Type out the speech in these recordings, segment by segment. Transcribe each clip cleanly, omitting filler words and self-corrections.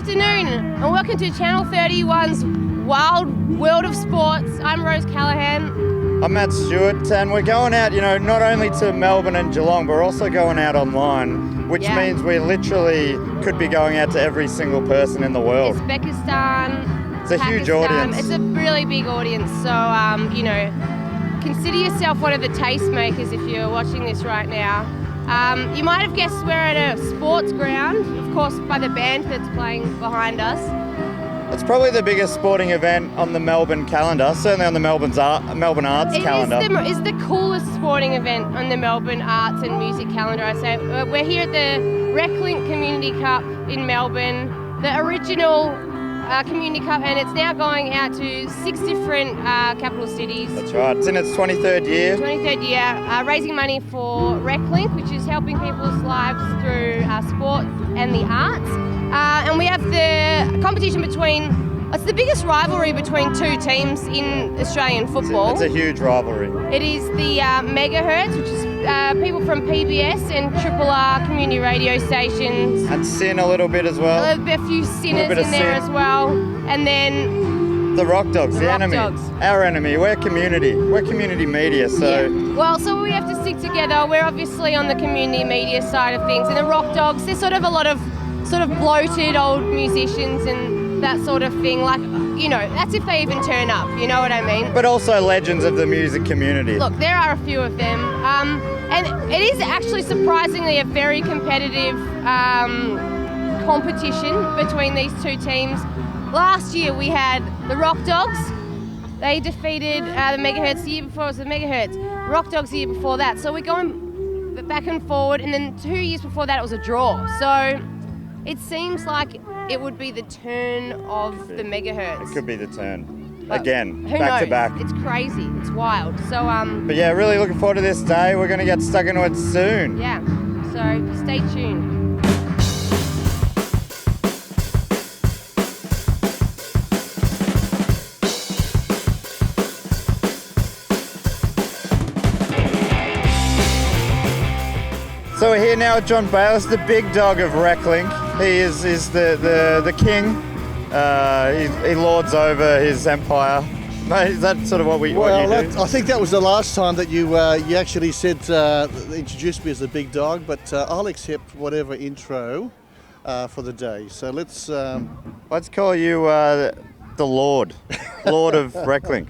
afternoon and welcome to Channel 31's Wild World of Sports. I'm Rose Callaghan. I'm Matt Stewart, and we're going out, not only to Melbourne and Geelong, but we're also going out online, which means we literally could be going out to every single person in the world. Uzbekistan, it's a huge audience. It's a really big audience, so, consider yourself one of the tastemakers if you're watching this right now. You might have guessed we're at a sports ground, of course, by the band that's playing behind us. It's probably the biggest sporting event on the Melbourne calendar, certainly on the Melbourne Arts calendar. It's the coolest sporting event on the Melbourne Arts and Music calendar, I say. We're here at the Reclink Community Cup in Melbourne, the original Community Cup, and it's now going out to 6 different capital cities. That's right. It's in its 23rd year. Raising money for Reclink, which is helping people's lives through sport and the arts. And we have the competition it's the biggest rivalry between two teams in Australian football. It's a huge rivalry. It is the Megahertz, which is people from PBS and Triple R community radio stations. And Sin a little bit as well. A few sinners in there as well. And then the Rockdogs, the enemy. Our enemy. We're community media, so... Yeah. Well, so we have to stick together. We're obviously on the community media side of things. And the Rockdogs, there's sort of a lot of bloated old musicians and that sort of thing. Like, that's if they even turn up, you know what I mean? But also legends of the music community. Look, there are a few of them. And it is actually surprisingly a very competitive competition between these two teams. Last year we had the Rockdogs. They defeated the Megahertz. The year before it was the Megahertz. Rockdogs the year before that. So we're going back and forward. And then 2 years before that it was a draw. So it seems like it would be the turn of the Megahertz. It could be the turn. But again, who back knows? to back. It's crazy. It's wild. So But yeah, really looking forward to this day. We're going to get stuck into it soon. Yeah. So stay tuned. So we're here now with John Bayliss, the big dog of Reclink. He is the king. He lords over his empire. Is that sort of what you do? I think that was the last time that you actually said introduced me as the big dog, but I'll accept whatever intro for the day. So let's call you the Lord of Reclink.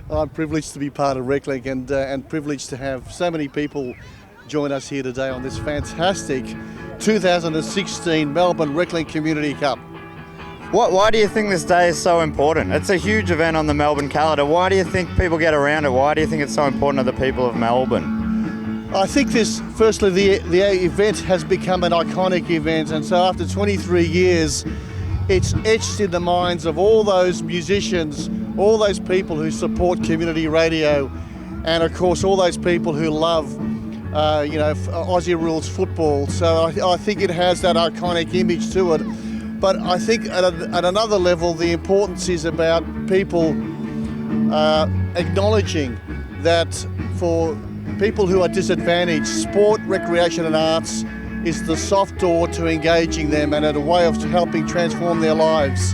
I'm privileged to be part of Reclink and privileged to have so many people join us here today on this fantastic 2016 Melbourne Reclink Community Cup. Why do you think this day is so important? It's a huge event on the Melbourne calendar. Why do you think people get around it? Why do you think it's so important to the people of Melbourne? I think firstly, the event has become an iconic event, and so after 23 years, it's etched in the minds of all those musicians, all those people who support community radio, and of course all those people who love Aussie rules football. So I think it has that iconic image to it. But I think at another level, the importance is about people acknowledging that for people who are disadvantaged, sport, recreation and arts is the soft door to engaging them and a way of helping transform their lives.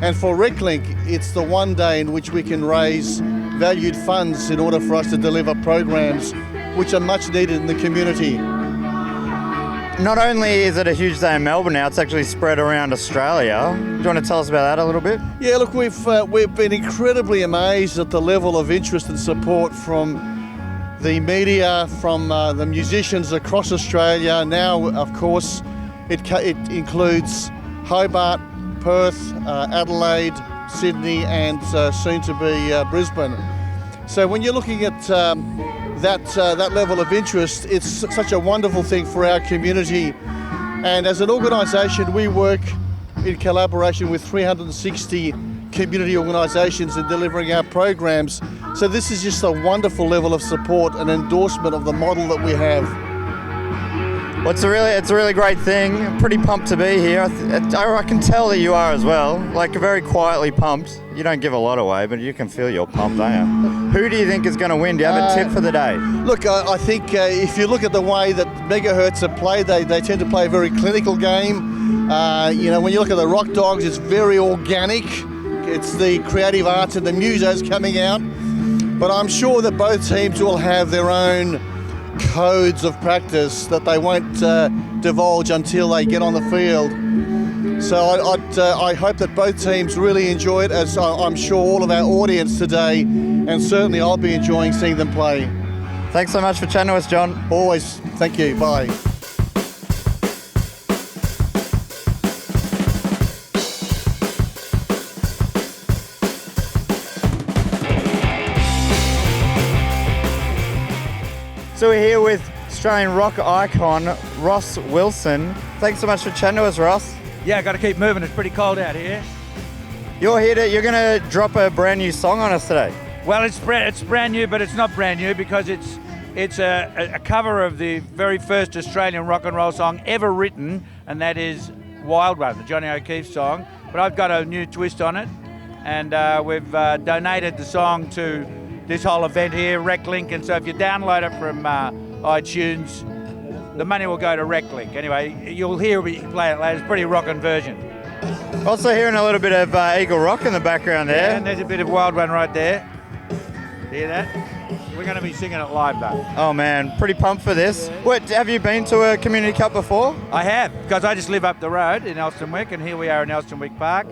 And for Reclink, it's the one day in which we can raise valued funds in order for us to deliver programs which are much needed in the community. Not only is it a huge day in Melbourne now, it's actually spread around Australia. Do you want to tell us about that a little bit? Yeah, look, we've been incredibly amazed at the level of interest and support from the media, from the musicians across Australia. Now, of course, it includes Hobart, Perth, Adelaide, Sydney, and soon to be Brisbane. So when you're looking at that level of interest, it's such a wonderful thing for our community. And as an organisation, we work in collaboration with 360 community organisations in delivering our programs. So this is just a wonderful level of support and endorsement of the model that we have. Well, it's a really great thing. I'm pretty pumped to be here. I can tell that you are as well. Like, very quietly pumped. You don't give a lot away, but you can feel you're pumped, don't you? Who do you think is going to win? Do you have a tip for the day? Look, I think if you look at the way that Megahertz have played, they tend to play a very clinical game. When you look at the Rockdogs, it's very organic. It's the creative arts and the musos coming out. But I'm sure that both teams will have their own codes of practice that they won't divulge until they get on the field. So I hope that both teams really enjoy it, as I'm sure all of our audience today, and certainly I'll be enjoying seeing them play. Thanks so much for chatting to us, John. Always. Thank you. Bye. So we're here with Australian rock icon Ross Wilson. Thanks so much for chatting to us, Ross. Yeah, got to keep moving. It's pretty cold out here. You're going to drop a brand new song on us today. Well, it's brand new, but it's not brand new because it's a cover of the very first Australian rock and roll song ever written, and that is Wild One, the Johnny O'Keefe song. But I've got a new twist on it, and we've donated the song to this whole event here, Reclink, and so if you download it from iTunes, the money will go to Reclink. Anyway, you'll hear me play it later. It's a pretty rockin' version. Also hearing a little bit of Eagle Rock in the background there. Yeah, and there's a bit of Wild One right there. Hear that? We're going to be singing it live though. Oh man, pretty pumped for this. What, have you been to a community cup before? I have, because I just live up the road in Elsternwick, and here we are in Elsternwick Park.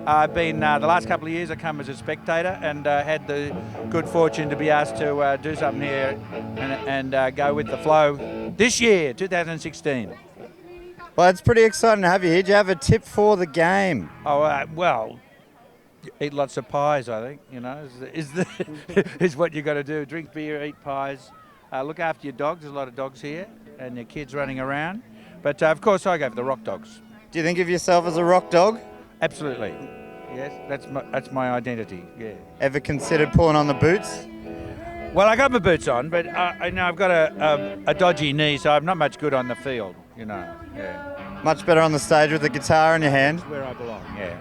I've been, the last couple of years I come as a spectator, and had the good fortune to be asked to do something here and go with the flow this year, 2016. Well, it's pretty exciting to have you here. Do you have a tip for the game? Oh, well, eat lots of pies, I think, is what you got to do. Drink beer, eat pies, look after your dogs. There's a lot of dogs here, and your kids running around. But, of course, I go for the Rockdogs. Do you think of yourself as a rock dog? Absolutely. Yes, that's my identity, yeah. Ever considered pulling on the boots? Well, I got my boots on, but I've got a dodgy knee, so I'm not much good on the field, yeah. Much better on the stage with the guitar in your hand. That's where I belong, yeah.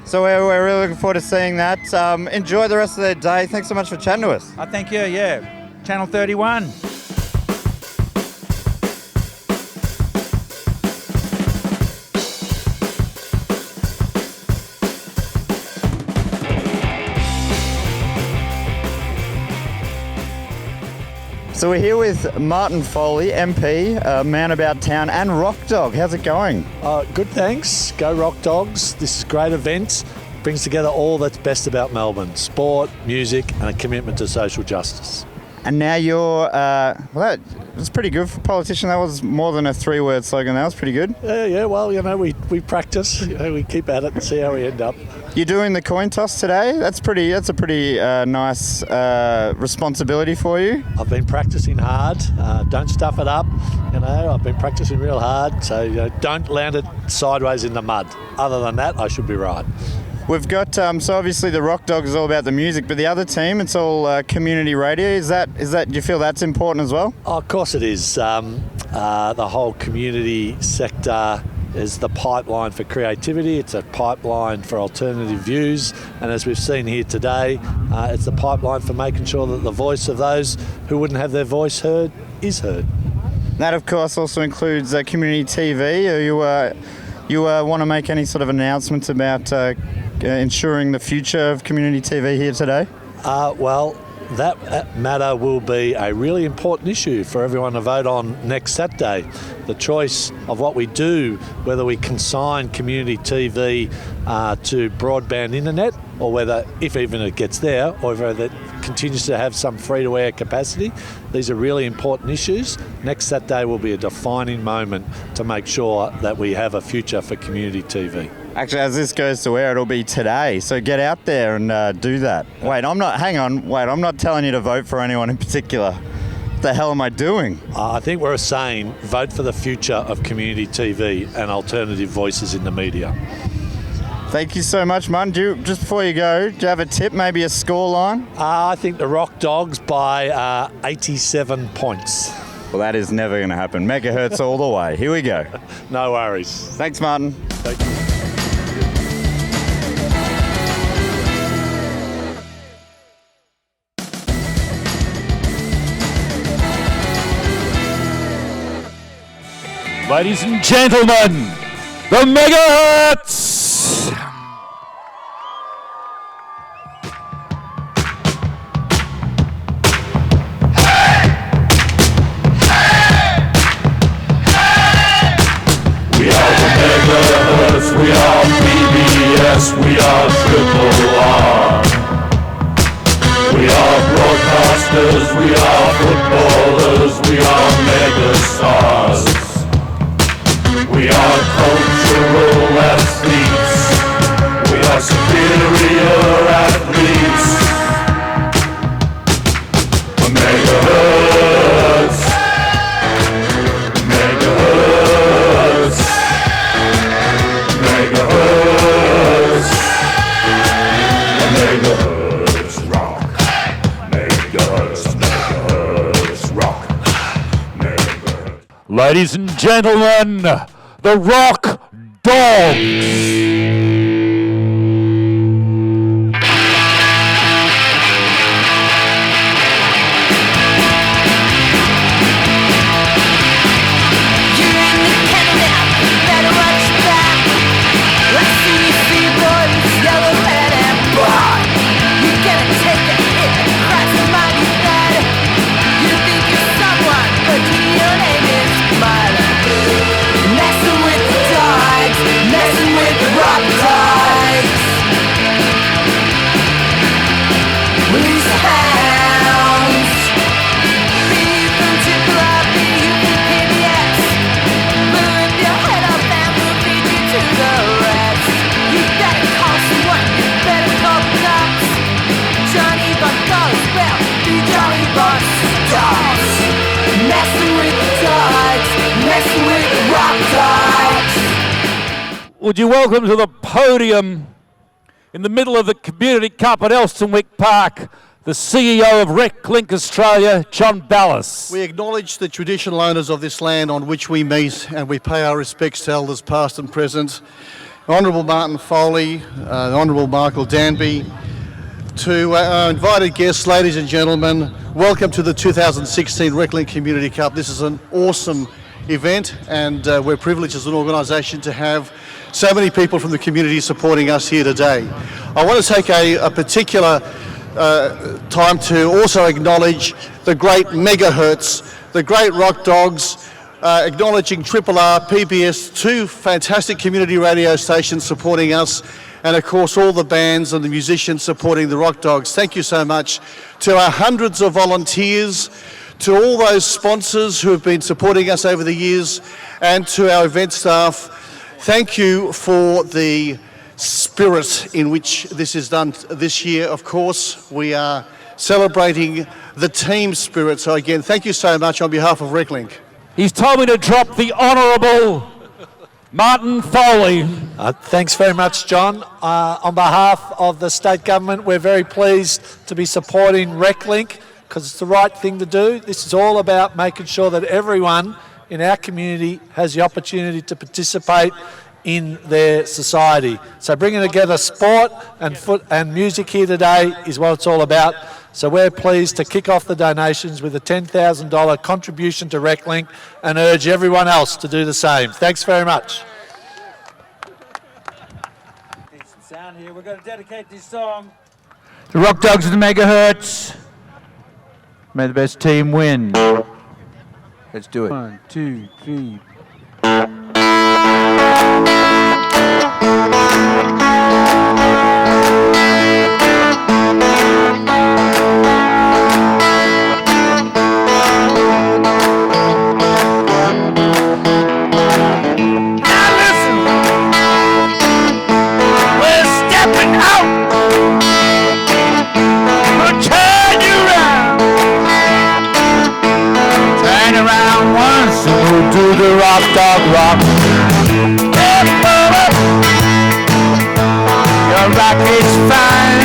So we're really looking forward to seeing that. Enjoy the rest of the day. Thanks so much for chatting to us. Thank you, yeah. Channel 31. So we're here with Martin Foley, MP, Man About Town, and Rockdog. How's it going? Good, thanks. Go Rockdogs. This is a great event. Brings together all that's best about Melbourne. Sport, music, and a commitment to social justice. And now you're, that was pretty good for a politician. That was more than a 3-word slogan. That was pretty good. Yeah, well, we practice. We keep at it and see how we end up. You're doing the coin toss today? That's a pretty nice responsibility for you. I've been practicing hard. Don't stuff it up. I've been practicing real hard. So don't land it sideways in the mud. Other than that, I should be right. We've got, so obviously the Rockdogs is all about the music, but the other team, it's all community radio. Is that, do you feel that's important as well? Oh, of course it is. The whole community sector is the pipeline for creativity. It's a pipeline for alternative views. And as we've seen here today, it's the pipeline for making sure that the voice of those who wouldn't have their voice heard is heard. That, of course, also includes community TV. You want to make any sort of announcements about ensuring the future of community TV here today? Well, that matter will be a really important issue for everyone to vote on next Saturday. The choice of what we do, whether we consign community TV to broadband internet, or whether, if even it gets there, or whether it continues to have some free-to-air capacity. These are really important issues. Next Saturday will be a defining moment to make sure that we have a future for community TV. Actually, as this goes to air, it'll be today. So get out there and do that. Wait, I'm not telling you to vote for anyone in particular. What the hell am I doing? I think we're saying vote for the future of community TV and alternative voices in the media. Thank you so much, Martin. Just before you go, do you have a tip, maybe a score line? I think the Rockdogs by 87 points. Well, that is never going to happen. Megahertz all the way. Here we go. No worries. Thanks, Martin. Thank you. Ladies and gentlemen, the Megahertz. We are the Megahertz, we are PBS, we are Triple R. We are broadcasters, we are footballers, we are megastars. We are cultural athletes, we are superior athletes. The Megahertz, Megahertz, Megahertz, Megahertz rock, Megahertz, Megahertz rock, Megahertz. Ladies and gentlemen, the Rockdogs. Would you welcome to the podium in the middle of the Community Cup at Elsternwick Park, the CEO of Reclink Australia, John Ballas. We acknowledge the traditional owners of this land on which we meet, and we pay our respects to elders past and present. Honourable Martin FOLEY, Honourable Michael Danby, to our invited guests, ladies and gentlemen, welcome to the 2016 Reclink Community Cup. This is an awesome event, and we're privileged as an organisation to have so many people from the community supporting us here today. I want to take a particular time to also acknowledge the great Megahertz, the great Rockdogs, acknowledging Triple R, PBS, two fantastic community radio stations supporting us, and of course all the bands and the musicians supporting the Rockdogs. Thank you so much to our hundreds of volunteers, to all those sponsors who have been supporting us over the years, and to our event staff. Thank you for the spirit in which this is done this year. Of course, we are celebrating the team spirit. So again, thank you so much on behalf of Reclink. He's told me to drop the Honourable Martin FOLEY. Thanks very much, John. On behalf of the state government, we're very pleased to be supporting Reclink because it's the right thing to do. This is all about making sure that everyone in our community has the opportunity to participate in their society. So bringing together sport and music here today is what it's all about. So we're pleased to kick off the donations with a $10,000 contribution to Reclink and urge everyone else to do the same. Thanks very much. Decent sound here. We're going to dedicate this song to Rockdogs and the Megahertz. May the best team win. Let's do it. 1, 2, 3. Do the Rockdog rock. Your rocket's fine.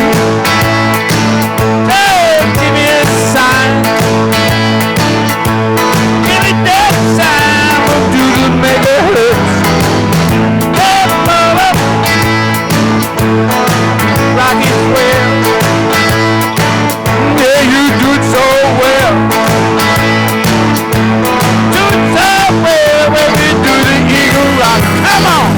Hey, give me a sign. Give me that sign. We'll do the Megahertz. Rocket's well. Yeah, you do it so well. When we do the Eagle Rock, come on!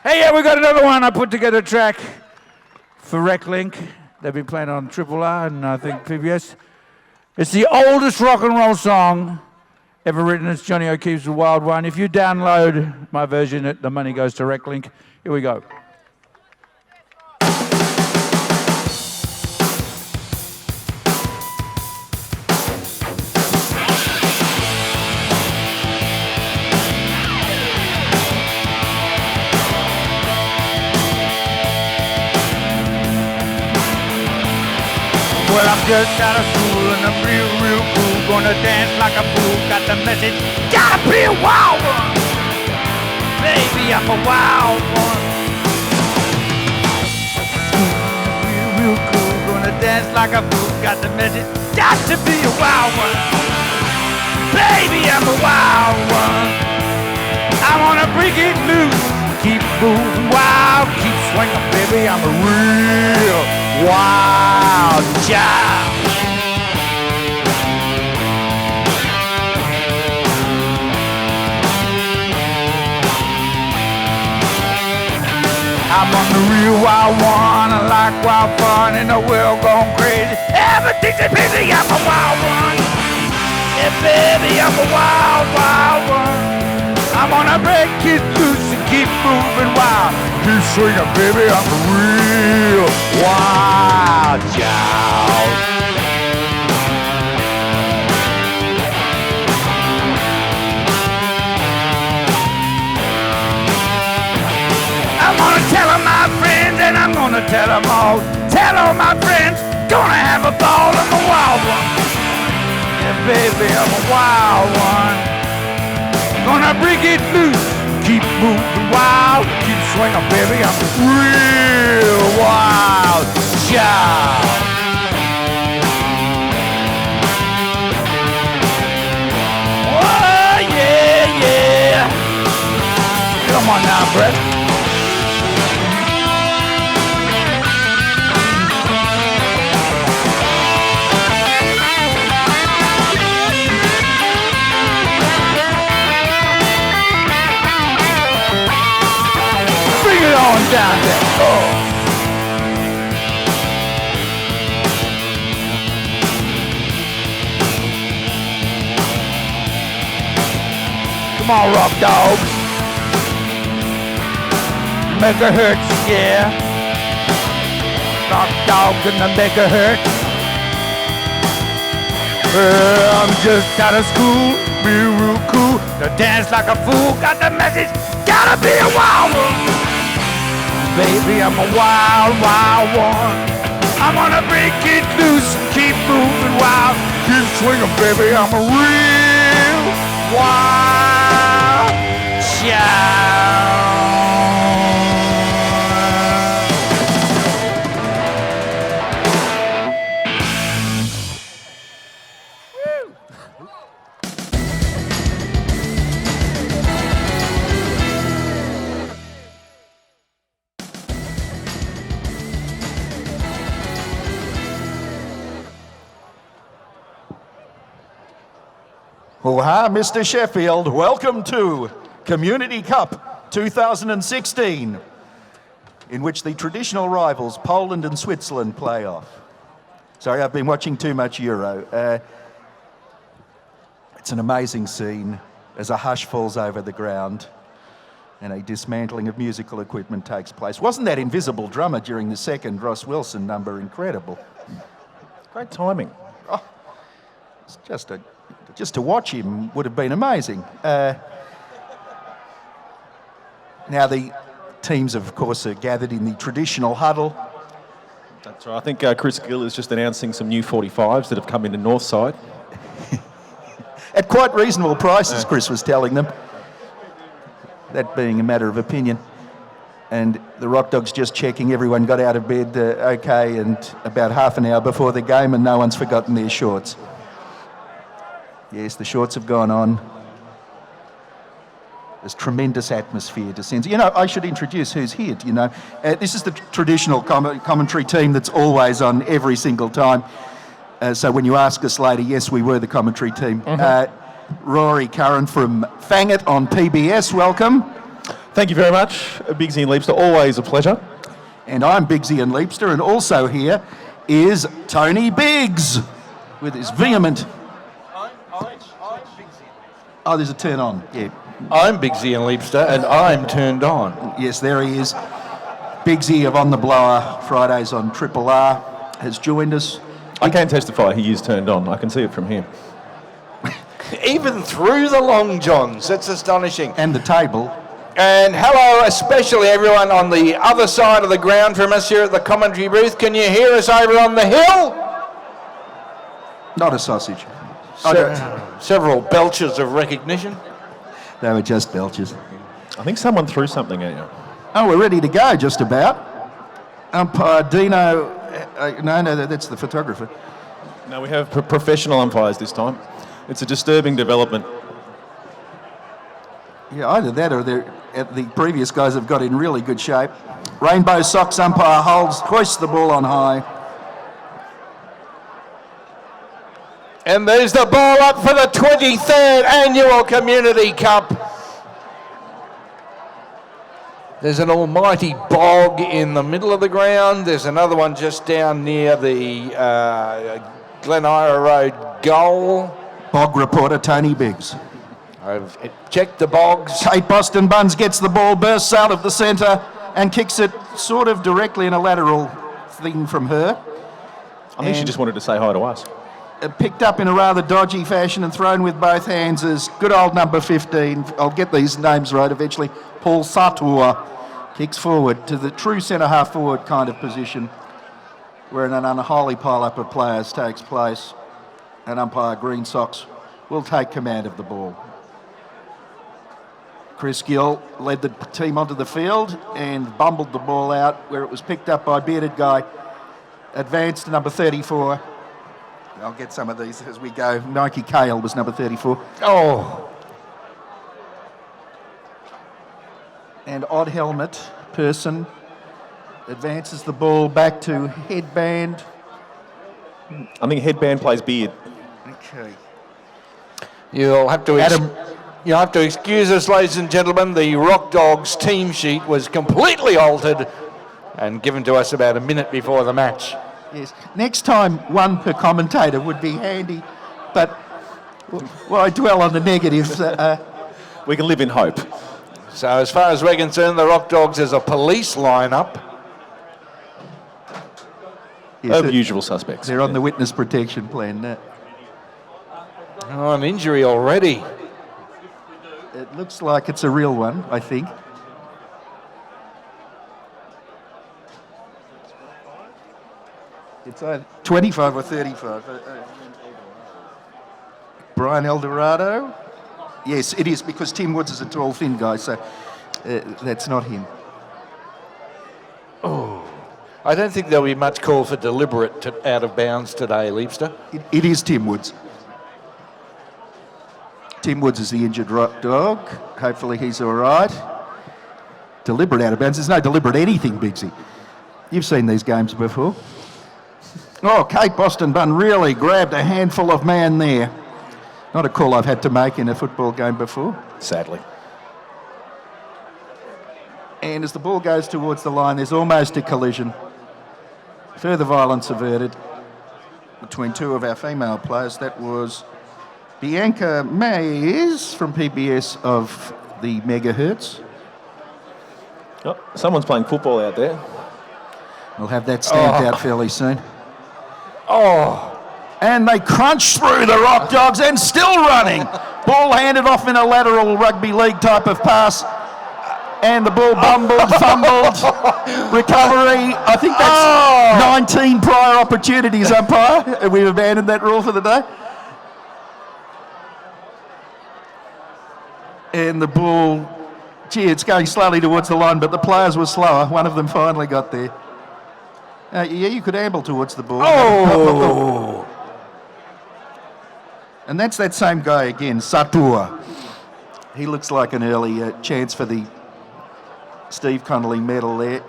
Hey, yeah, we got another one. I put together a track for Reclink. They've been playing on Triple R and I think PBS. It's the oldest rock and roll song ever written. It's Johnny O'Keefe's The Wild One. If you download my version, the money goes to Reclink. Here we go. Well, I'm just out of school and I'm real, real cool. Gonna dance like a fool, got the message. Gotta be a wild one. Baby, I'm a wild one. Real, real cool. Gonna dance like a fool, got the message. Got to be a wild one. Baby, I'm a wild one. I wanna break it loose. Keep moving wild, keep swinging, baby. I'm a real wild child. I'm on the real wild one. I like wild fun in the world gone crazy. Everything's a busy, I'm a wild one. Yeah, baby, I'm a wild, wild one. I'm gonna break it loose and keep moving wild. Keep swinging, baby, I'm a real wild child. I'm gonna tell all my friends and I'm gonna tell them all. Tell all my friends, gonna have a ball, I'm a wild one. Yeah, baby, I'm a wild one. Gonna break it loose, keep moving wild, keep swinging, baby, I'm a real wild child. Oh, yeah, yeah. Come on now, Brett. On down there. Oh. Come on, Rockdogs. Megahertz, yeah. Rockdogs and the Megahertz. Well, I'm just out of school, be real cool. To dance like a fool, got the message, gotta be a wild one. Baby, I'm a wild, wild one. I'm gonna break it loose and keep moving wild. Keep swinging, baby, I'm a real wild child. Oh, hi, Mr. Sheffield. Welcome to Community Cup 2016, in which the traditional rivals Poland and Switzerland play off. Sorry, I've been watching too much Euro. It's an amazing scene as a hush falls over the ground and a dismantling of musical equipment takes place. Wasn't that invisible drummer during the second Ross Wilson number incredible? Great timing. Oh, it's just to watch him would have been amazing. Now the teams, of course, are gathered in the traditional huddle. That's right. I think Chris Gill is just announcing some new 45s that have come into Northside. At quite reasonable prices, Chris was telling them. That being a matter of opinion. And the Rockdogs just checking everyone got out of bed okay, and about half an hour before the game, and no one's forgotten their shorts. Yes, the shorts have gone on. There's tremendous atmosphere descends. You know, I should introduce who's here. You know, this is the traditional commentary team that's always on every single time. So when you ask us later, yes, we were the commentary team. Rory Curran from Fang It on PBS, welcome. Thank you very much, Bigsy and Leapster. Always a pleasure. And I'm Bigsy and Leapster, and also here is Tony Biggs with his vehement... Oh, there's a turn on, yeah. I'm Bigsy and Leapster, and I'm turned on. Yes, there he is. Bigsy of On the Blower, Fridays on Triple R, has joined us. I can testify he is turned on. I can see it from here. Even through the long johns, it's astonishing. And the table. And hello, especially everyone on the other side of the ground from us here at the commentary booth. Can you hear us over on the hill? Not a sausage. Several belches of recognition. They were just belches. I think someone threw something at you. Oh, we're ready to go, just about. Umpire Dino... no, that's the photographer. No, we have professional umpires this time. It's a disturbing development. Yeah, either that or the previous guys have got in really good shape. Rainbow Socks umpire hoists the ball on high. And there's the ball up for the 23rd Annual Community Cup. There's an almighty bog in the middle of the ground. There's another one just down near the Glen Ira Road goal. Bog reporter Tony Biggs. I've checked the bogs. Kate Boston Buns gets the ball, bursts out of the centre and kicks it sort of directly in a lateral thing from her. I think she just wanted to say hi to us. Picked up in a rather dodgy fashion and thrown with both hands is good old number 15. I'll get these names right eventually. Paul Satua kicks forward to the true centre-half forward kind of position where an unholy pile-up of players takes place. And umpire Green Sox will take command of the ball. Chris Gill led the team onto the field and bumbled the ball out where it was picked up by bearded guy. Advanced to number 34. I'll get some of these as we go. Mikey Cale was number 34. Oh. And Odd Helmet Person advances the ball back to Headband. I think Headband plays beard. Okay. You'll have to excuse us, ladies and gentlemen. The Rockdogs team sheet was completely altered and given to us about a minute before the match. Yes. Next time, one per commentator would be handy, but why dwell on the negatives? We can live in hope. So as far as we're concerned, the Rockdogs is a police lineup. Yes, of usual suspects. They're on the witness protection plan. Oh, an injury already. It looks like it's a real one, I think. It's either 25 or 35. Brian Eldorado? Yes, it is, because Tim Woods is a tall, thin guy, so that's not him. Oh, I don't think there'll be much call for deliberate out of bounds today, Leapster. It is Tim Woods. Tim Woods is the injured rock dog. Hopefully he's all right. Deliberate out of bounds. There's no deliberate anything, Bigsy. You've seen these games before. Oh, Kate Boston Bun really grabbed a handful of man there. Not a call I've had to make in a football game before. Sadly. And as the ball goes towards the line, there's almost a collision. Further violence averted between two of our female players. That was Bianca Mays from PBS of the Megahertz. Oh, someone's playing football out there. We'll have that stamped out fairly soon. Oh. And they crunch through the Rockdogs and still running. Ball handed off in a lateral rugby league type of pass. And the ball bumbled, fumbled, recovery. I think that's 19 prior opportunities, umpire. We've abandoned that rule for the day. And the ball, gee, it's going slowly towards the line, but the players were slower. One of them finally got there. Yeah, you could amble towards the ball. Oh! And that's that same guy again, Satua. He looks like an early chance for the Steve Connolly medal there.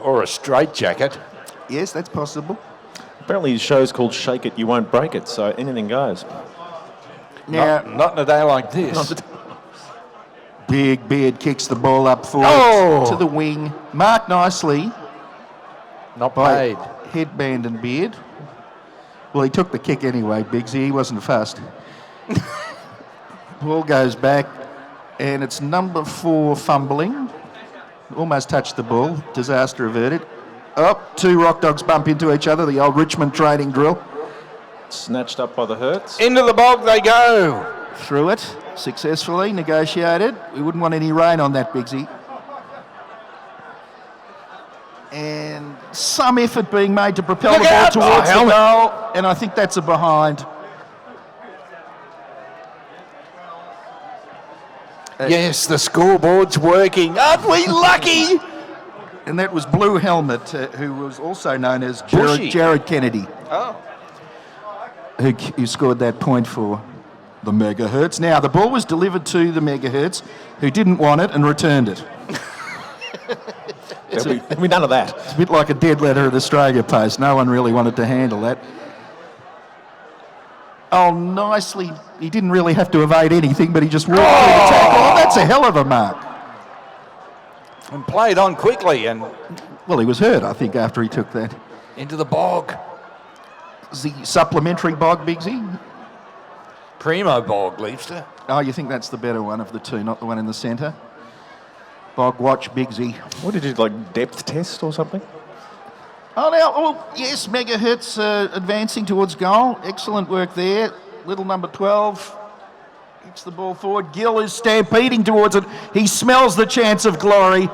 Or a straitjacket. Yes, that's possible. Apparently his show's called Shake It, You Won't Break It, so anything goes. Now, not in a day like this. Big Beard kicks the ball up forward to the wing. Marked nicely. Not by paid. Headband and Beard. Well, he took the kick anyway, Biggsy. He wasn't fussed. Ball goes back, and it's number 4 fumbling. Almost touched the ball. Disaster averted. Up, 2 Rockdogs bump into each other, the old Richmond training drill. Snatched up by the Hertz. Into the bog they go. Through it, successfully negotiated. We wouldn't want any rain on that, Biggsy. And some effort being made to propel the ball towards the goal, and I think that's a behind. Yes, the scoreboard's working. Aren't we lucky? And that was Blue Helmet, who was also known as Bushy. Jared Kennedy, Oh. who scored that point for the Megahertz. Now, the ball was delivered to the Megahertz, who didn't want it and returned it. There'll be none of that. It's a bit like a dead letter at Australia Post. No one really wanted to handle that. Oh, nicely. He didn't really have to evade anything, but he just walked through the tackle. Oh, that's a hell of a mark. And played on quickly and Well, he was hurt, I think, after he took that. into the bog. The supplementary bog, Biggsy? Primo bog, Leafster. Oh, you think that's the better one of the two, not the one in the centre? Bog watch, Biggsy. What did you, like, depth test or something? Yes, Megahertz advancing towards goal. Excellent work there. Little number 12 kicks the ball forward. Gill is stampeding towards it. He smells the chance of glory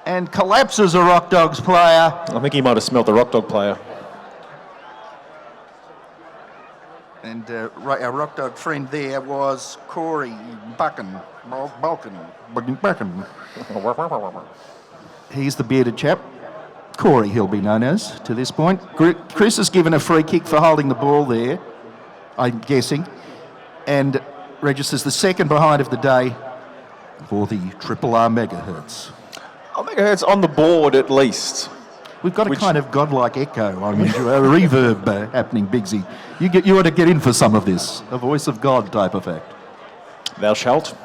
and collapses a Rockdogs player. I think he might have smelt the Rockdog player. And our Rockdog friend there was Corey Buchan. He's the bearded chap. Corey, he'll be known as, to this point. Chris is given a free kick for holding the ball there, I'm guessing, and registers the second behind of the day for the Triple R Megahertz. Oh, Megahertz on the board at least. We've got a kind of godlike echo, I mean, a reverb happening, Biggsy. You ought to get in for some of this, a voice of God type effect. Thou shalt.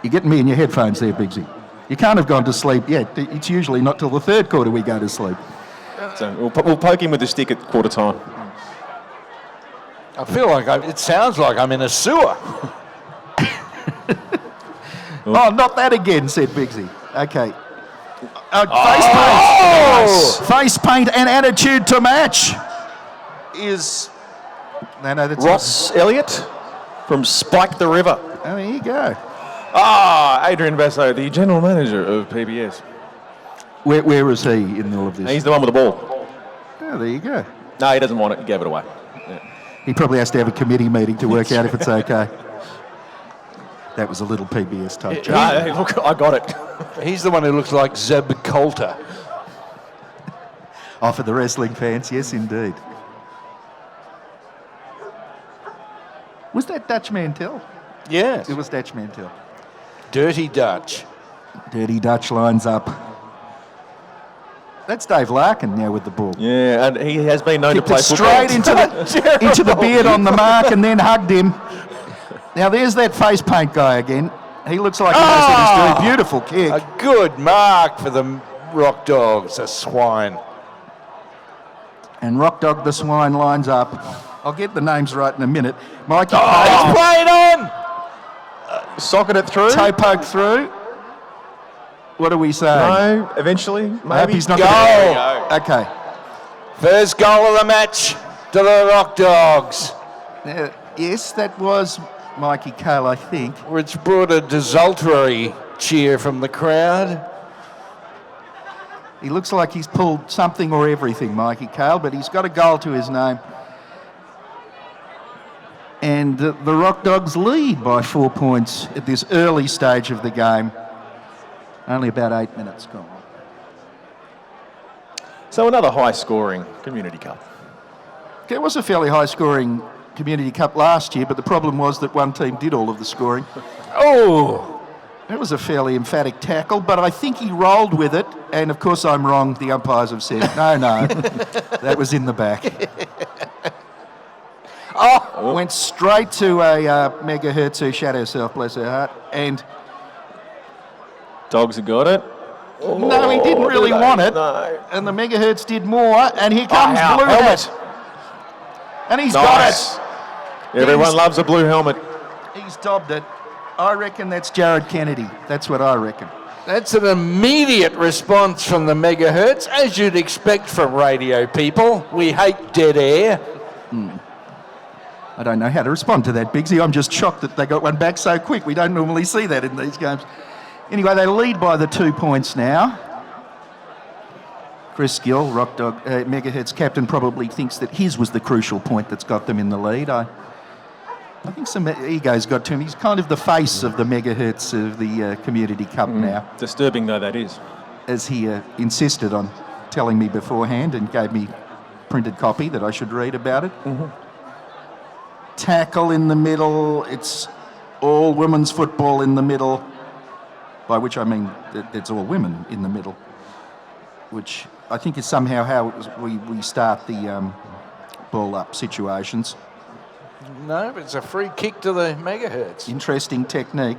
You're getting me in your headphones there, Biggsy. You can't have gone to sleep yet. It's usually not till the third quarter we go to sleep. So we'll poke him with the stick at quarter time. I feel like it sounds like I'm in a sewer. Oh, not that again, said Biggsy. Okay. Face paint. Face paint and attitude to match is... No, that's Ross Elliott from Spike the River. Oh, there you go. Adrian Basso, the general manager of PBS. Where is he in all of this? He's the one with the ball. Oh, there you go. No, he doesn't want it. He gave it away. Yeah. He probably has to have a committee meeting to work out if it's okay. That was a little PBS type joke. No, look, I got it. He's the one who looks like Zeb Coulter. Oh, for the wrestling fans, yes, indeed. Was that Dutch Mantell? Yes. It was Dutch Mantell. Dirty Dutch. Dirty Dutch lines up. That's Dave Larkin now with the ball. Yeah, and he has been known to play football. Straight into the beard on the mark and then hugged him. Now there's that face paint guy again. He looks like he knows what he's doing. Beautiful kick. A good mark for the Rockdogs, a swine. And Rockdog the Swine lines up. I'll get the names right in a minute. Mikey He's playing on! Socket it through. toe poke through. What are we saying? No, eventually, I hope maybe. he's not Goal. Okay. First goal of the match to the Rockdogs, Yes, that was Mikey Cale, I think. which brought a desultory cheer from the crowd. He looks like he's pulled something or everything, Mikey Cale, but he's got a goal to his name. And the Rockdogs lead by 4 points at this early stage of the game. Only about 8 minutes gone. So another high-scoring Community Cup. There was a fairly high-scoring Community Cup last year, but the problem was that one team did all of the scoring. Oh! That was a fairly emphatic tackle, but I think he rolled with it. And of course I'm wrong. The umpires have said, no, that was in the back. Went straight to a Megahertz who shot herself, bless her heart. And Dogs have got it. no, he didn't really want it. No. And the Megahertz did more. And here comes Blue Hat. And he's got it. Everyone loves a blue helmet. He's dobbed it. I reckon that's Jared Kennedy. That's what I reckon. That's an immediate response from the Megahertz, as you'd expect from radio people. We hate dead air. I don't know how to respond to that, Biggsy. I'm just shocked that they got one back so quick. We don't normally see that in these games. Anyway, they lead by the 2 points now. Chris Gill, Rockdog, Megahertz captain, probably thinks that his was the crucial point that's got them in the lead. I think some ego's got to him. He's kind of the face of the Megahertz of the Community Cup now. Disturbing though that is. As he insisted on telling me beforehand and gave me printed copy that I should read about it. Tackle in the middle. It's all women's football in the middle, by which I mean that it's all women in the middle, which I think is somehow how we start the ball up situations. No, but it's a free kick to the Megahertz. Interesting technique.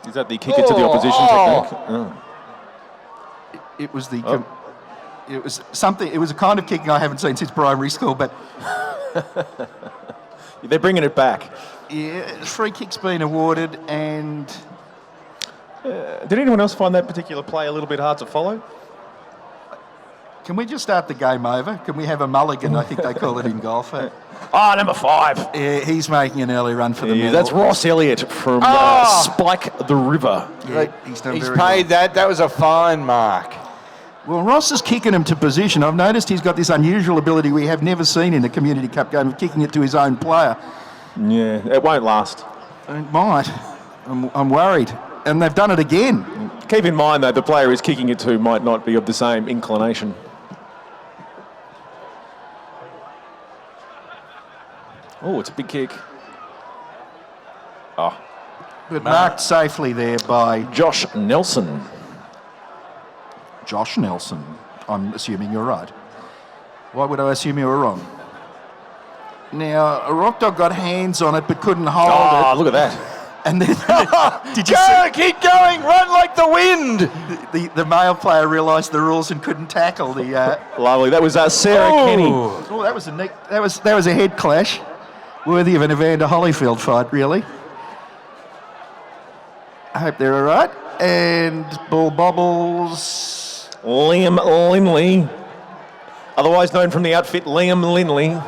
Is that the kick it to the opposition technique? Oh. It was the... It was something. It was a kind of kicking I haven't seen since primary school, but They're bringing it back. yeah, free kick's been awarded, and Did anyone else find that particular play a little bit hard to follow? can we just start the game over? Can we have a mulligan? I think they call it in golf. Number 5. Yeah, he's making an early run for the medal. That's Ross Elliott from Spike the River. Yeah, he's done He's very paid well. that. That was a fine mark. Well, Ross is kicking him to position. I've noticed he's got this unusual ability we have never seen in a Community Cup game of kicking it to his own player. Yeah, it won't last. It might. I'm worried. And they've done it again. Keep in mind, though, the player he's kicking it to might not be of the same inclination. Oh, it's a big kick. Oh. But marked safely there by Josh Nelson. Josh Nelson. I'm assuming you're right. Why would I assume you were wrong? Now, a Rockdog got hands on it but couldn't hold it. Oh, look at that. And then, did you Go, keep going, run like the wind. the male player realised the rules and couldn't tackle the... Lovely. That was Sarah Kenny. Oh, that was a neat, that was a head clash, worthy of an Evander Holyfield fight, really. I hope they're all right. And ball bobbles. Liam Linley, otherwise known from the outfit Liam Linley.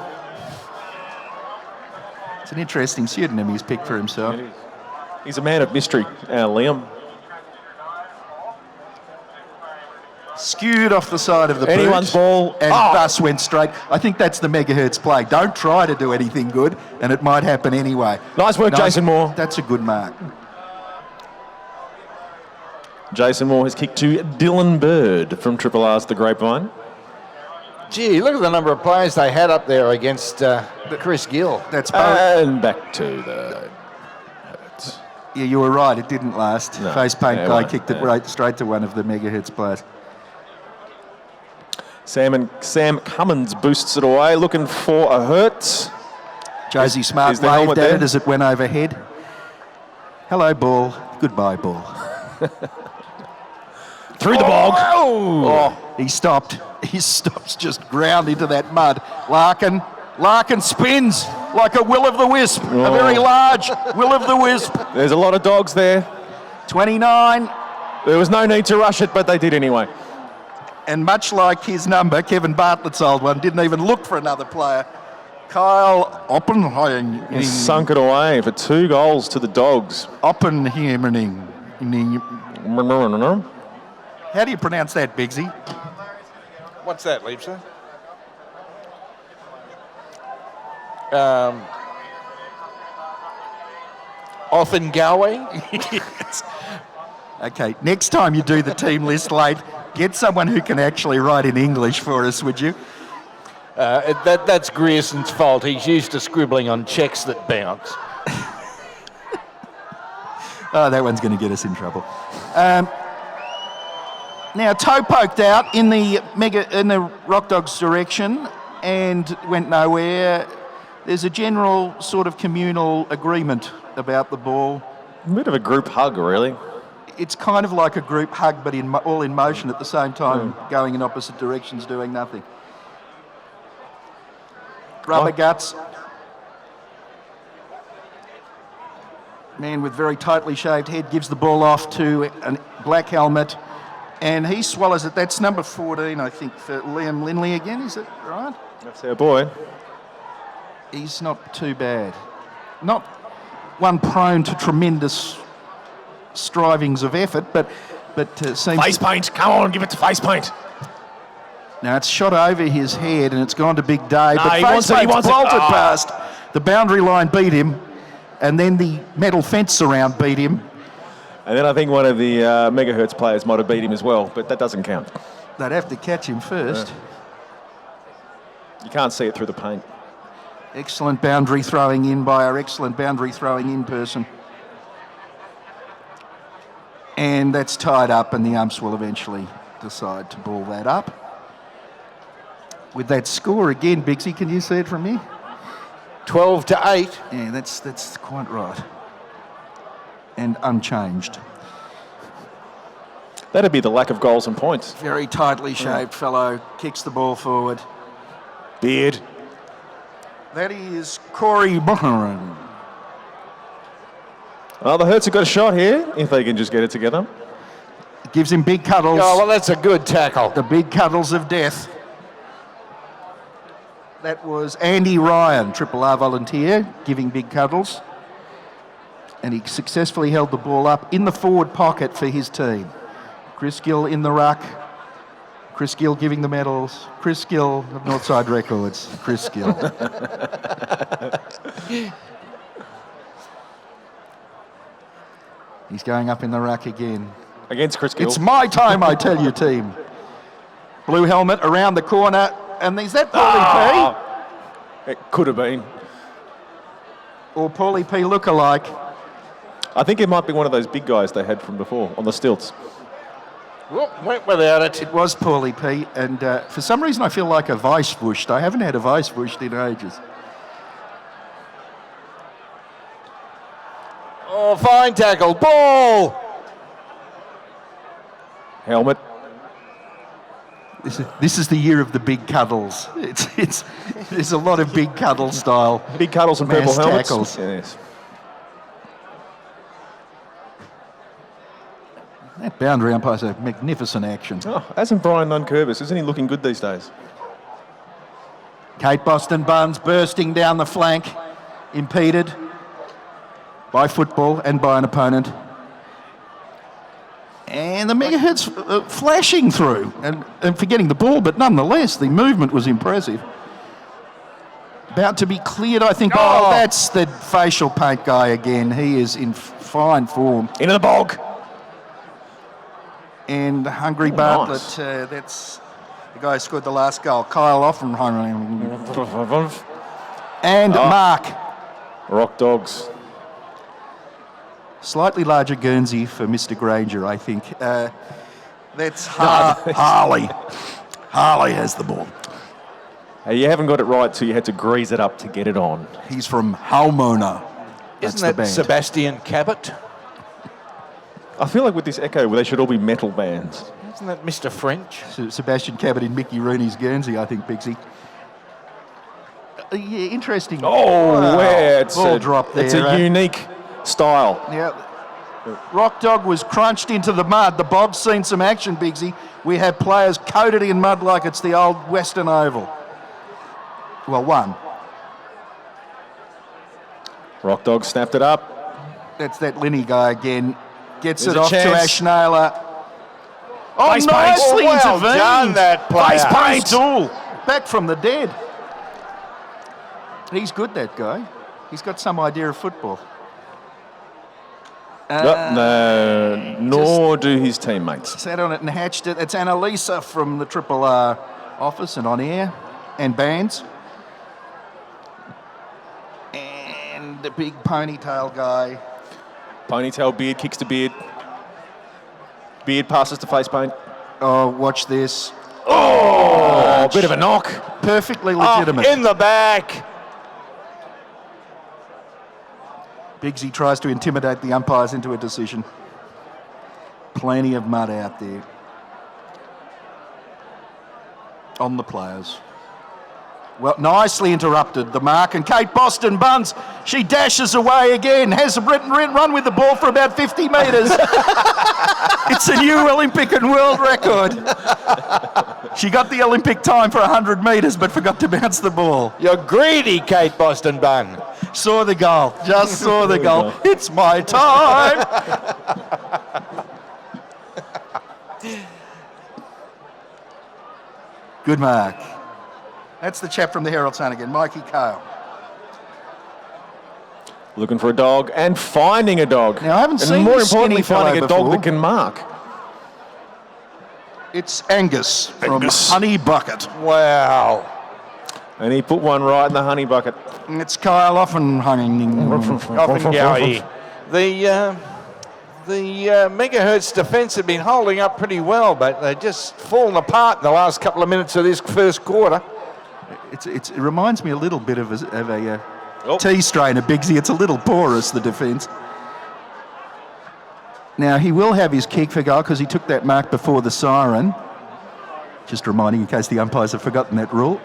It's an interesting pseudonym he's picked for himself. He's a man of mystery, Liam. Skewed off the side of the Anyone's boot ball. and thus went straight. I think that's the Megahertz play. Don't try to do anything good, and it might happen anyway. Nice work, Jason Moore. That's a good mark. Jason Moore has kicked to Dylan Bird from Triple R's The Grapevine. Gee, look at the number of players they had up there against Chris Gill. That's And back to the... Yeah, you were right. It didn't last. No, Face paint it guy won't, kicked it right straight to one of the Megahertz players. Sam Cummins boosts it away, looking for a Hertz. Josie Smart is the waved helmet at there? it as it went overhead. Hello, ball. Goodbye, ball. Through the bog. Oh, he stopped. He stops, just ground into that mud. Larkin spins like a will-o'-the-wisp. A very large will-o'-the-wisp. There's a lot of dogs there. 29. There was no need to rush it, but they did anyway. And much like his number, Kevin Bartlett's old one, didn't even look for another player. Kyle Oppenheim. He sunk it away for 2 goals to the Dogs. Oppenheimering. How do you pronounce that, Biggsy? What's that, Leipzig? Offengawe? Yes. Okay, next time you do the team list late, get someone who can actually write in English for us, would you? That's Grierson's fault. He's used to scribbling on cheques that bounce. Oh, that one's going to get us in trouble. Now, toe poked out in the Rockdogs direction and went nowhere. there's a general sort of communal agreement about the ball. A bit of a group hug, really. It's kind of like a group hug, but all in motion at the same time, going in opposite directions, doing nothing. Rubber guts. Man with very tightly shaved head gives the ball off to a black helmet, and he swallows it. That's number 14, I think, for Liam Linley again. Is it right? That's our boy. He's not too bad. Not one prone to tremendous strivings of effort, but seems... Face paint, come on, give it to face paint. Now it's shot over his head and it's gone to Big Dave, No, but he wants it, he wants it. bolted Oh. past. The boundary line beat him, and then the metal fence around beat him. And then I think one of the Megahertz players might have beat him as well, but that doesn't count. They'd have to catch him first. You can't see it through the paint. Excellent boundary throwing in by our excellent boundary throwing in person. And that's tied up, and the umps will eventually decide to ball that up. With that score again, Bixie, can you see it from here? 12-8. Yeah, that's quite right. And unchanged. That'd be the lack of goals and points. Very tightly shaved fellow, kicks the ball forward. Beard. That is Corey Boharan. Oh, the Hertz have got a shot here, if they can just get it together. Gives him big cuddles. Oh, well, that's a good tackle. The big cuddles of death. That was Andy Ryan, Triple R volunteer, giving big cuddles. And he successfully held the ball up in the forward pocket for his team. Chris Gill in the ruck. Chris Gill giving the medals. Chris Gill of Northside Records. Chris Gill. He's going up in the ruck again. Against Chris Gill. It's my time, I tell you, team. Blue helmet around the corner. And is that Paulie P? It could have been. Or Paulie P look-alike? I think it might be one of those big guys they had from before, on the stilts. Whoop, went without it. It was Paulie P, and for some reason I feel like a Weisswurst. I haven't had a Weisswurst in ages. Oh, fine tackle. Ball! Helmet. This is the year of the big cuddles. There's a lot of big cuddle style. Big cuddles and purple mass helmets. tackles. Yes. That boundary umpire's a magnificent action. Oh, hasn't Brian Nuncurvis? Isn't he looking good these days? Kate Boston Buns bursting down the flank, impeded by football and by an opponent. And the Megahertz flashing through and forgetting the ball, but nonetheless, the movement was impressive. About to be cleared, I think. Oh, that's the facial paint guy again. He is in fine form. Into the bog. And Hungry Bartlett, nice. that's the guy who scored the last goal. Kyle Offenheimer. And Mark. Rockdogs. Slightly larger Guernsey for Mr. Granger, I think. That's Harley. Harley has the ball. Hey, you haven't got it right, so you had to grease it up to get it on. He's from Halmona. That's Isn't the that band. Sebastian Cabot? I feel like with this echo, they should all be metal bands. Isn't that Mr. French? Sebastian Cabot in Mickey Rooney's Guernsey, I think, Bixie. Yeah, interesting. Oh, Wow. where it's Ball drop there. It's a unique style. Yeah. Rock Dog was crunched into the mud. The bog's seen some action, Biggsy. We have players coated in mud like it's the old Western Oval. Well, one. Rock Dog snapped it up. That's that Linney guy again. Gets There's it a off chance. to Ash Naylor. Oh, Face paint. nicely Well intervened. done, that player. Face paint. Stool. Back from the dead. He's good, that guy. He's got some idea of football. No, nor do his teammates. Sat on it and hatched it. It's Annalisa from the Triple R office and on air and bands. And the big ponytail guy. Ponytail beard kicks to beard. Beard passes to face paint. Oh, watch this. Oh, a bit of a knock. Perfectly legitimate. In the back. Biggsy tries to intimidate the umpires into a decision. Plenty of mud out there on the players. Well, nicely interrupted, the mark, and Kate Boston Buns, she dashes away again, has a run with the ball for about 50 metres. It's a new Olympic and world record. She got the Olympic time for 100 metres but forgot to bounce the ball. You're greedy, Kate Boston Bun. Saw the goal, just saw the goal. It's my time. Good mark. That's the chap from the Herald Sun again, Mikey Cale. Looking for a dog and finding a dog. Now, I haven't and seen more this importantly, skinny finding a fellow dog before. that can mark. It's Angus from Honey Bucket. Wow. And he put one right in the honey bucket. And it's Kyle Offengowie. The Megahertz defence have been holding up pretty well, but they've just fallen apart in the last couple of minutes of this first quarter. It reminds me a little bit of a tea strain of Biggsy. It's a little porous, the defence. Now, he will have his kick for goal because he took that mark before the siren. Just reminding in case the umpires have forgotten that rule.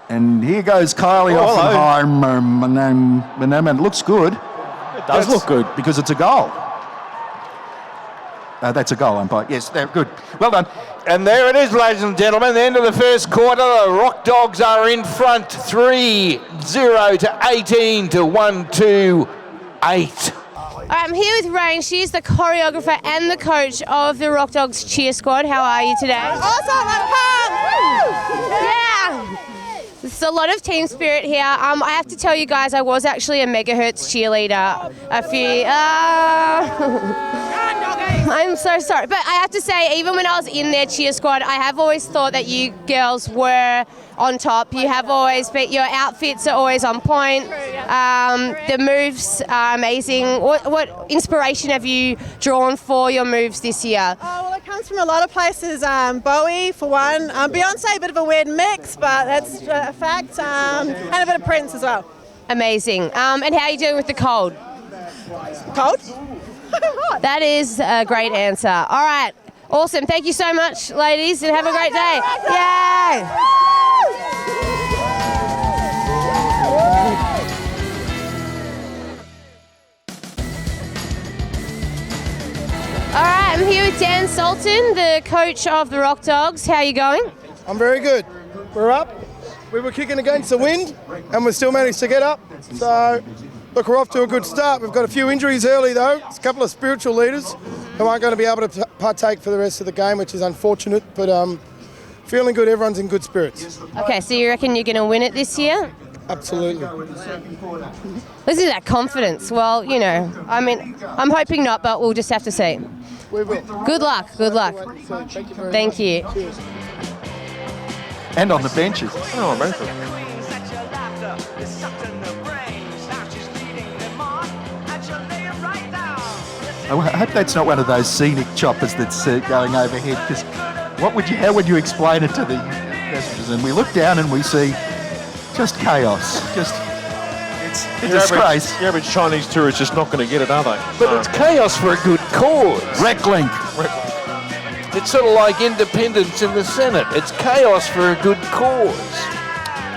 And here goes Kylie Offenheim. It looks good. It does look good. Because it's a goal. That's a goal, umpire. Yes, they're good. Well done. And there it is, ladies and gentlemen. The end of the first quarter. The Rockdogs are in front 3-0 to 18 to 1-2-8. I'm here with Rain. She's the choreographer and the coach of the Rockdogs cheer squad. How are you today? Awesome, I'm pumped! Yeah! There's a lot of team spirit here. I have to tell you guys, I was actually a Megahertz cheerleader a few... I'm so sorry, but I have to say, even when I was in their cheer squad, I have always thought that you girls were on top. You have always been, your outfits are always on point. The moves are amazing. What inspiration have you drawn for your moves this year? Oh, well, it comes from a lot of places. Bowie, for one. Beyonce, a bit of a weird mix, but that's a fact. And a bit of Prince as well. Amazing. And how are you doing with the cold? Cold? That is a great answer. All right. Awesome. Thank you so much, ladies, and have a great day. Yay! All right, I'm here with Dan Sultan, the coach of the Rockdogs. How are you going? I'm very good. We're up. We were kicking against the wind, and we still managed to get up. So, look, we're off to a good start. We've got a few injuries early, though. It's a couple of spiritual leaders who aren't going to be able to partake for the rest of the game, which is unfortunate. But feeling good. Everyone's in good spirits. Okay, so you reckon you're going to win it this year? Absolutely. Listen to that confidence. Well, you know, I mean, I'm hoping not, but we'll just have to see. We will. Good luck. Good luck. Thank you. Cheers. And on the benches. Oh, amazing. I hope that's not one of those scenic choppers that's going overhead, because how would you explain it to the passengers? And we look down and we see just chaos. It's a disgrace. The average Chinese tourist is just not going to get it, are they? But it's chaos for a good cause. Reclink. It's sort of like independence in the Senate. It's chaos for a good cause.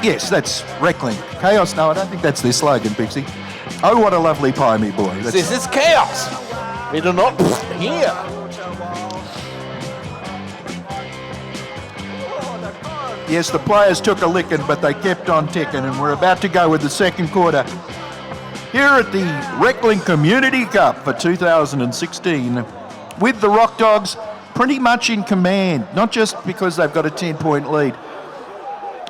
Yes, that's Reclink. Chaos, no, I don't think that's their slogan, Bixie. Oh, what a lovely pie, me boy. This is chaos. We do not here. Yes, the players took a licking, but they kept on ticking, and we're about to go with the second quarter here at the Reclink Community Cup for 2016 with the Rockdogs pretty much in command, not just because they've got a 10-point lead,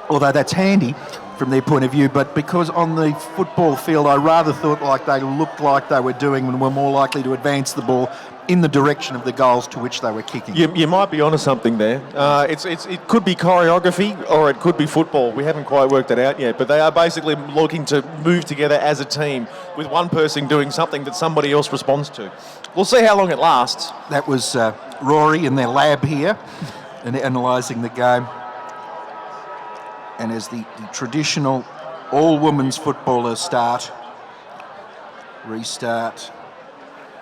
although that's handy from their point of view, but because on the football field I rather thought like they looked like they were doing and were more likely to advance the ball in the direction of the goals to which they were kicking. You might be onto something there. It could be choreography or it could be football. We haven't quite worked it out yet, but they are basically looking to move together as a team with one person doing something that somebody else responds to. We'll see how long it lasts. That was Rory in their lab here and analysing the game. And as the traditional all-women's footballers start, restart,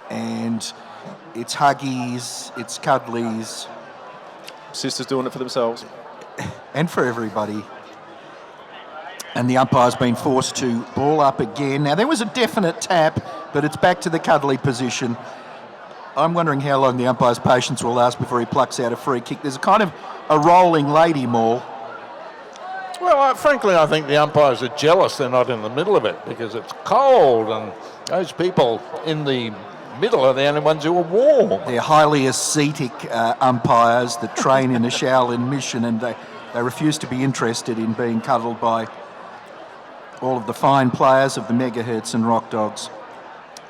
and it's huggies, it's cuddlies. Sisters doing it for themselves. And for everybody. And the umpire's been forced to ball up again. Now, there was a definite tap, but it's back to the cuddly position. I'm wondering how long the umpire's patience will last before he plucks out a free kick. There's a kind of a rolling lady maul. Well, frankly, I think the umpires are jealous they're not in the middle of it because it's cold and those people in the middle are the only ones who are warm. They're highly ascetic umpires that train in a Shaolin mission, and they refuse to be interested in being cuddled by all of the fine players of the Megahertz and Rockdogs.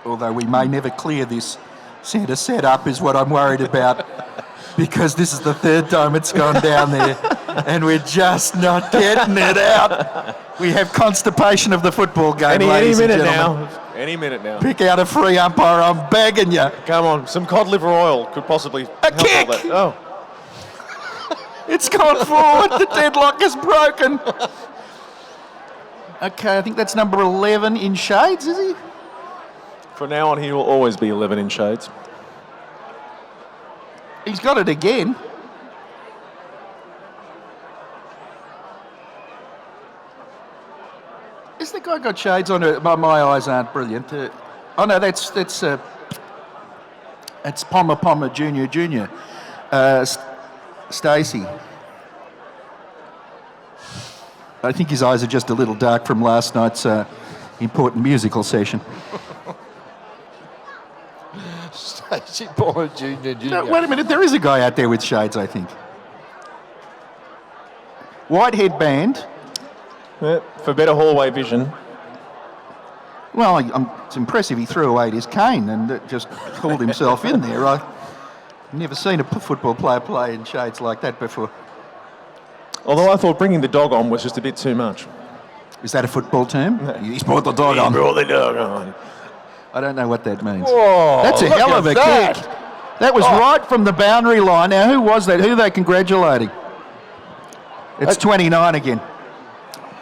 Although we may never clear this centre set-up is what I'm worried about, because this is the third time it's gone down there and we're just not getting it out. We have constipation of the football game, ladies and gentlemen. Any minute now. Pick out a free umpire, I'm begging you. Come on, some cod liver oil could possibly help kick! all that. Oh. It's gone forward, the deadlock is broken. Okay, I think that's number 11 in shades, is he? From now on, he will always be 11 in shades. He's got it again. Has the guy got shades on? My eyes aren't brilliant. Oh no, that's Pomma Junior. Stacey. I think his eyes are just a little dark from last night's important musical session. Stacey Pomma Junior. No, wait a minute, there is a guy out there with shades, I think. White headband. Yeah, for better hallway vision. Well, it's impressive he threw away his cane and just pulled himself in there. I've never seen a football player play in shades like that before. Although I thought bringing the dog on was just a bit too much. Is that a football term? He's brought the dog on. He brought the dog on. I don't know what that means. Whoa, that's a hell of a kick. That was right from the boundary line. Now, who was that? Who are they congratulating? It's 29 again.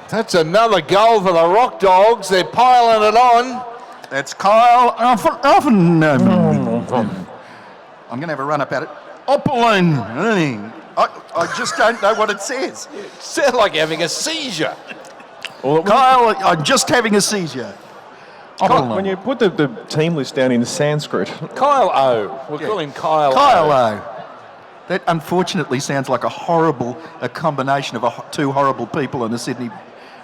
That's another goal for the Rockdogs. They're piling it on. That's Kyle Offen. I'm going to have a run up at it. Oppelin. I just don't know what it says. It sounds like having a seizure. Kyle, I'm just having a seizure. When you put the team list down in Sanskrit. Kyle O. We'll call him Kyle O. Kyle O. That unfortunately sounds like a combination of two horrible people on a Sydney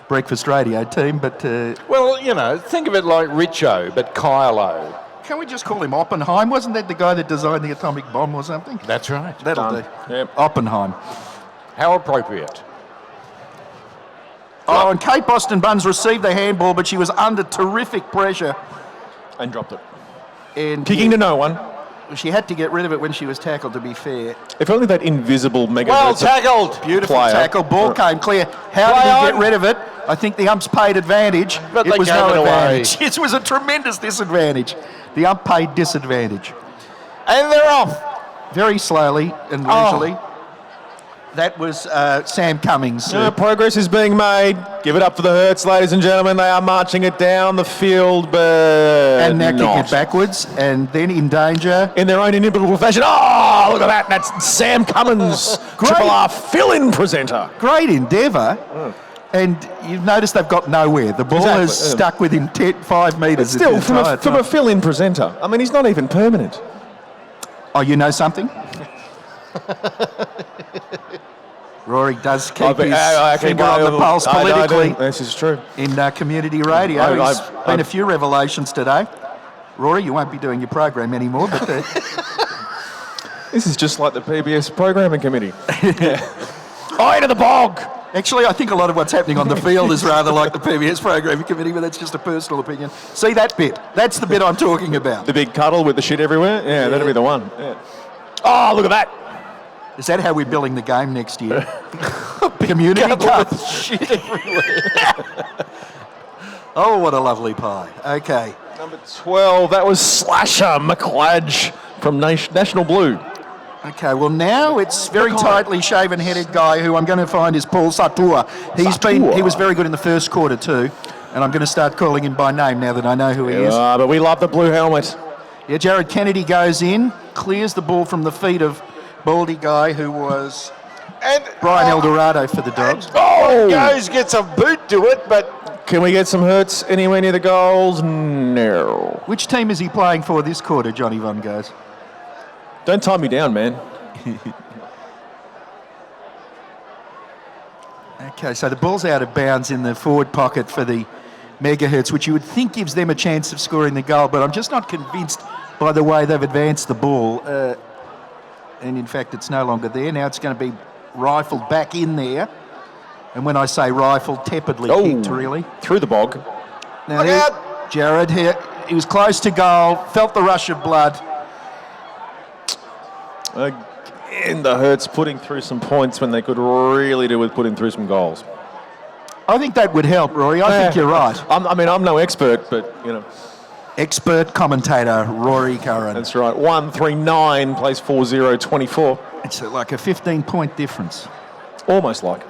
breakfast radio team, but... well, you know, think of it like Richo, but Kyle O. Can we just call him Oppenheim? Wasn't that the guy that designed the atomic bomb or something? That's right. That'll do. Yep. Oppenheim. How appropriate. Oh, and Kate Boston Buns received the handball, but she was under terrific pressure. And dropped it. And kicking to no one. She had to get rid of it when she was tackled, to be fair. If only that invisible Megahertz. Well tackled. Beautiful tackle. Ball came clear. How did he get rid of it? I think the umps paid advantage. But it was gave no it advantage. away. It was a tremendous disadvantage. The ump paid disadvantage. And they're off. Very slowly and leisurely. That was Sam Cummings. Progress is being made. Give it up for the Hertz, ladies and gentlemen. They are marching it down the field, but and now kicking it backwards, and then in danger. In their own inimitable fashion. Oh, look at that. That's Sam Cummins, Triple R fill-in presenter. Great endeavour. And you've noticed they've got nowhere. The ball has stuck within 5 metres. Still, from a fill-in presenter. I mean, he's not even permanent. Oh, you know something? Rory does keep his finger on the pulse politically. This is true. In community radio. There's been a few revelations today. Rory, you won't be doing your program anymore, but... This is just like the PBS programming committee. Eye to the bog! Actually, I think a lot of what's happening on the field is rather like the PBS programming committee, but that's just a personal opinion. See that bit? That's the bit I'm talking about. The big cuddle with the shit everywhere? Yeah, that'll be the one. Yeah. Oh, look at that! Is that how we're billing the game next year? Community Cup. Shit everywhere. Oh, what a lovely pie. Okay. Number 12, that was Slasher McLadge from National Blue. Okay, well now it's very tightly shaven-headed guy who I'm going to find is Paul Satua. He was very good in the first quarter too. And I'm going to start calling him by name now that I know who he is. But we love the blue helmet. Yeah, Jared Kennedy goes in, clears the ball from the feet of Baldy Guy, who was Brian Eldorado for the Dogs. Goes, gets a boot to it, but Can we get some Hertz anywhere near the goals? No. Which team is he playing for this quarter, Johnny Von Goes? Don't tie me down, man. Okay, so the ball's out of bounds in the forward pocket for the Megahertz, which you would think gives them a chance of scoring the goal, but I'm just not convinced by the way they've advanced the ball. And in fact, it's no longer there. Now it's going to be rifled back in there. And when I say rifled, tepidly kicked, really. Through the bog. Now Jared here, he was close to goal, felt the rush of blood. Again, the Hertz putting through some points when they could really do with putting through some goals. I think that would help, Rory. I think you're right. I'm no expert, but, you know. Expert commentator, Rory Curran. That's right. 139 plays 4-0-24. It's like a 15-point difference. Almost like.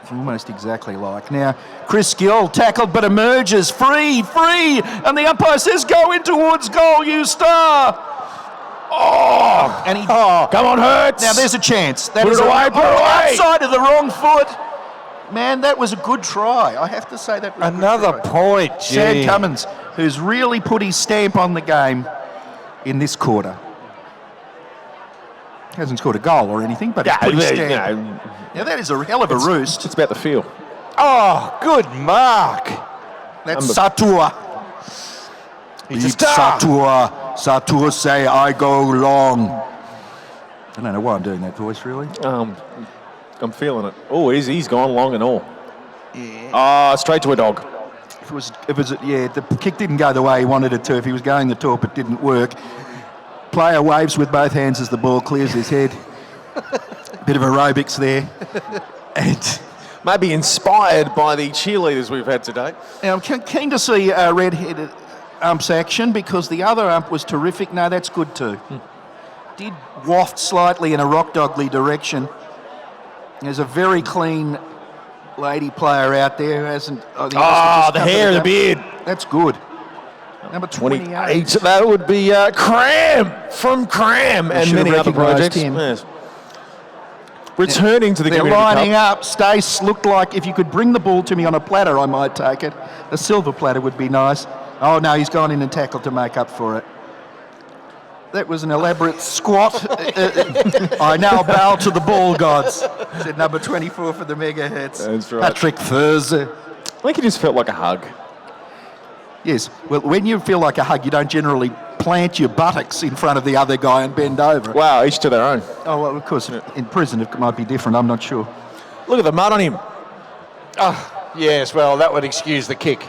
It's almost exactly like. Now, Chris Gill tackled but emerges. Free. And the umpire says, go in towards goal, you star. And he... come on, Hertz. Now, there's a chance. That Put is it away, put it away. Outside of the wrong foot. Man, that was a good try. I have to say that was another point. Shad Cummins, who's really put his stamp on the game in this quarter. Hasn't scored a goal or anything, but he's put his stamp. Now, that is a hell of a roost. It's about the feel. Oh, good mark. That's Satua. He's a star. Satua say, I go long. I don't know why I'm doing that voice, really. I'm feeling it. Oh, he's gone long and all. Yeah. Straight to a dog. The kick didn't go the way he wanted it to. If he was going the top, it didn't work. Player waves with both hands as the ball clears his head. Bit of aerobics there. And maybe inspired by the cheerleaders we've had today. Now, I'm keen to see red-headed ump's action because the other ump was terrific. No, that's good too. Did waft slightly in a rock-dogly direction. There's a very clean lady player out there who hasn't... the hair, the beard. That's good. Number 28. That would be Cram from Cram and many other projects. Yes. Returning to the Community Cup. They're lining up. Stace looked like if you could bring the ball to me on a platter, I might take it. A silver platter would be nice. Oh, no, he's gone in and tackled to make up for it. That was an elaborate squat. I now bow to the ball gods, said number 24 for the Megahertz. That's right. Patrick Furze. I think it just felt like a hug. Yes. Well, when you feel like a hug, you don't generally plant your buttocks in front of the other guy and bend over. Wow, each to their own. Oh, well, of course, in prison it might be different. I'm not sure. Look at the mud on him. Oh, yes, well, that would excuse the kick.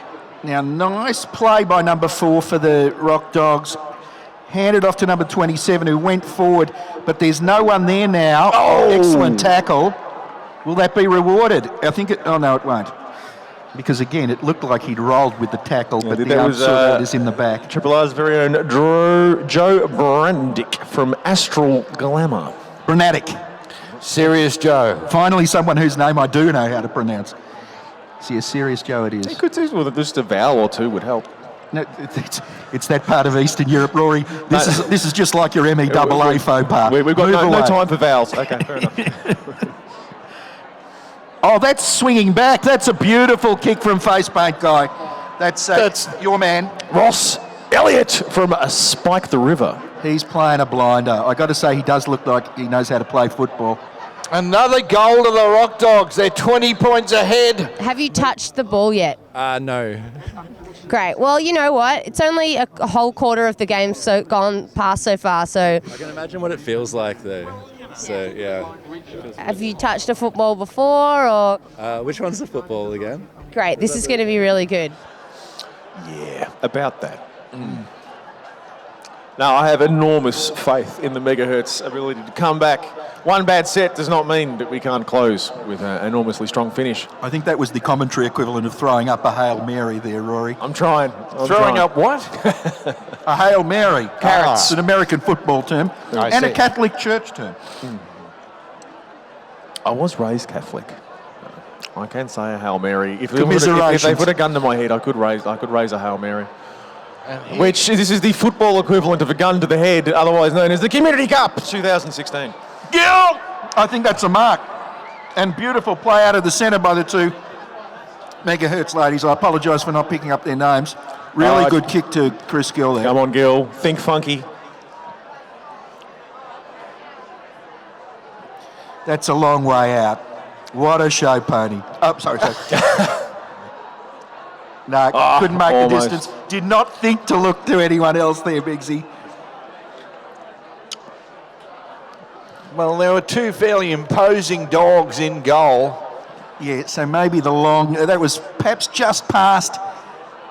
Now, nice play by number 4 for the Rockdogs. Handed off to number 27 who went forward, but there's no one there now. Oh, excellent tackle. Will that be rewarded? I think it... Oh, no, it won't. Because, again, it looked like he'd rolled with the tackle, but the answer is in the back. Triple R's very own Joe Brandick from Astral Glamour. Branatic. Serious Joe. Finally, someone whose name I do know how to pronounce. See, a Serious Joe it is. He could do with just a vowel or two would help. No, it's that part of Eastern Europe, Rory. This is just like your MEAA faux pas. We've got no time for vowels. Okay, fair enough. Oh, that's swinging back. That's a beautiful kick from Face Paint Guy. That's your man. Ross Elliott from Spike the River. He's playing a blinder. I got to say, he does look like he knows how to play football. Another goal to the Rockdogs. They're 20 points ahead. Have you touched the ball yet? No. Great. Well, you know what? It's only a whole quarter of the game gone past so far, so... I can imagine what it feels like, though. So, yeah. Have you touched a football before, or...? Which one's the football again? Great. This is going to be really good. Yeah, about that. Now, I have enormous faith in the Megahertz ability to come back. One bad set does not mean that we can't close with an enormously strong finish. I think that was the commentary equivalent of throwing up a Hail Mary there, Rory. I'm trying. Throwing up what? A Hail Mary. Carrots. It's an American football term and a Catholic church term. I was raised Catholic. I can say a Hail Mary. If they Commiserations. put a gun to my head, I could raise a Hail Mary. Which, this is the football equivalent of a gun to the head, otherwise known as the Community Cup 2016. Gil! I think that's a mark. And beautiful play out of the centre by the 2 Megahertz ladies. I apologise for not picking up their names. Really good kick to Chris Gill there. Come on, Gil. Think funky. That's a long way out. What a show, pony. Oh, sorry. No, couldn't make almost. the distance. Did not think to look to anyone else there, Biggsy. Well, there were 2 fairly imposing dogs in goal. Yeah, so maybe that was perhaps just past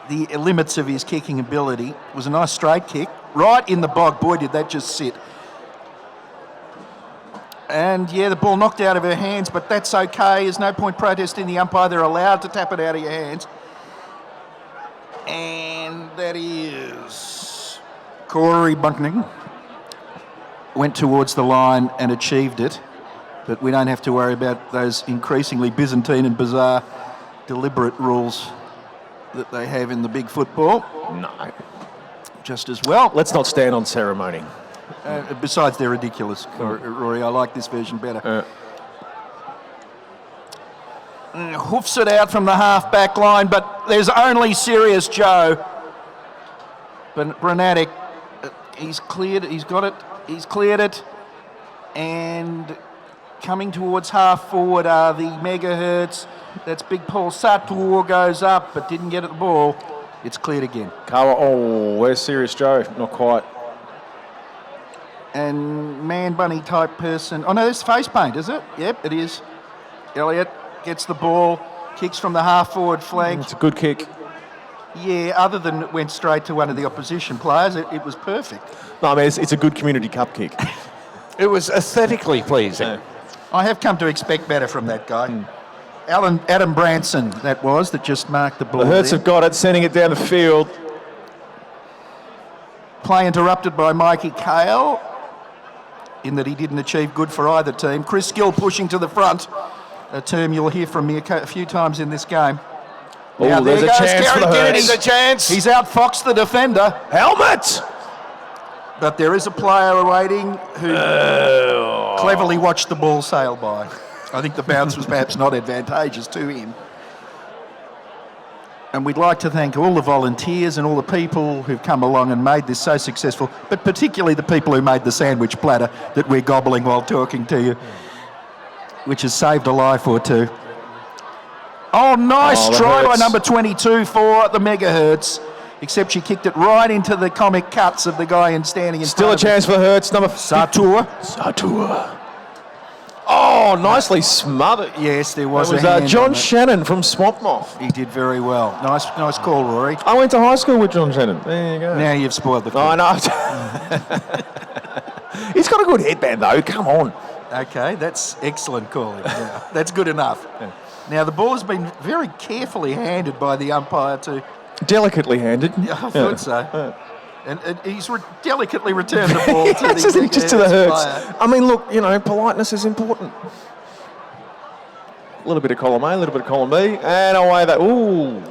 the limits of his kicking ability. It was a nice straight kick. Right in the bog. Boy, did that just sit. And, yeah, the ball knocked out of her hands, but that's okay. There's no point protesting the umpire. They're allowed to tap it out of your hands. And that is Corey Buckning. Went towards the line and achieved it. But we don't have to worry about those increasingly Byzantine and bizarre deliberate rules that they have in the big football. No. Just as well. Let's not stand on ceremony. Besides, they're ridiculous, Rory. I like this version better. Hoofs it out from the half-back line, but there's only Serious Joe. But Branatic, he's cleared it. And coming towards half forward are the Megahertz. That's Big Paul Satur goes up, but didn't get at the ball. It's cleared again. Where's Serious Joe? Not quite. And man bunny type person. Oh no, there's face paint, is it? Yep, it is. Elliott gets the ball, kicks from the half forward flank. It's a good kick. Yeah, other than it went straight to one of the opposition players, it was perfect. No, I mean, it's a good Community Cup kick. It was aesthetically pleasing. Yeah. I have come to expect better from that guy. Adam Branson, that just marked the ball. The Hertz have got it, sending it down the field. Play interrupted by Mikey Cale, in that he didn't achieve good for either team. Chris Gill pushing to the front, a term you'll hear from me a few times in this game. Now, there's a chance for the Hertz. A chance. He's outfoxed the defender. Helmet! But there is a player waiting who cleverly watched the ball sail by. I think the bounce was perhaps not advantageous to him. And we'd like to thank all the volunteers and all the people who've come along and made this so successful, but particularly the people who made the sandwich platter that we're gobbling while talking to you, which has saved a life or two. Oh, nice try by number 22 for the Megahertz, except she kicked it right into the comic cuts of the guy standing in Still front a chance for Hertz, number Satur. Oh, nicely smothered. Yes, there was. That was John Shannon from Swamp Moth. He did very well. Nice call, Rory. I went to high school with John Shannon. There you go. Now you've spoiled the call. I know. He's got a good headband, though. Come on. Okay, that's excellent calling. Yeah, that's good enough. Yeah. Now, the ball has been very carefully handed by the umpire to... Delicately handed. Yeah, I thought so. Yeah. And he's delicately returned the ball to just to the Hertz. I mean, look, politeness is important. A little bit of column A, a little bit of column B, and away that. Ooh.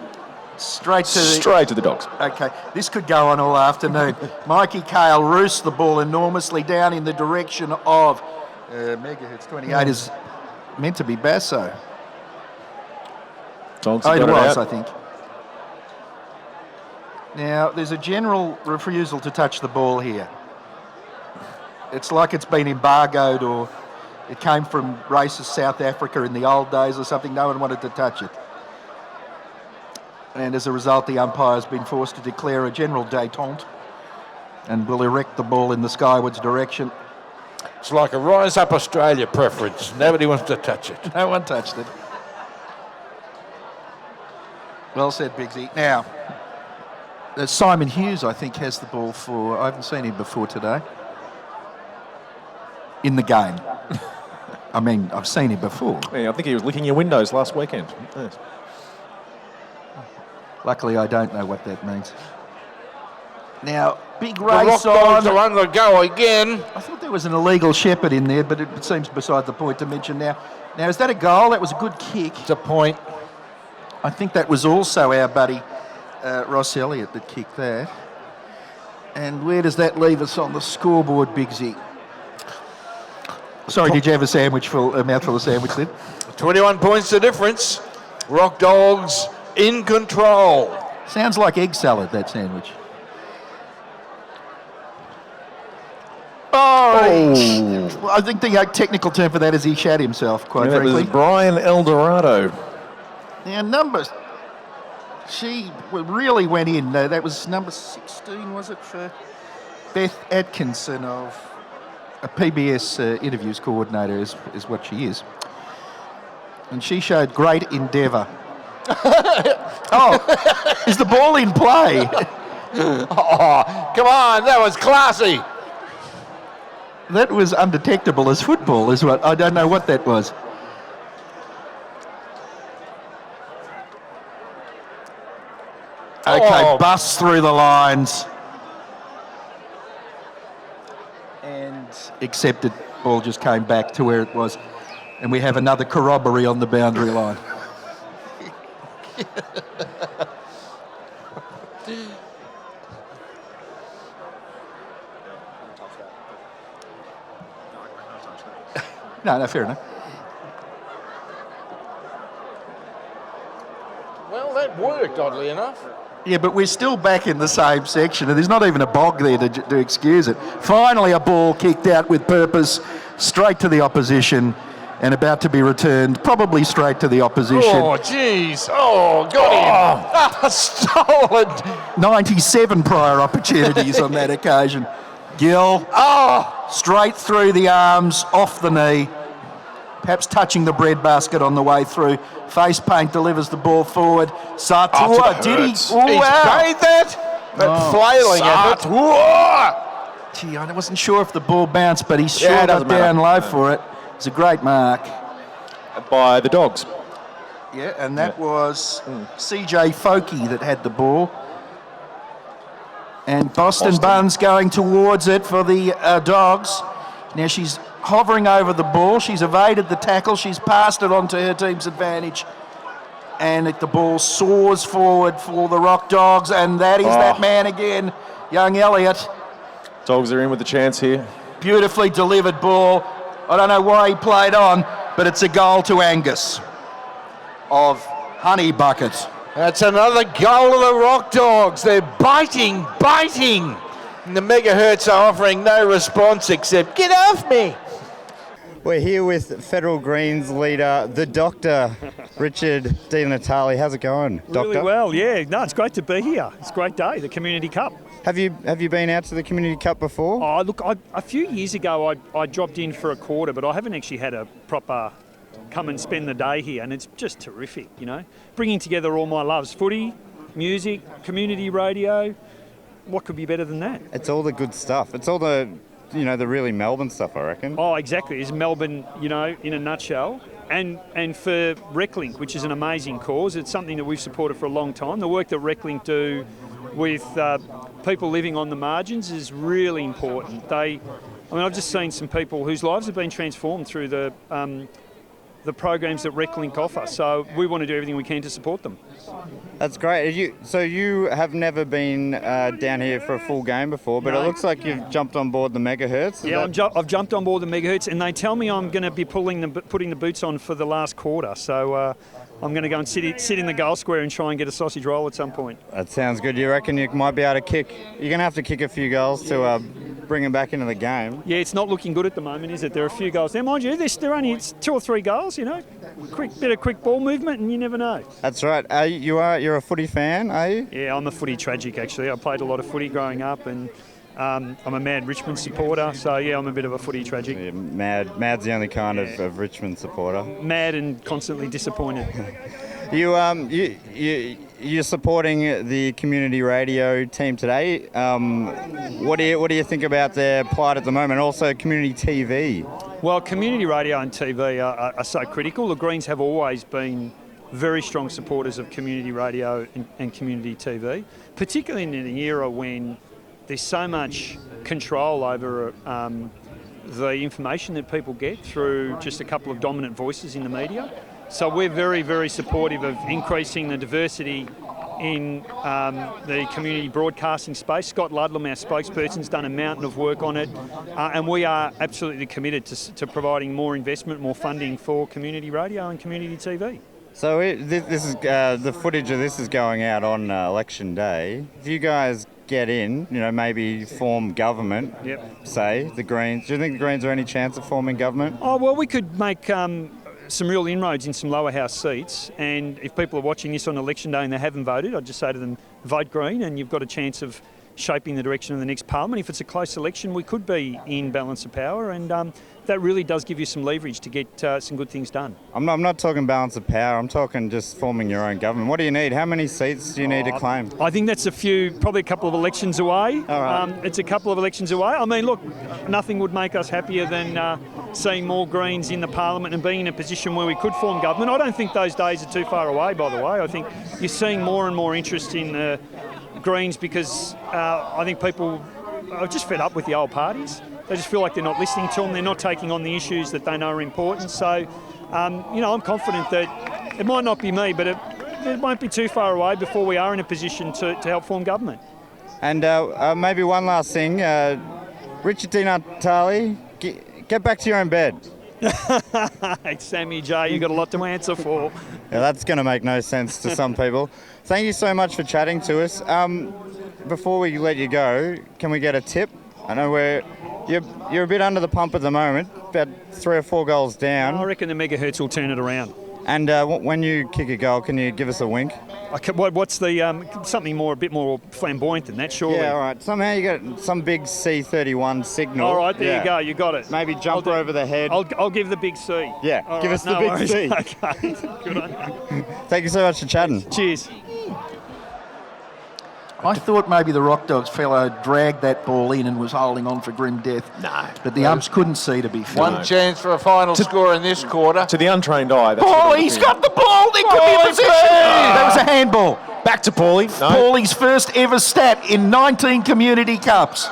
Straight to the Dogs. Okay, this could go on all afternoon. Mikey Cale roosts the ball enormously down in the direction of Megahertz 28 is meant to be Basso. Dogs it was, I think. Now, there's a general refusal to touch the ball here. It's like it's been embargoed, or it came from racist South Africa in the old days or something. No one wanted to touch it. And as a result, the umpire has been forced to declare a general détente and will erect the ball in the skywards direction. It's like a Rise Up Australia preference. Nobody wants to touch it. No one touched it. Well said, Biggsy. Now, Simon Hughes, I think, has the ball for... I haven't seen him before today. In the game. I mean, I've seen him before. Yeah, I think he was licking your windows last weekend. Yes. Luckily, I don't know what that means. Now, big The race Rockdogs on. are on the go again. I thought there was an illegal shepherd in there, but it seems beside the point to mention now. Now, is that a goal? That was a good kick. It's a point. I think that was also our buddy Ross Elliott that kicked that. And where does that leave us on the scoreboard, Bigsy? Sorry, did you have a mouthful of sandwich then? 21 points the difference. Rockdogs in control. Sounds like egg salad, that sandwich. Oh! I think the technical term for that is he shat himself, quite That was frankly. Brian Eldorado. Now, numbers. She really went in. That was number 16, was it, for Beth Atkinson of a PBS interviews coordinator is what she is. And she showed great endeavour. Oh, is the ball in play? Oh, come on, that was classy. That was undetectable as football, is what. I don't know what that was. Okay, bust through the lines. And accepted. Ball just came back to where it was. And we have another corroboree on the boundary line. No, fair enough. Well, that worked, oddly enough. Yeah, but we're still back in the same section, and there's not even a bog there to excuse it. Finally, a ball kicked out with purpose, straight to the opposition, and about to be returned, probably straight to the opposition. Oh, jeez. Oh, got him. Stolen. 97 prior opportunities on that occasion. Gill, straight through the arms, off the knee, perhaps touching the breadbasket on the way through. Face paint delivers the ball forward. Satua, did he? He's made that. But flailing at it. Gee, I wasn't sure if the ball bounced, but he sure got down low for it. It's a great mark. By the Dogs. Yeah, and that was CJ Folkey that had the ball. And Boston Buns going towards it for the Dogs. Now she's hovering over the ball. She's evaded the tackle. She's passed it on to her team's advantage. And the ball soars forward for the Rockdogs. And that is that man again, young Elliott. Dogs are in with the chance here. Beautifully delivered ball. I don't know why he played on, but it's a goal to Angus of Honey Bucket. That's another goal of the Rockdogs. They're biting. And the Megahertz are offering no response except, get off me. We're here with Federal Greens leader, the Doctor, Richard Di Natale. How's it going, Doctor? Really well, yeah. No, it's great to be here. It's a great day, the Community Cup. Have you been out to the Community Cup before? Oh, look, a few years ago I dropped in for a quarter, but I haven't actually had a proper come and spend the day here, and it's just terrific, you know. Bringing together all my loves, footy, music, community radio. What could be better than that? It's all the good stuff. It's all the, the really Melbourne stuff, I reckon. Oh, exactly. It's Melbourne, in a nutshell. And for Reclink, which is an amazing cause. It's something that we've supported for a long time. The work that Reclink do with people living on the margins is really important. I've just seen some people whose lives have been transformed through the programs that Reclink offer. So we want to do everything we can to support them. That's great. So you have never been down here for a full game before, but No. it looks like you've jumped on board the Megahertz. I've jumped on board the Megahertz, and they tell me I'm going to be putting the boots on for the last quarter. So I'm going to go and sit in the goal square and try and get a sausage roll at some point. That sounds good. You reckon you might be able to kick? You're going to have to kick a few goals to bring them back into the game. Yeah, it's not looking good at the moment, is it? There are a few goals. Now, mind you, it's 2 or 3 goals. Quick ball movement, and you never know. That's right. You're a footy fan, are you? Yeah, I'm a footy tragic actually. I played a lot of footy growing up, and I'm a mad Richmond supporter. So yeah, I'm a bit of a footy tragic. Yeah, mad's the only kind of Richmond supporter. Mad and constantly disappointed. You're supporting the community radio team today. What do you think about their plight at the moment? Also, community TV. Well, community radio and TV are so critical. The Greens have always been very strong supporters of community radio and community TV, particularly in an era when there's so much control over the information that people get through just a couple of dominant voices in the media. So we're very, very supportive of increasing the diversity in the community broadcasting space. Scott Ludlam, our spokesperson, has done a mountain of work on it, and we are absolutely committed to providing more investment, more funding for community radio and community TV. So this is the footage of this is going out on election day. If you guys get in, maybe form government, say, the Greens, do you think the Greens are any chance of forming government? Oh, well, we could make some real inroads in some lower house seats, and if people are watching this on election day and they haven't voted, I'd just say to them, vote Green and you've got a chance of shaping the direction of the next parliament. If it's a close election, we could be in balance of power, and that really does give you some leverage to get some good things done. I'm not talking balance of power, I'm talking just forming your own government. What do you need? How many seats do you need to claim? I think that's probably a couple of elections away. All right. It's a couple of elections away. I mean, look, nothing would make us happier than seeing more Greens in the parliament and being in a position where we could form government. I don't think those days are too far away, by the way. I think you're seeing more and more interest in the Greens because I think people are just fed up with the old parties. They just feel like they're not listening to them. They're not taking on the issues that they know are important. So, I'm confident that it might not be me, but it won't be too far away before we are in a position to help form government. And maybe one last thing. Richard Di Natale, get back to your own bed. Hey, Sammy J, you've got a lot to answer for. Yeah, that's going to make no sense to some people. Thank you so much for chatting to us. Before we let you go, can we get a tip? I know you're a bit under the pump at the moment, about 3 or 4 goals down. I reckon the Megahertz will turn it around. And when you kick a goal, can you give us a wink? What's the something a bit more flamboyant than that, surely? Yeah, all right. Somehow you got some big C31 signal. All right, there you go. You got it. Maybe jumper over the head. I'll give the big C. Yeah, all give right, us the no big worries. C. Okay, good on you. Thank you so much for chatting. Cheers. I thought maybe the Rockdogs fellow dragged that ball in and was holding on for grim death. No. But the umps couldn't see, to be fair. One chance for a final score in this quarter. To the untrained eye. That's Paulie's got the ball. There could be a possession. That was a handball. Back to Paulie. No. Paulie's first ever stat in 19 community cups.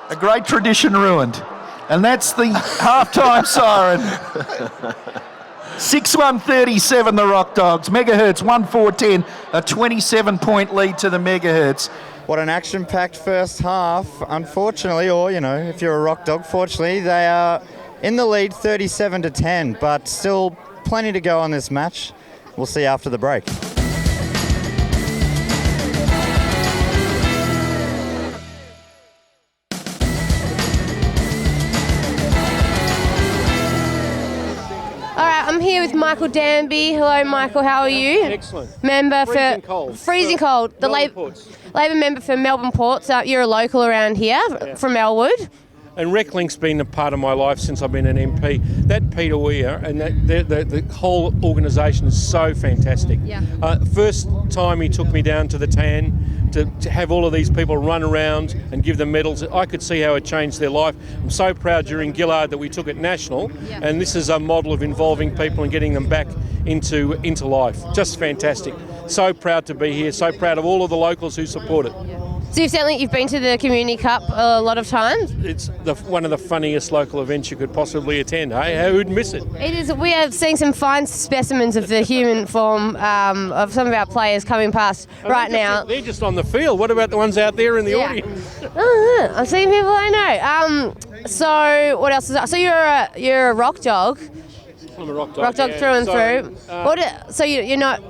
A great tradition ruined. And that's the halftime siren. 6-1-37 the Rockdogs. Megahertz 1-4-10, a 27-point lead to the Megahertz. What an action-packed first half. Unfortunately, or if you're a Rockdog, fortunately, they are in the lead 37-10, but still plenty to go on this match. We'll see after the break. I'm here with Michael Danby. Hello, Michael. How are you? Excellent. Member Freezing for cold. Freezing cold. The Labor member for Melbourne Ports. You're a local around here from Elwood. And Reclink's been a part of my life since I've been an MP. That Peter Weir and the whole organisation is so fantastic. Yeah. First time he took me down to the Tan to have all of these people run around and give them medals, I could see how it changed their life. I'm so proud during Gillard that we took it national, and this is a model of involving people and getting them back into life. Just fantastic. So proud to be here, so proud of all of the locals who support it. So you've been to the Community Cup a lot of times? It's one of the funniest local events you could possibly attend, hey? Who'd miss it? It is. We are seeing some fine specimens of the human form of some of our players coming past now. They're just on the field. What about the ones out there in the audience? I'm seeing people I know. So what else is that? So you're a rock dog. I'm a rock dog. Rock dog through and through. So you're not.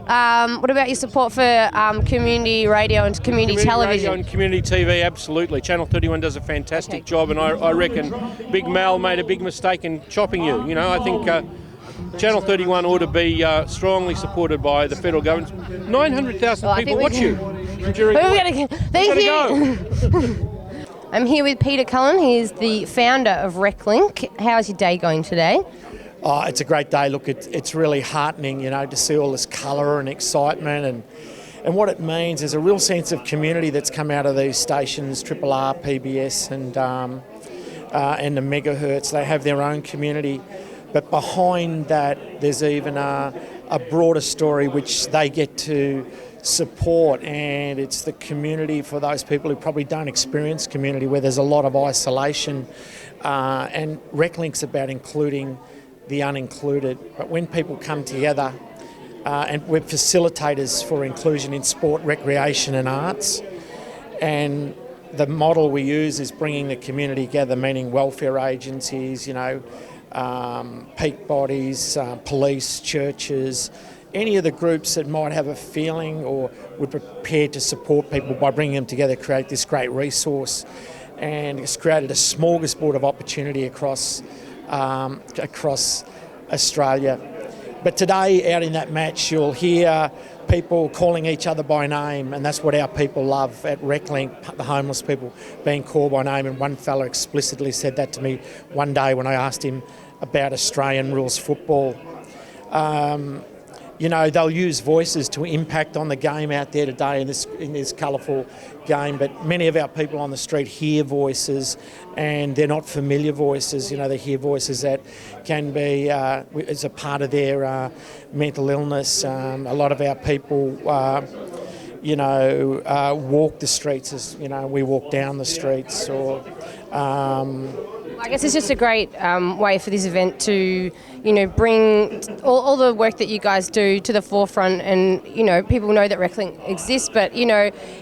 What about your support for community radio and community television? Radio and community TV, absolutely. Channel 31 does a fantastic job, and I reckon Big Mal made a big mistake in chopping you. I think Channel 31 ought to be strongly supported by the federal government. 900,000 people watch you. Thank you. I'm here with Peter Cullen. He's the founder of Reclink. How's your day going today? Oh, it's a great day. Look, it's really heartening, to see all this colour and excitement, and what it means is a real sense of community that's come out of these stations, Triple R, PBS, and the Megahertz. They have their own community, but behind that, there's even a broader story which they get to support, and it's the community for those people who probably don't experience community, where there's a lot of isolation. And Reclink's about including the unincluded. But when people come together, and we're facilitators for inclusion in sport, recreation and arts, and the model we use is bringing the community together, meaning welfare agencies, peak bodies, police, churches, any of the groups that might have a feeling or would prepare to support people by bringing them together, create this great resource. And it's created a smorgasbord of opportunity across Australia. But today, out in that match, you'll hear people calling each other by name, and that's what our people love at Reclink, the homeless people being called by name. And one fella explicitly said that to me one day when I asked him about Australian rules football. They'll use voices to impact on the game out there today in this colourful game, but many of our people on the street hear voices, and they're not familiar voices. They hear voices that can be as a part of their mental illness. A lot of our people, walk the streets as we walk down the streets, or. I guess it's just a great way for this event to, bring all the work that you guys do to the forefront, and, people know that Reclink exists, but,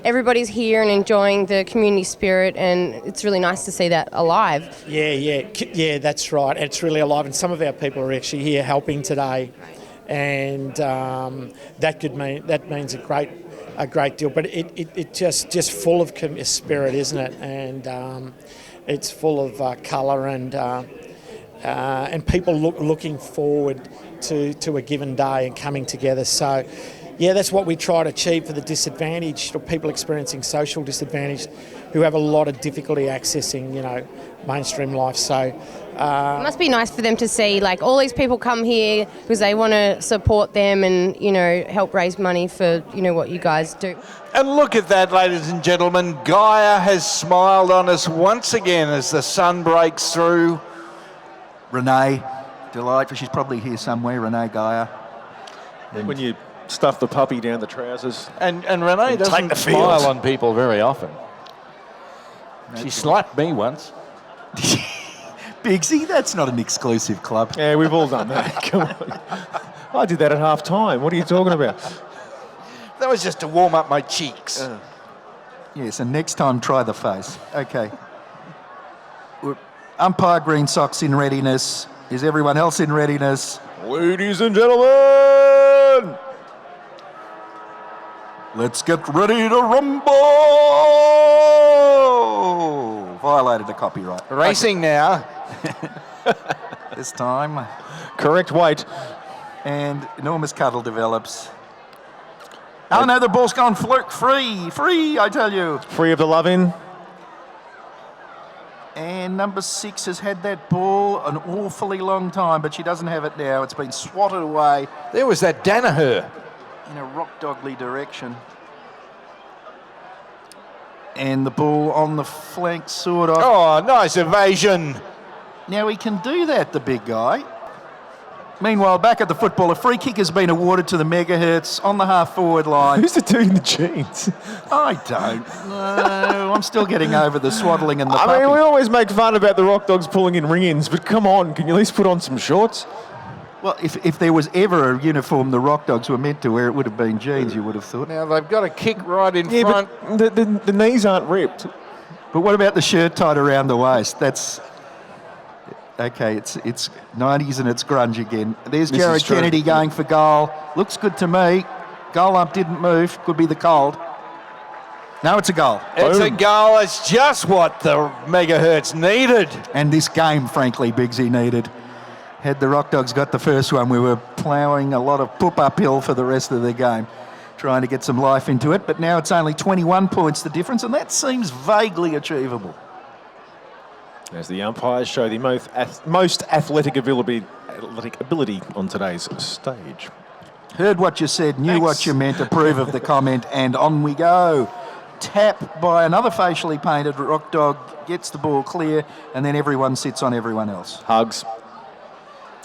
everybody's here and enjoying the community spirit, and it's really nice to see that alive. Yeah, that's right. It's really alive, and some of our people are actually here helping today, and that means a great deal. But it just full of spirit, isn't it? And it's full of colour and people looking forward to a given day and coming together. So, that's what we try to achieve for the disadvantaged, or people experiencing social disadvantage who have a lot of difficulty accessing, mainstream life. So it must be nice for them to see, all these people come here because they want to support them and, help raise money for, what you guys do. And look at that, ladies and gentlemen. Gaia has smiled on us once again as the sun breaks through. Renee, delightful. She's probably here somewhere, Renee Gaia. When you stuff the puppy down the trousers. And Renee doesn't smile on people very often. She slapped me once. Bigsy, that's not an exclusive club. Yeah, we've all done that. Come on. I did that at half time. What are you talking about? That was just to warm up my cheeks. Yes, and next time try the face. Okay. Umpire green socks in readiness. Is everyone else in readiness? Ladies and gentlemen, let's get ready to rumble! Violated the copyright. Racing now. This time. Correct weight. And enormous cuddle develops. Oh no, the ball's gone free, I tell you. Free of the love-in. And number 6 has had that ball an awfully long time, but she doesn't have it now. It's been swatted away. There was that Danaher. In a rock-dogly direction. And the ball on the flank, sort of. Oh, nice evasion. Now he can do that, the big guy. Meanwhile, back at the football, a free kick has been awarded to the Megahertz on the half-forward line. Who's the dude in the jeans? I don't know. I'm still getting over the swaddling and the puppy. I mean, we always make fun about the Rockdogs pulling in ring-ins, but come on, can you at least put on some shorts? Well, if there was ever a uniform the Rockdogs were meant to wear, it would have been jeans, you would have thought. Now, they've got a kick right in front. But the knees aren't ripped. But what about the shirt tied around the waist? That's... Okay, it's 90s and it's grunge again. There's Jared Kennedy going for goal. Looks good to me. Goal ump didn't move. Could be the cold. No, it's a goal. It's a goal. It's just what the Megahertz needed. And this game, frankly, Bigsy needed. Had the Rockdogs got the first one, we were ploughing a lot of poop uphill for the rest of the game, trying to get some life into it. But now it's only 21 points the difference, and that seems vaguely achievable. As the umpires show the most athletic ability on today's stage. Heard what you said, knew what you meant, approve of the comment, and on we go. Tap by another facially painted Rockdog, gets the ball clear, and then everyone sits on everyone else. Hugs.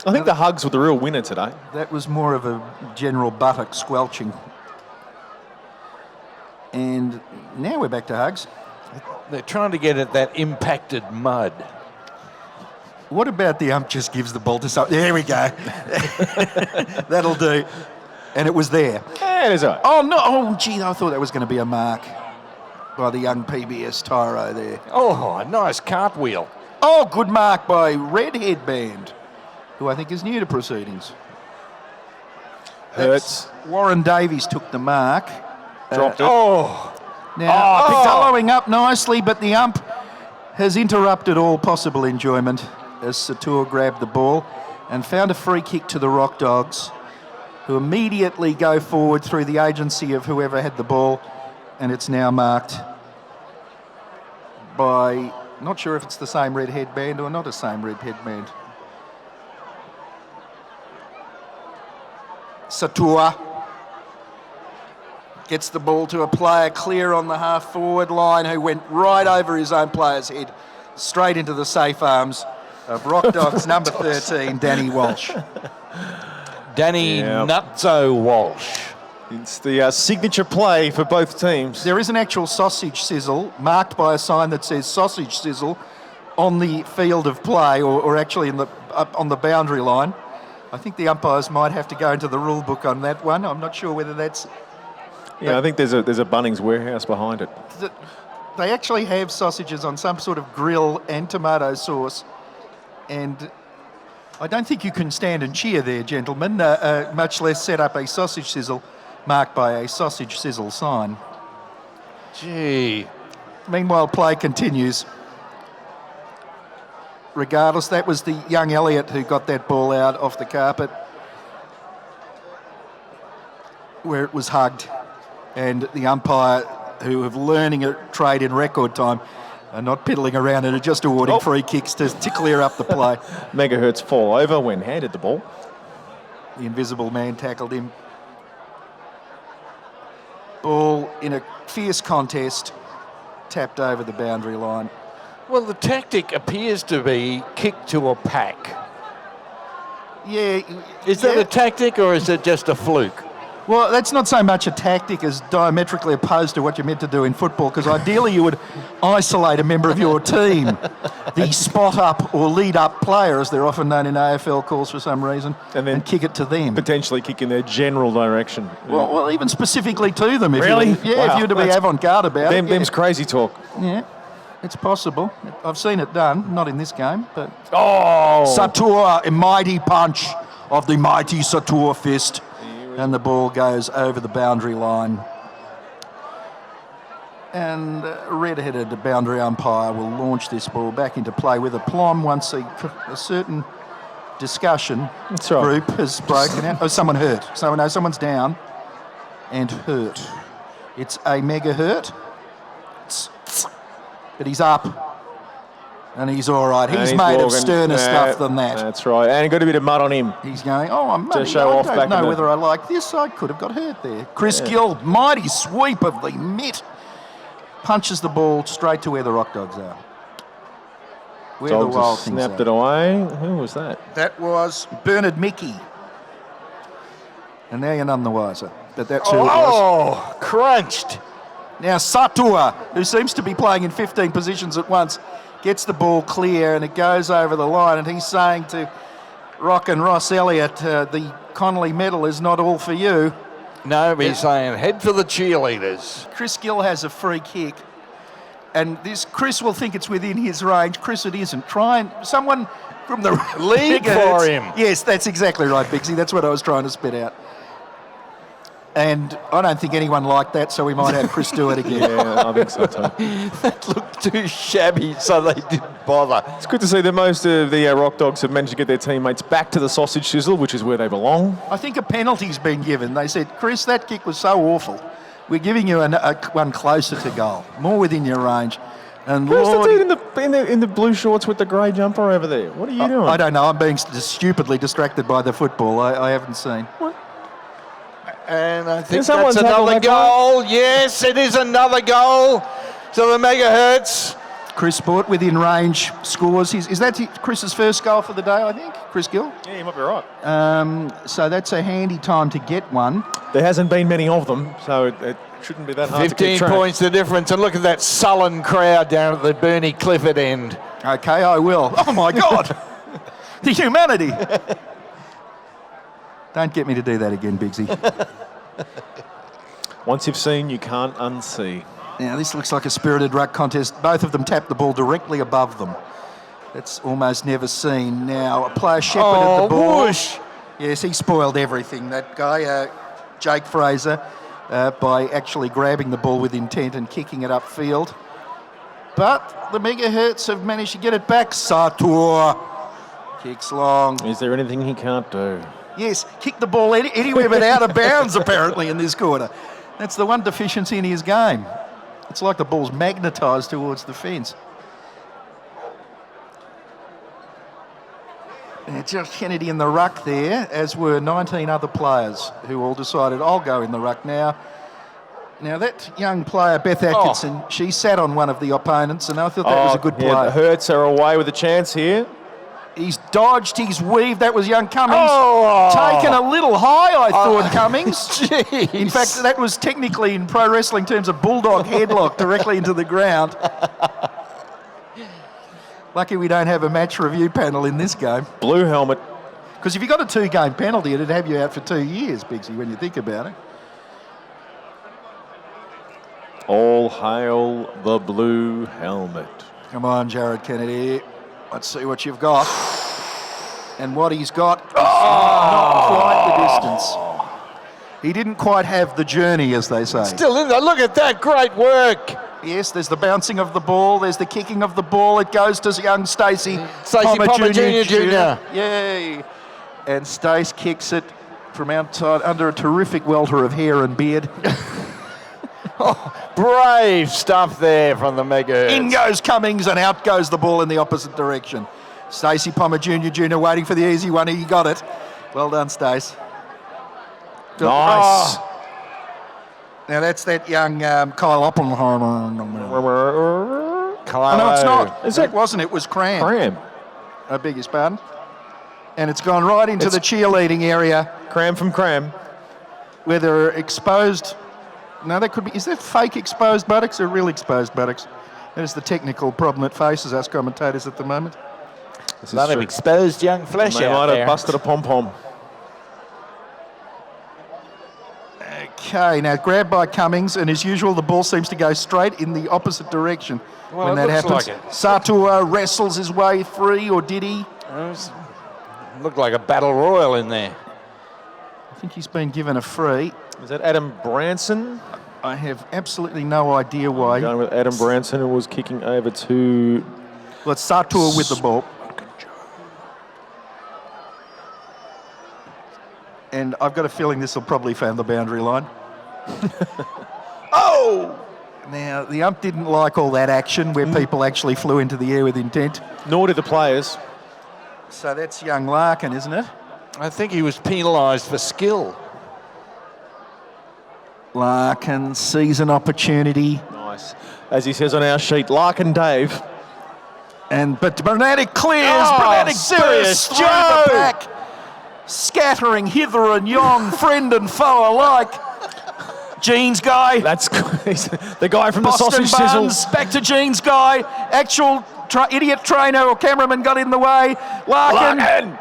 I think the hugs were the real winner today. That was more of a general buttock squelching. And now we're back to hugs. They're trying to get at that impacted mud. What about the ump just gives the ball to someone? There we go. That'll do. And it was there. Yeah, it is all right. Oh, no. Oh, gee, I thought that was going to be a mark by the young PBS tyro there. Oh, a nice cartwheel. Oh, good mark by Red Headband, who I think is new to proceedings. Hurts. Warren Davies took the mark. Dropped it. Now, following up nicely, but the ump has interrupted all possible enjoyment as Satur grabbed the ball and found a free kick to the Rockdogs, who immediately go forward through the agency of whoever had the ball, and it's now marked by, not sure if it's the same red headband or not the same red headband. Satur gets the ball to a player clear on the half-forward line who went right over his own player's head, straight into the safe arms of Rockdogs number 13, Danny Walsh. Danny Nutso Walsh. It's the signature play for both teams. There is an actual sausage sizzle marked by a sign that says sausage sizzle on the field of play, or actually on the boundary line. I think the umpires might have to go into the rule book on that one. I'm not sure whether that's... Yeah, I think there's a Bunnings warehouse behind it. They actually have sausages on some sort of grill and tomato sauce, and I don't think you can stand and cheer there, gentlemen, much less set up a sausage sizzle marked by a sausage sizzle sign. Gee. Meanwhile, play continues. Regardless, that was the young Elliott who got that ball out off the carpet, where it was hugged. And the umpire, who are learning a trade in record time, are not piddling around and are just awarding free kicks to clear up the play. Megahertz fall over when handed the ball. The invisible man tackled him. Ball in a fierce contest, tapped over the boundary line. Well, the tactic appears to be kick to a pack. Yeah. Is that a tactic or is it just a fluke? Well, that's not so much a tactic as diametrically opposed to what you're meant to do in football, because ideally you would isolate a member of your team, the spot-up or lead-up player, as they're often known in AFL calls for some reason, and kick it to them. Potentially kick in their general direction. Well, even specifically to them. If really? If you were to be avant-garde about it. Them's crazy talk. Yeah, it's possible. I've seen it done, not in this game, but... Oh! Satur, a mighty punch of the mighty Satur fist. And the ball goes over the boundary line. And red-headed boundary umpire will launch this ball back into play with aplomb once a certain discussion group has broken out. Oh, someone hurt. Someone's down and hurt. It's a Megahertz. But he's up. And he's all right. He's made of sterner stuff than that. That's right. And he got a bit of mud on him. He's going, I'm muddy. To show off I back don't know whether I like this. I could have got hurt there. Chris Gill, mighty sweep of the mitt. Punches the ball straight to where the Rockdogs are. Where Dogs the Wild Things snapped are. it away. Who was that? That was Bernard Mickey. And now you're none the wiser. But that's who it was. Oh, crunched. Now Satur, who seems to be playing in 15 positions at once, gets the ball clear and it goes over the line, and he's saying to Rock and Ross Elliott, the Connolly medal is not all for you. No, he's saying head for the cheerleaders. Chris Gill has a free kick, and Chris will think it's within his range. Chris, it isn't. Try and someone from the lead for him. Yes, that's exactly right, Bixie. That's what I was trying to spit out. And I don't think anyone liked that, so we might have Chris do it again. Yeah, I think so too. That looked too shabby, so they didn't bother. It's good to see that most of the Rockdogs have managed to get their teammates back to the sausage sizzle, which is where they belong. I think a penalty's been given. They said, Chris, that kick was so awful. We're giving you one closer to goal, more within your range. And Who's Lord, the dude in the blue shorts with the grey jumper over there? What are you doing? I don't know. I'm being stupidly distracted by the football. I haven't seen. What? And I think that's another goal. Yes, it is another goal. So the Megahertz Chris Sport within range scores. Is that Chris's first goal for the day, I think? Chris Gill? Yeah, you might be right. So that's a handy time to get one. There hasn't been many of them, so it shouldn't be that hard to keep 15 track. points the difference, and look at that sullen crowd down at the Bernie Clifford end. Okay, I will. Oh my God! The humanity! Don't get me to do that again, Biggsy. Once you've seen, you can't unsee. Now, this looks like a spirited ruck contest. Both of them tapped the ball directly above them. That's almost never seen. Now, a player shepherded the ball. Whoosh. Yes, he spoiled everything, that guy, Jake Fraser, by actually grabbing the ball with intent and kicking it upfield. But the Megahertz have managed to get it back. Sator kicks long. Is there anything he can't do? Yes, kick the ball anywhere but out of bounds, apparently, in this quarter. That's the one deficiency in his game. It's like the ball's magnetised towards the fence. Josh Kennedy in the ruck there, as were 19 other players who all decided, I'll go in the ruck now. Now, that young player, Beth Atkinson, she sat on one of the opponents, and I thought that was a good play. The Hertz are away with a chance here. He's dodged, he's weaved. That was young Cummings. Taken a little high, I thought, Cummings. In fact, that was technically, in pro wrestling terms, a bulldog headlock directly into the ground. Lucky we don't have a match review panel in this game. Blue helmet. Because if you got a 2-game penalty, it'd have you out for 2 years, Biggsy, when you think about it. All hail the blue helmet. Come on, Jared Kennedy. Let's see what you've got. And what he's got is not quite the distance. He didn't quite have the journey, as they say. Still in there. Look at that. Great work. Yes, there's the bouncing of the ball. There's the kicking of the ball. It goes to young Stacey Palmer Jr. Yay. And Stace kicks it from outside under a terrific welter of hair and beard. Brave stuff there from the Megahertz. In goes Cummings and out goes the ball in the opposite direction. Stacey Palmer Jr. waiting for the easy one. He got it. Well done, Stace. Nice. Now that's that young Kyle Oppenheimer. No, it's not. It wasn't. It was Cram. Cram. I beg your pardon. And it's gone right into the cheerleading area. Cram from Cram. Where they're exposed. No, that could be. Is that fake exposed buttocks or real exposed buttocks? That is the technical problem that faces us commentators at the moment. A lot of exposed young flesh They out might there. have busted a pom-pom. Okay, now grabbed by Cummings, and as usual, the ball seems to go straight in the opposite direction when that happens. Like Sato wrestles his way free, or did he? Looked like a battle royal in there. I think he's been given a free. Is that Adam Branson? I have absolutely no idea why. Going with Adam Branson, who was kicking over to... Well, it's Sato with the ball. And I've got a feeling this will probably found the boundary line. Oh! Now, the ump didn't like all that action where people actually flew into the air with intent. Nor did the players. So that's young Larkin, isn't it? I think he was penalised for skill. Larkin sees an opportunity. Nice. As he says on our sheet, Larkin Dave. But Bernatic clears. Bernatic bursts through the pack. Scattering hither and yon, friend and foe alike. Jeans guy. That's the guy from Boston the sausage Buns, sizzle. back to Jeans guy. Actual idiot trainer or cameraman got in the way. Larkin.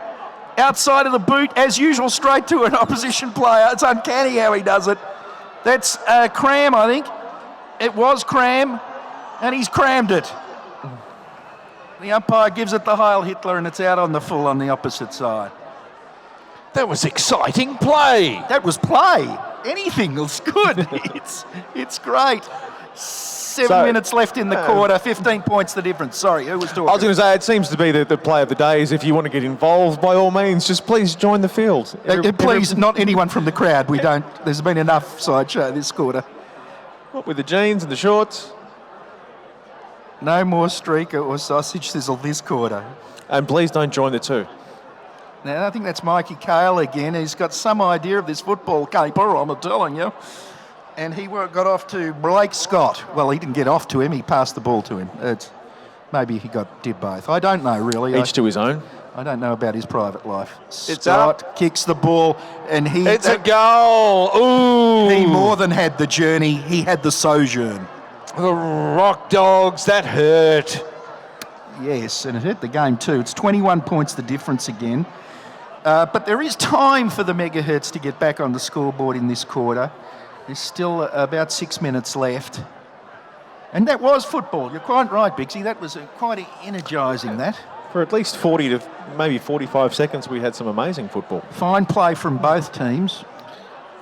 Outside of the boot, as usual, straight to an opposition player. It's uncanny how he does it. That's Cram, I think. It was Cram, and he's crammed it. The umpire gives it the Heil Hitler, and it's out on the full on the opposite side. That was exciting play. That was play. Anything was good. it's great. 7 minutes left in the quarter, 15 points the difference. Sorry, who was talking? I was going to say, it seems to be the play of the day is if you want to get involved, by all means, just please join the field. Please, not anyone from the crowd. We don't. There's been enough sideshow this quarter. What with the jeans and the shorts? No more streaker or sausage sizzle this quarter. And please don't join the two. Now, I think that's Mikey Cale again. He's got some idea of this football caper, I'm telling you. And he got off to Blake Scott. Well, he didn't get off to him. He passed the ball to him. Maybe he did both. I don't know, really. Each to his own. I don't know about his private life. It's Stott up. kicks the ball, and he... It's a goal. Ooh. He more than had the journey. He had the sojourn. The Rockdogs, that hurt. Yes, and it hurt the game too. It's 21 points the difference again. But there is time for the Megahertz to get back on the scoreboard in this quarter. There's still about 6 minutes left. And that was football. You're quite right, Bixie. That was quite energising, that. For at least 40 to maybe 45 seconds, we had some amazing football. Fine play from both teams.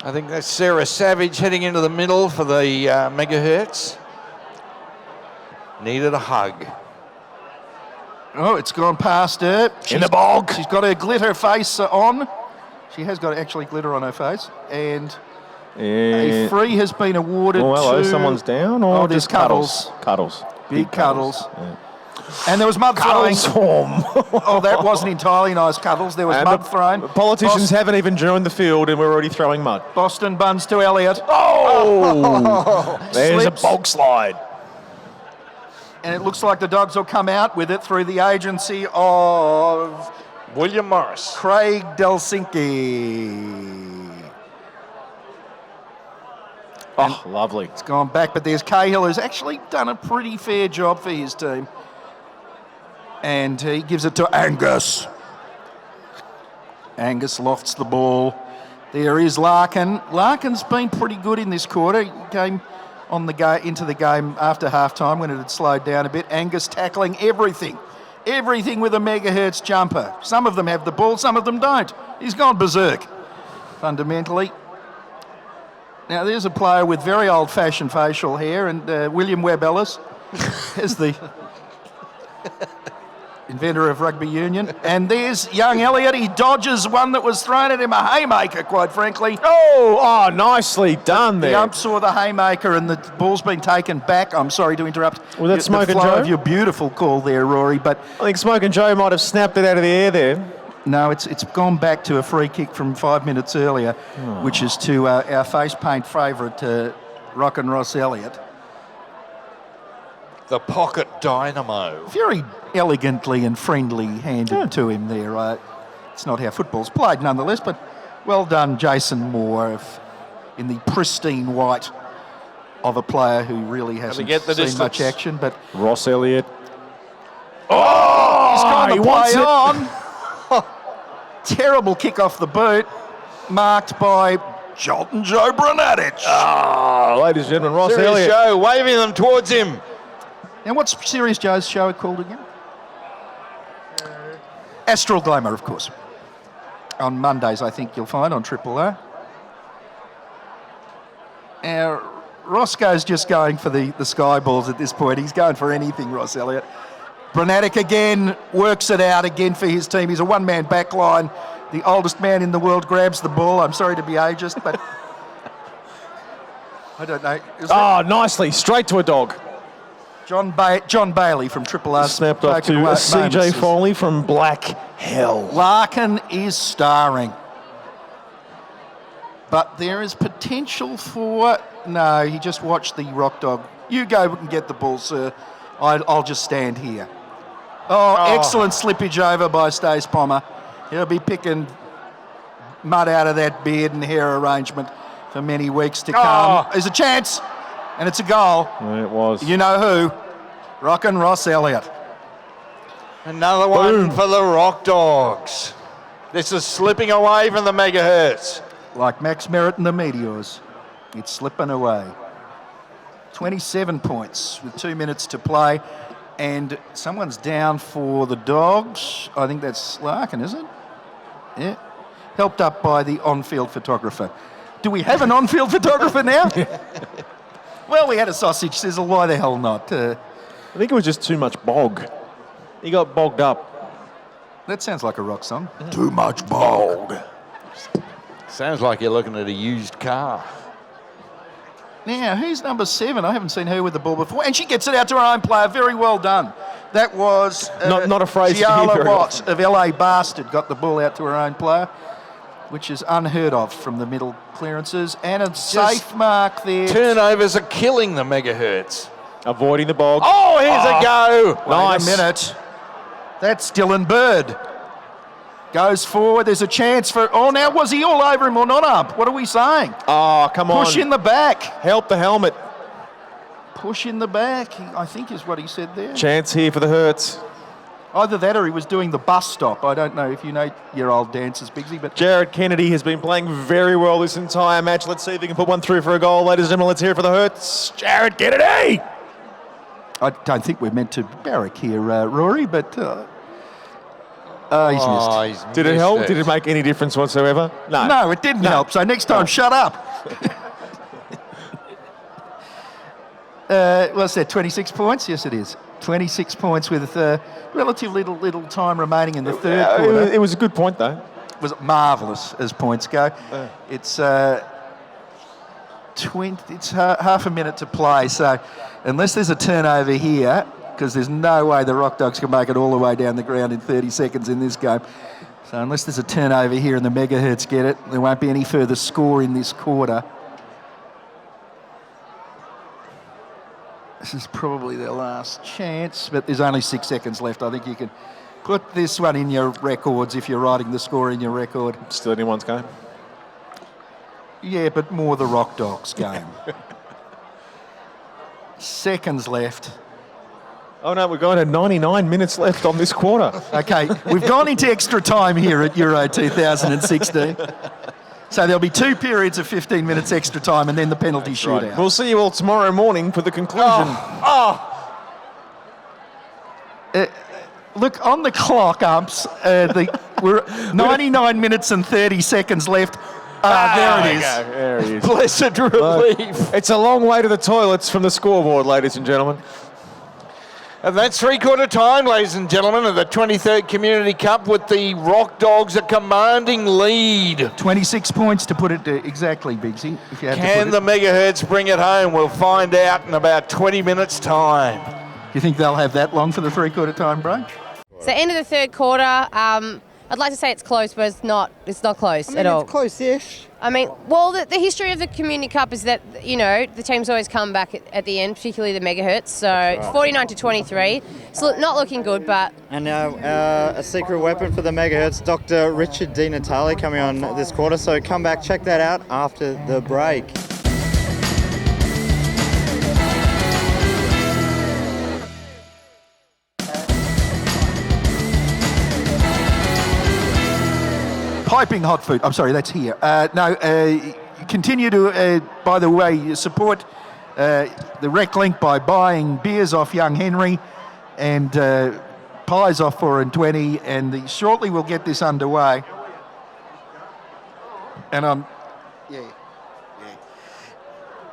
I think that's Sarah Savage heading into the middle for the Megahertz. Needed a hug. Oh, it's gone past her. In the bog. She's got her glitter face on. She has got actually glitter on her face. And a free has been awarded Oh, hello, to... someone's down, or Oh, there's just Cuddles? Cuddles. Big Cuddles. Yeah. And there was mud throwing. Cuddles. Oh, that wasn't entirely nice, Cuddles. There was And mud the thrown. Politicians haven't even joined the field, and we're already throwing mud. Boston buns to Elliott. Oh! There's Slips. a bog slide. And it looks like the Dogs will come out with it through the agency of William Morris. Craig Delsinki. Oh, lovely. It's gone back, but there's Cahill, who's actually done a pretty fair job for his team. And he gives it to Angus. Angus lofts the ball. There is Larkin. Larkin's been pretty good in this quarter. He came on into the game after half-time when it had slowed down a bit. Angus tackling everything. Everything with a Megahertz jumper. Some of them have the ball, some of them don't. He's gone berserk, fundamentally. Now, there's a player with very old-fashioned facial hair, and William Webb Ellis is the inventor of rugby union. And there's young Elliott. He dodges one that was thrown at him, a haymaker, quite frankly. Oh, nicely done there. The ump saw the haymaker, and the ball's been taken back. I'm sorry to interrupt. Was that Smoke and the flow Joe? of your beautiful call there, Rory, but... I think Smoke and Joe might have snapped it out of the air there. No, it's gone back to a free kick from 5 minutes earlier, which is to our face paint favourite, Rock and Ross Elliott. The pocket dynamo. Very elegantly and friendly handed to him there. It's not how football's played nonetheless, but well done, Jason Moore, in the pristine white of a player who really hasn't seen much action. But Ross Elliott. he's going he to wants play it. on. Terrible kick off the boot, marked by Sultan Joe Brunatic. Ladies and gentlemen, Ross Serious Elliott. Joe waving them towards him. And what's Serious Joe's show called again? Astral Glamour, of course. On Mondays, I think you'll find on Triple R. Roscoe's just going for the sky balls at this point. He's going for anything, Ross Elliott. Brunatic again works it out again for his team. He's a one-man back line. The oldest man in the world grabs the ball. I'm sorry to be ageist, but I don't know. Nicely. Straight to a dog. John Bailey from Triple R. Snapped off to CJ Foley from Black Hell. Larkin is starring. But there is potential for... No, he just watched the rock dog. You go and get the ball, sir. I'll just stand here. Excellent slippage over by Stace Pommer. He'll be picking mud out of that beard and hair arrangement for many weeks to come. There's a chance, and it's a goal. It was. You know who? Rock and Ross Elliott. Another one for the Rockdogs. This is slipping away from the Megahertz. Like Max Merritt and the Meteors. It's slipping away. 27 points with 2 minutes to play. And someone's down for the Dogs. I think that's Larkin, is it? Yeah. Helped up by the on-field photographer. Do we have an on-field photographer now? Well, we had a sausage sizzle. Why the hell not? I think it was just too much bog. He got bogged up. That sounds like a rock song. Too much bog. Sounds like you're looking at a used car. Now, who's number 7? I haven't seen her with the ball before. And she gets it out to her own player. Very well done. That was not a phrase you hear Giala very Watt often. of LA Bastard got the ball out to her own player, which is unheard of from the middle clearances. And a safe mark there. Turnovers are killing the Megahertz. Avoiding the bog. Oh, here's a go. Nice. Wait a minute. That's Dylan Bird. Goes forward. There's a chance for... Oh, now was he all over him or not up? What are we saying? Oh, come on. Push in the back. Help the helmet. Push in the back, I think is what he said there. Chance here for the Hertz. Either that or he was doing the bus stop. I don't know if you know your old dances, Bigsy, but... Jared Kennedy has been playing very well this entire match. Let's see if he can put one through for a goal. Ladies and gentlemen, let's hear it for the Hertz. Jared Kennedy! I don't think we're meant to barrack here, Rory, but... he's missed. Did it help? Did it make any difference whatsoever? No. No, it didn't help. So next time, shut up. What's that, 26 points? Yes, it is. 26 points with relatively little time remaining in the third quarter. It was a good point, though. It was marvellous as points go. It's half a minute to play, so unless there's a turnover here, because there's no way the Rockdogs can make it all the way down the ground in 30 seconds in this game. So unless there's a turnover here and the Megahertz get it, there won't be any further score in this quarter. This is probably their last chance, but there's only 6 seconds left. I think you can put this one in your records if you're writing the score in your record. Still anyone's game? Yeah, but more the Rockdogs game. Seconds left. Oh, no, we're going to 99 minutes left on this quarter. Okay, we've gone into extra time here at Euro 2016. So there'll be 2 periods of 15 minutes extra time and then the penalty shootout. Right. We'll see you all tomorrow morning for the conclusion. Look, on the clock, umps, we're 99 minutes and 30 seconds left. There it is. There he is. Blessed relief. It's a long way to the toilets from the scoreboard, ladies and gentlemen. And that's three-quarter time, ladies and gentlemen, of the 23rd Community Cup with the Rockdogs a commanding lead. 26 points to put it exactly, Bigsy. If you had Can to the put it. Megahertz bring it home? We'll find out in about 20 minutes' time. Do you think they'll have that long for the three-quarter time break? So end of the third quarter. I'd like to say it's close, but it's not. It's not close at all. It's close-ish. I mean, well, the history of the Community Cup is that, you know, the teams always come back at the end, particularly the Megahertz. So it's 49-23. It's not looking good, but... And now a secret weapon for the Megahertz, Dr. Richard Di Natale coming on this quarter. So come back, check that out after the break. Piping hot food. I'm sorry, that's here. Continue to, by the way, support the Reclink by buying beers off Young Henry and pies off $4.20, and shortly we'll get this underway. And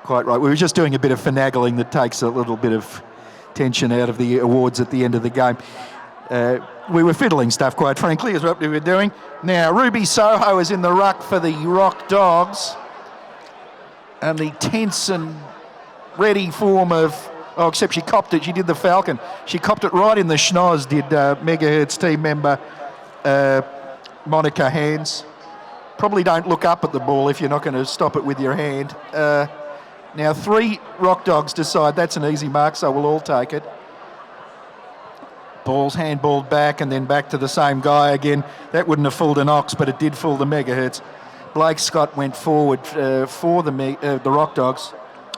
quite right. We were just doing a bit of finagling that takes a little bit of tension out of the awards at the end of the game. We were fiddling stuff, quite frankly, is what we were doing. Now, Ruby Soho is in the ruck for the Rockdogs. And the tense and ready form of... Oh, except she copped it. She did the Falcon. She copped it right in the schnoz, did Megahertz team member Monica Hands. Probably don't look up at the ball if you're not going to stop it with your hand. Now, 3 Rockdogs decide that's an easy mark, so we'll all take it. Ball's handballed back and then back to the same guy again. That wouldn't have fooled an ox, but it did fool the Megahertz. Blake Scott went forward for the Rockdogs.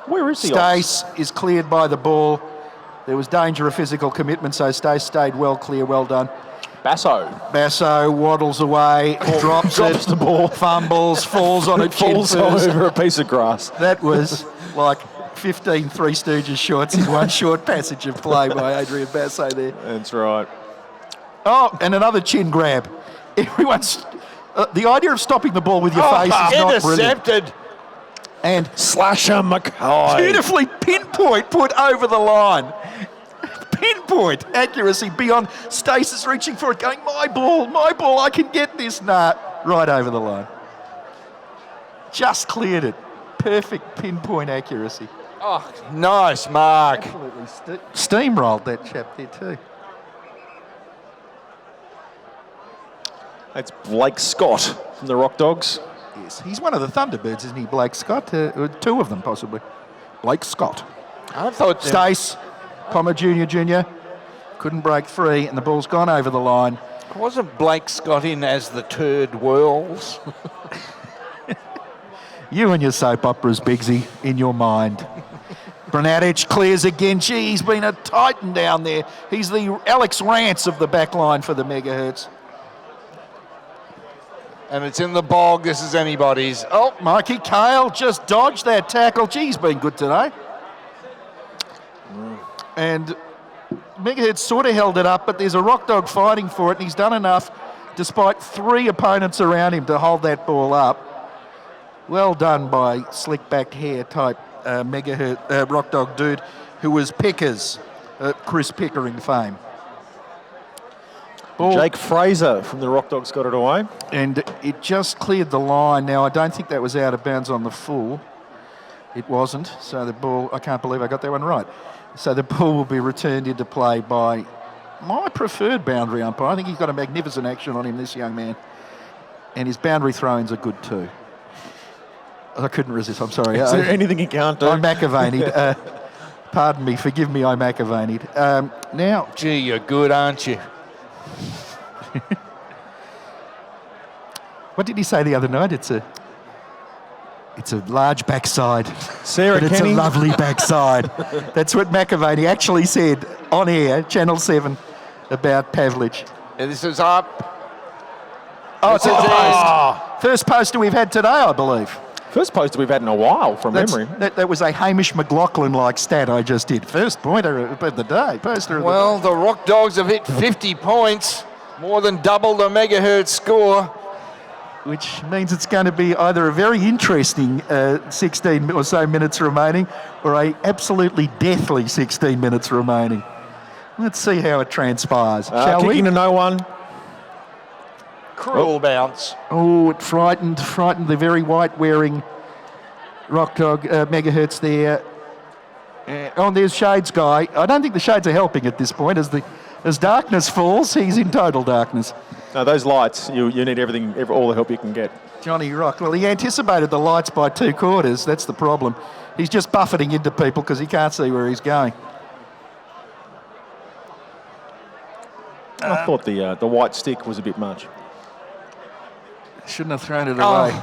Where is the Stace is cleared by the ball. There was danger of physical commitment, so Stace stayed well clear. Well done. Basso waddles away, drops the ball, fumbles, falls on it, falls over a piece of grass. That was like 15 Three Stooges shorts in one short passage of play by Adrian Basso there. That's right. Oh, and another chin grab. Everyone's... the idea of stopping the ball with your face is not brilliant. Intercepted. And Slasher McKay. Beautifully pinpoint put over the line. Pinpoint accuracy beyond. Stace is reaching for it, going, my ball, I can get this. Nah, right over the line. Just cleared it. Perfect pinpoint accuracy. Oh, nice mark. Absolutely steamrolled that chap there too. That's Blake Scott from the Rockdogs. Yes, he's one of the Thunderbirds, isn't he, Blake Scott? 2 of them, possibly. Blake Scott. I thought... Stace Palmer Jr. couldn't break free, and the ball's gone over the line. Wasn't Blake Scott in as the turd whirls? You and your soap operas, Biggsy, in your mind. Brunadic clears again. Gee, he's been a titan down there. He's the Alex Rance of the back line for the Megahertz. And it's in the bog. This is anybody's. Oh, Mikey Cale just dodged that tackle. Gee, he's been good today. And Megahertz sort of held it up, but there's a rock dog fighting for it, and he's done enough, despite 3 opponents around him, to hold that ball up. Well done by slick-backed hair type Megahertz rock dog dude, who was Pickers, Chris Pickering fame. Ball. Jake Fraser from the Rockdogs got it away. And it just cleared the line. Now, I don't think that was out of bounds on the full. It wasn't. So the ball, I can't believe I got that one right. So the ball will be returned into play by my preferred boundary umpire. I think he's got a magnificent action on him, this young man. And his boundary throw-ins are good too. I couldn't resist, I'm sorry. Is there anything you can't do? I'm Machiavani'd. Pardon me, forgive me, I'm Machiavani'd. Now... Gee, you're good, aren't you? What did he say the other night? It's a large backside. Sarah but Kenny. It's a lovely backside. That's what McAvaney actually said on air, Channel 7, about Pavlich. And this is up. Oh, it's a post. First poster we've had today, I believe. First poster we've had in a while, from memory. That was a Hamish McLaughlin-like stat I just did. First pointer of the day, poster of the day. Well, the Rock Dogs have hit 50 points, more than double the Megahertz score. Which means it's going to be either a very interesting 16 or so minutes remaining, or a absolutely deathly 16 minutes remaining. Let's see how it transpires, shall we? Kicking to no one. Cruel bounce. Oh, it frightened the very white-wearing Rock Dog Megahertz there. Oh, and there's Shades guy. I don't think the Shades are helping at this point. As darkness falls, he's in total darkness. No, those lights, you need all the help you can get. Johnny Rock. Well, he anticipated the lights by 2 quarters. That's the problem. He's just buffeting into people because he can't see where he's going. I thought the white stick was a bit much. Shouldn't have thrown it away.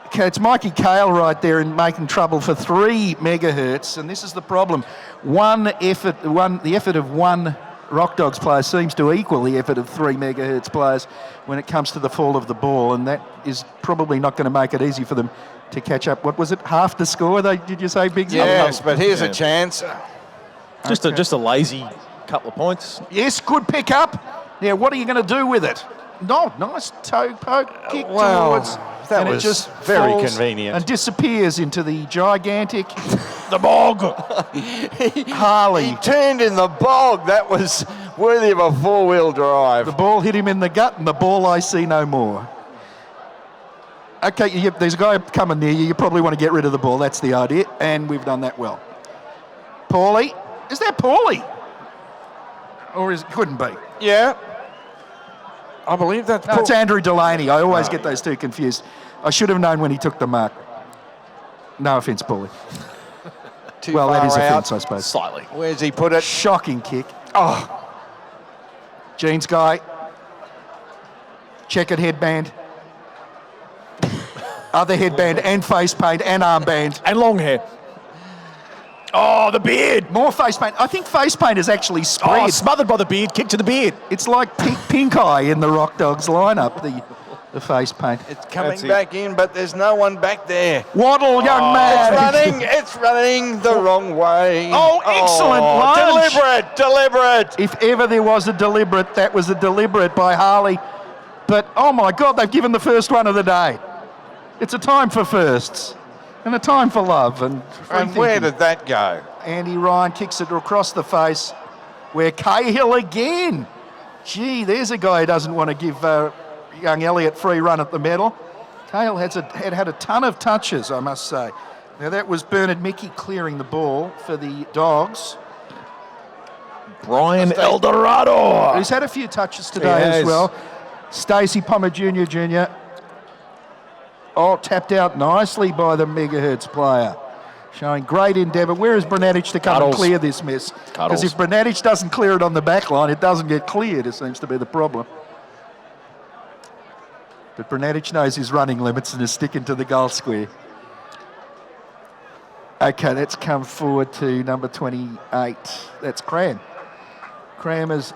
Okay, it's Mikey Cale right there and making trouble for 3 Megahertz, and this is the problem. The effort of one Rock Dogs player seems to equal the effort of 3 Megahertz players when it comes to the fall of the ball, and that is probably not going to make it easy for them to catch up. What was it, half the score, did you say, Biggs? Yes, but here's a chance. Just a lazy couple of points. Yes, good pick up. Now, what are you going to do with it? No, nice toe poke kick towards. That and was it just very falls convenient. And disappears into the gigantic The bog. Harley. He turned in the bog. That was worthy of a 4-wheel drive. The ball hit him in the gut, and the ball I see no more. Okay, there's a guy coming near you. You probably want to get rid of the ball. That's the idea, and we've done that well. Paulie. Is that Paulie? Or couldn't be. Yeah. I believe that's No, it's Andrew Delaney. I always get those two confused. I should have known when he took the mark. No offence, Paulie. Well, that is offence, I suppose. Slightly. Where's he put it? Shocking kick. Oh. Jeans guy. Checkered headband. Other headband and face paint and armband. And long hair. Oh, the beard. More face paint. I think face paint is actually spread. Oh, smothered by the beard, kick to the beard. It's like pink eye in the Rock Dogs lineup, the face paint. It's coming back in, but there's no one back there. Waddle, young man. It's running the wrong way. Oh, excellent lunge. Deliberate. If ever there was a deliberate, that was a deliberate by Harley. But, oh my God, they've given the first one of the day. It's a time for firsts. And a time for love. And where did that go? Andy Ryan kicks it across the face. Where Cahill again. Gee, there's a guy who doesn't want to give young Elliott free run at the medal. Cahill had a ton of touches, I must say. Now that was Bernard Mickey clearing the ball for the Dogs. Brian Eldorado. Who's had a few touches today as well. Stacey Palmer Jr. Oh, tapped out nicely by the Megahertz player. showing great endeavour. Where is Brunetich to come and clear this mess? Because if Brunetich doesn't clear it on the back line, it doesn't get cleared. It seems to be the problem. But Brunetich knows his running limits and is sticking to the goal square. Okay, let's come forward to number 28. That's Cram. Cram has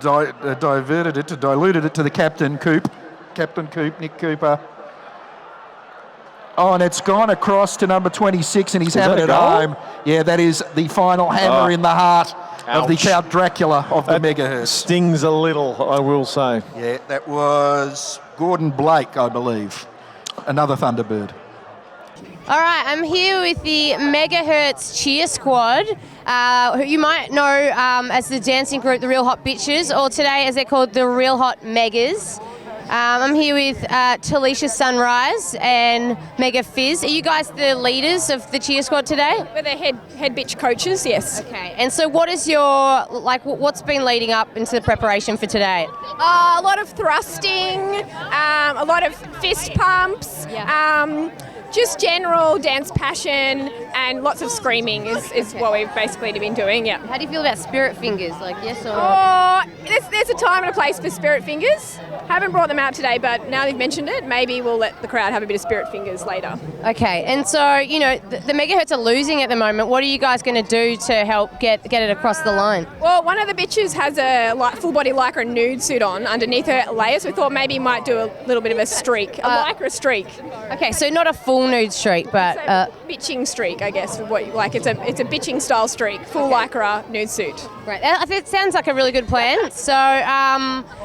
diluted it to the captain, Captain Coop, Nick Cooper. Oh, and it's gone across to number 26, and he's having it home. Yeah, that is the final hammer in the heart of the Count Dracula of the Megahertz. Stings a little, I will say. Yeah, that was Gordon Blake, I believe. Another Thunderbird. All right, I'm here with the Megahertz cheer squad, who you might know as the dancing group, the Real Hot Bitches, or today as they're called the Real Hot Megas. I'm here with Talisha Sunrise and Mega Fizz. Are you guys the leaders of the cheer squad today? We're the head bitch coaches, yes. Okay, and so what is your, what's been leading up into the preparation for today? A lot of thrusting, a lot of fist pumps, just general dance passion, and lots of screaming is what we've basically been doing, yeah. How do you feel about spirit fingers, yes or no? Oh, there's a time and a place for spirit fingers. Haven't brought them out today, but now they've mentioned it, maybe we'll let the crowd have a bit of spirit fingers later. Okay, and so, the Megahertz are losing at the moment. What are you guys going to do to help get it across the line? Well, one of the bitches has a full-body Lycra nude suit on underneath her layer, so we thought maybe we might do a little bit of a streak, a Lycra streak. Okay, so not a full nude streak, but... bitching streak, I guess. It's a bitching style streak, full Lycra nude suit. Great. It sounds like a really good plan. So,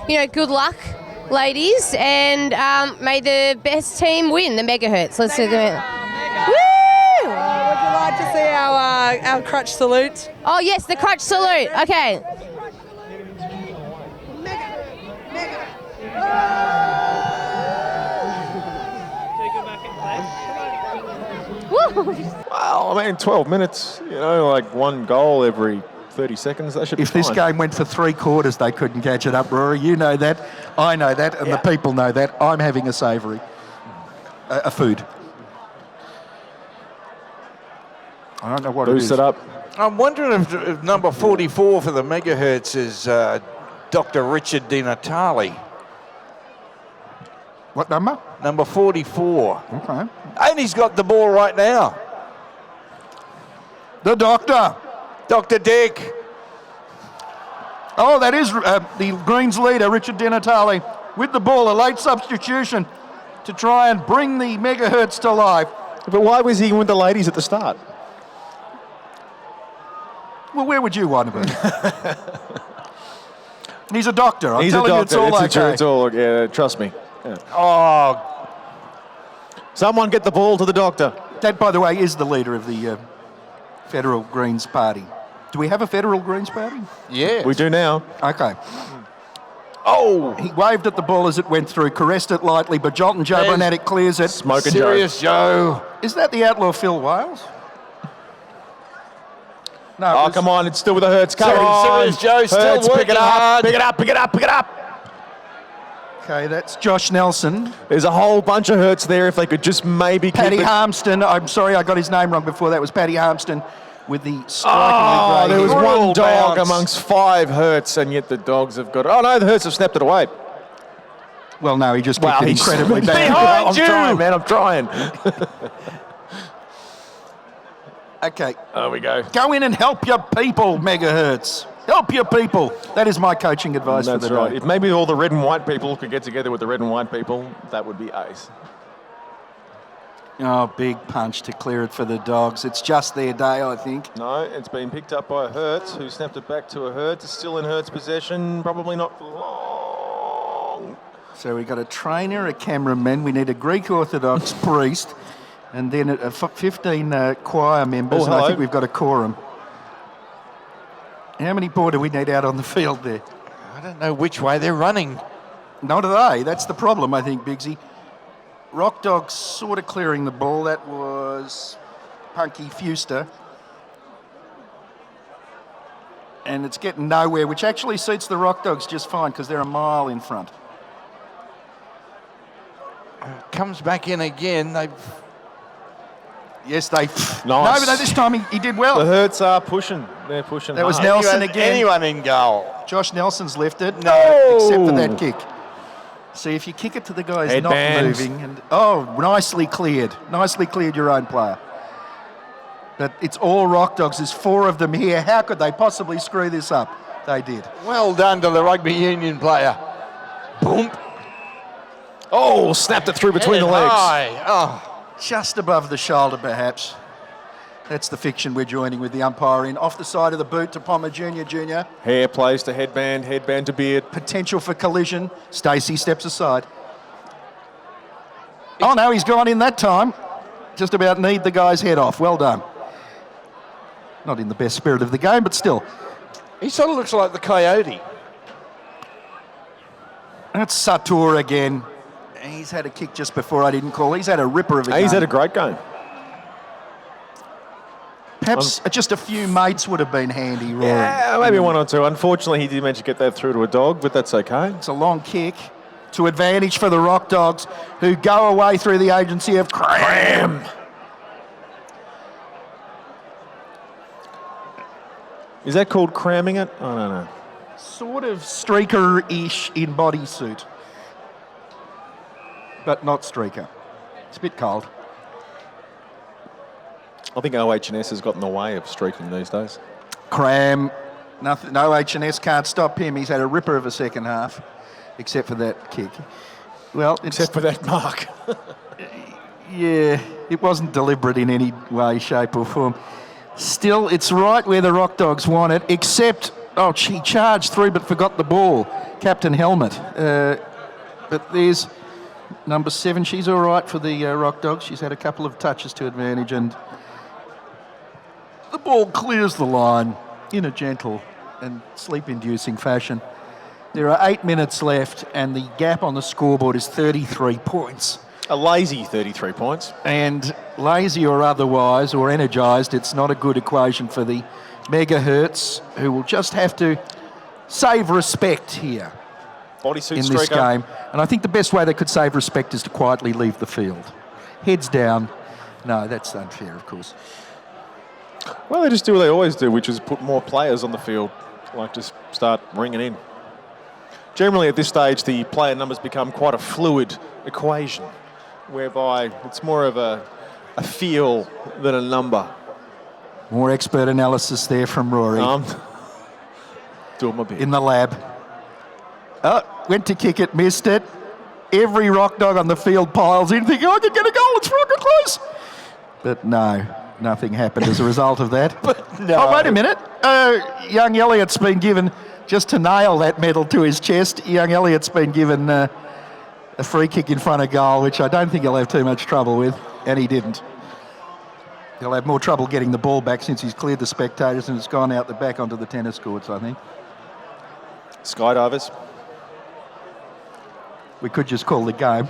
good luck, ladies, and may the best team win, the Megahertz. Let's do the... Woo! Would you like to see our crutch salute? Oh, yes, the crutch salute. Okay. Well, 12 minutes, one goal every 30 seconds, that should be If fine. this game went for 3 quarters, they couldn't catch it up, Rory. You know that, I know that, and the people know that. I'm having a savoury, a food. I don't know what Boost it is. it up. I'm wondering if number 44 for the Megahertz is Dr. Richard Di Natale. What number? Number 44. Okay. And he's got the ball right now. The doctor. Dr. Dick. Oh, that is the Greens leader, Richard Di Natale, with the ball, a late substitution to try and bring the Megahertz to life. But why was he with the ladies at the start? Well, where would you want to be? He's a doctor. I'm He's telling a you, doctor. it's all okay. Yeah, trust me. Yeah. Oh, someone get the ball to the doctor. That, by the way, is the leader of the Federal Greens Party. Do we have a Federal Greens Party? Yeah. We do now. Okay. Oh! He waved at the ball as it went through, caressed it lightly, but Jolton Joe Bonatic clears it. Smoking Serious Joe. Is that the outlaw Phil Wales? No. Oh, come on, it's still with the Hertz. Come Serious on. Joe still Hertz, working pick it up, hard. pick it up, pick it up, pick it up. Okay, that's Josh Nelson. There's a whole bunch of Hertz there if they could just maybe Paddy keep it. Harmston. I'm sorry, I got his name wrong before. That was Paddy Harmston with the strikingly there was grey one hair. dog amongst 5 Hertz, and yet the dogs have got it. Oh, no, the Hertz have snapped it away. Well, no, he just kicked it he's incredibly bad. I'm trying, man, I'm trying. Okay. There we go. Go in and help your people, Megahertz. Help your people. That is my coaching advice That's for the right. day. If maybe all the red and white people could get together with the red and white people, that would be ace. Oh, big punch to clear it for the Dogs. It's just their day, I think. No, it's been picked up by Hertz, who snapped it back to a Hertz. It's still in Hertz possession, probably not for long. So we've got a trainer, a cameraman, we need a Greek Orthodox priest, and then 15 choir members, and I hello. think we've got a quorum. How many more do we need out on the field there? I don't know which way they're running. Nor do they. That's the problem, I think, Biggsy. Rockdogs sort of clearing the ball. That was Punky Fuster. And it's getting nowhere, which actually suits the Rockdogs just fine because they're a mile in front. Comes back in again. Yes, they... Nice. No, but this time he did well. The Hertz are pushing. They're pushing That was hard. Nelson again. Anyone in goal? Josh Nelson's left it. No, except for that kick. See, if you kick it to the guy who's not moving... and nicely cleared. Nicely cleared your own player. But it's all Rockdogs. There's 4 of them here. How could they possibly screw this up? They did. Well done to the rugby union player. Boom. Oh, snapped it through between the legs. Oh. Just above the shoulder, perhaps. That's the fiction we're joining with the umpire in. Off the side of the boot to Palmer Jr. Hair plays to headband, headband to beard. Potential for collision. Stacey steps aside. Oh, no, he's gone in that time. Just about kneed the guy's head off. Well done. Not in the best spirit of the game, but still. He sort of looks like the Coyote. That's Satur again. He's had a kick just before I didn't call. He's had a ripper of a game. He's had a great game. Perhaps just a few mates would have been handy, Rory. Yeah, maybe 1 or 2. Unfortunately, he did manage to get that through to a dog, but that's okay. It's a long kick to advantage for the Rockdogs, who go away through the agency of Cram. Is that called cramming it? I don't know. Sort of streaker-ish in bodysuit, but not streaker. It's a bit cold. I think OH&S has got in the way of streaking these days. Cram, nothing. No H&S can't stop him. He's had a ripper of a second half, except for that kick. Well, except for that mark. Yeah, it wasn't deliberate in any way, shape or form. Still, it's right where the Rockdogs want it, except, she charged through but forgot the ball. Captain Helmet. But there's number 7. She's all right for the Rockdogs. She's had a couple of touches to advantage, and the ball clears the line in a gentle and sleep-inducing fashion. There are 8 minutes left, and the gap on the scoreboard is 33 points. A lazy 33 points. And lazy or otherwise, or energised, it's not a good equation for the Megahertz, who will just have to save respect here Bodysuit in this streaker. game. And I think the best way they could save respect is to quietly leave the field. Heads down. No, that's unfair, of course. Well, they just do what they always do, which is put more players on the field, like just start ringing in. Generally, at this stage, the player numbers become quite a fluid equation, whereby it's more of a feel than a number. More expert analysis there from Rory. Doing my bit. In the lab. Went to kick it, missed it. Every Rockdog on the field piles in, thinking, I could get a goal, it's rocket close. But no, nothing happened as a result of that. Oh, wait a minute. Young Elliott's been given, just to nail that medal to his chest, young Elliott's been given a free kick in front of goal, which I don't think he'll have too much trouble with, and he didn't. He'll have more trouble getting the ball back since he's cleared the spectators and it's gone out the back onto the tennis courts, I think. Skydivers. We could just call the game.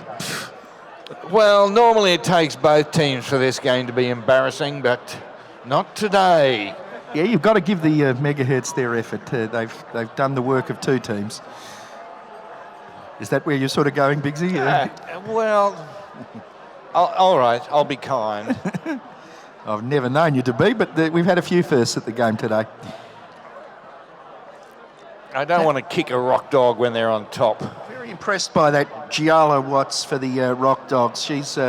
Well, normally it takes both teams for this game to be embarrassing, but not today. Yeah, you've got to give the Megahertz their effort. They've done the work of 2 teams. Is that where you're sort of going, Biggsy? Well, all right, I'll be kind. I've never known you to be, but we've had a few firsts at the game today. I don't want to kick a rock dog when they're on top. Very impressed by that Giala Watts for the Rockdogs. She's